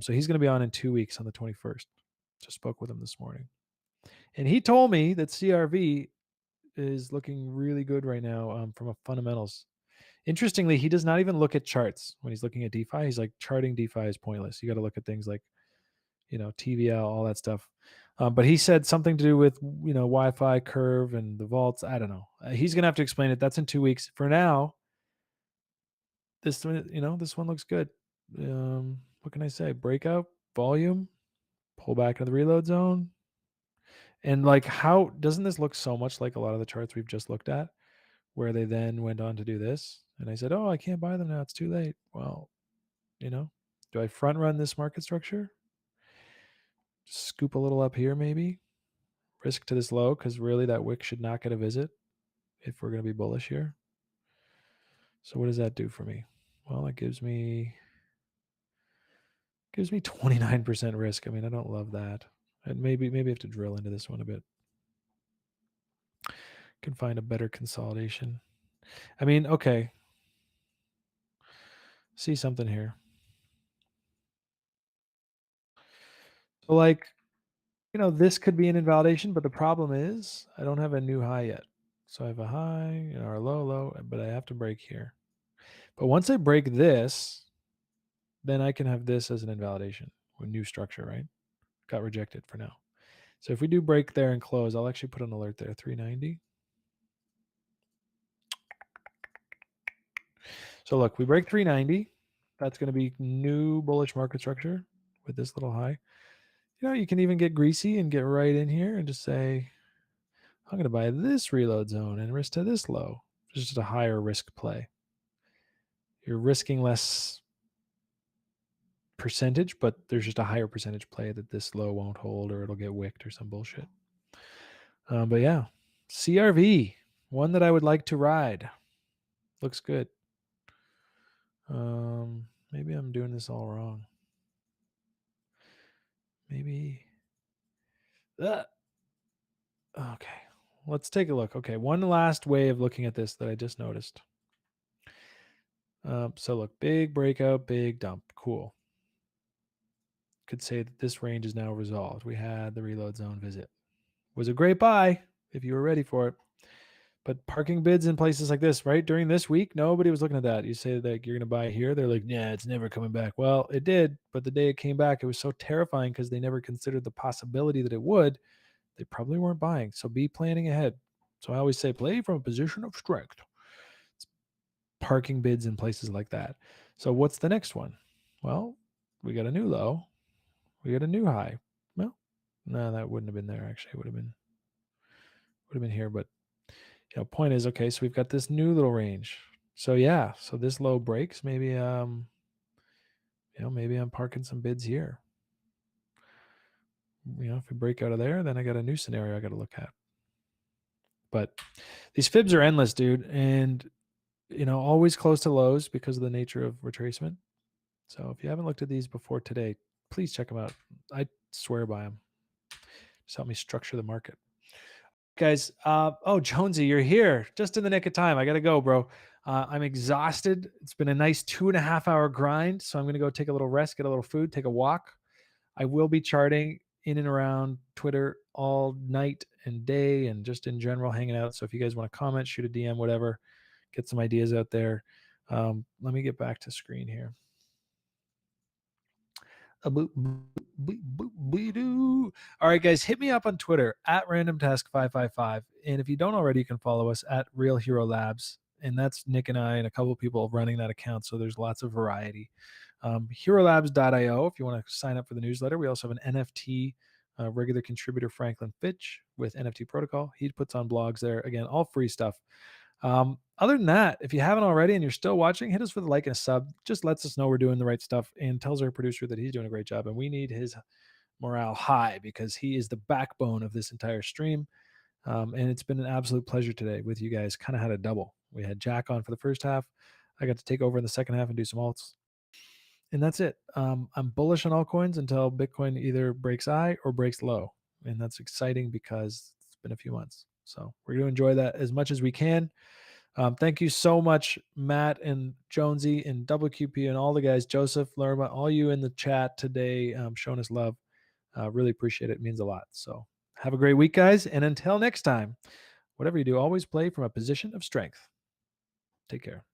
So he's going to be on in 2 weeks on the 21st. Just spoke with him this morning. And he told me that CRV is looking really good right now from a fundamentals. Interestingly, he does not even look at charts when he's looking at DeFi. He's like, charting DeFi is pointless. You got to look at things like, TVL, all that stuff. But he said something to do with, Wi-Fi curve and the vaults. I don't know. He's going to have to explain it. That's in 2 weeks. For now, this one looks good. What can I say? Breakout, volume, pull back into the reload zone. And like, how doesn't this look so much like a lot of the charts we've just looked at, where they then went on to do this? And I said, oh, I can't buy them now. It's too late. Well, do I front run this market structure? Scoop a little up here, maybe risk to this low, because really that wick should not get a visit. if we're going to be bullish here. So what does that do for me? Well, it gives me 29% risk. I mean, I don't love that. And maybe I have to drill into this one a bit. Can find a better consolidation. I mean, okay. See something here. So like, this could be an invalidation, but the problem is I don't have a new high yet. So I have a high, or a low, but I have to break here. But once I break this, then I can have this as an invalidation with new structure, right? Got rejected for now. So if we do break there and close, I'll actually put an alert there, 390. So look, we break 390. That's going to be new bullish market structure with this little high. You can even get greasy and get right in here and just say, I'm going to buy this reload zone and risk to this low. It's just a higher risk play. You're risking less percentage, but there's just a higher percentage play that this low won't hold or it'll get wicked or some bullshit. But yeah, CRV, one that I would like to ride. Looks good. Maybe I'm doing this all wrong. Maybe. Okay, let's take a look. Okay, one last way of looking at this that I just noticed. So look, big breakout, big dump. Cool. Could say that this range is now resolved. We had the reload zone visit. Was a great buy if you were ready for it. But parking bids in places like this, right? During this week, nobody was looking at that. You say that you're going to buy here. They're like, yeah, it's never coming back. Well, it did. But the day it came back, it was so terrifying because they never considered the possibility that it would. They probably weren't buying. So be planning ahead. So I always say play from a position of strength. It's parking bids in places like that. So what's the next one? Well, we got a new low. We got a new high. Well, no, that wouldn't have been there. Actually, it would have been here. But point is, okay, so we've got this new little range. So yeah, so this low breaks. Maybe maybe I'm parking some bids here. If we break out of there, then I got a new scenario I got to look at. But these fibs are endless, dude, and always close to lows because of the nature of retracement. So if you haven't looked at these before today, please check them out. I swear by them. Just help me structure the market. Guys, Jonesy, you're here just in the nick of time. I got to go, bro. I'm exhausted. It's been a nice 2.5 hour grind. So I'm going to go take a little rest, get a little food, take a walk. I will be charting in and around Twitter all night and day and just in general hanging out. So if you guys want to comment, shoot a DM, whatever, get some ideas out there. Let me get back to screen here. All right, guys, hit me up on Twitter at randomtask555. And if you don't already, you can follow us at HXRO Labs. And that's Nick and I and a couple of people running that account. So there's lots of variety. HeroLabs.io if you want to sign up for the newsletter. We also have an NFT regular contributor, Franklin Fitch, with NFT Protocol. He puts on blogs there. Again, all free stuff. Other than that, if you haven't already and you're still watching, hit us with a like and a sub. Just lets us know we're doing the right stuff and tells our producer that he's doing a great job. And we need his morale high because he is the backbone of this entire stream. And it's been an absolute pleasure today with you guys. Kind of had a double. We had Jack on for the first half. I got to take over in the second half and do some alts. And that's it. I'm bullish on altcoins until Bitcoin either breaks high or breaks low. And that's exciting because it's been a few months. So we're going to enjoy that as much as we can. Thank you so much, Matt and Jonesy and WQP and all the guys, Joseph, Lerma, all you in the chat today showing us love. Really appreciate it. It means a lot. So have a great week, guys. And until next time, whatever you do, always play from a position of strength. Take care.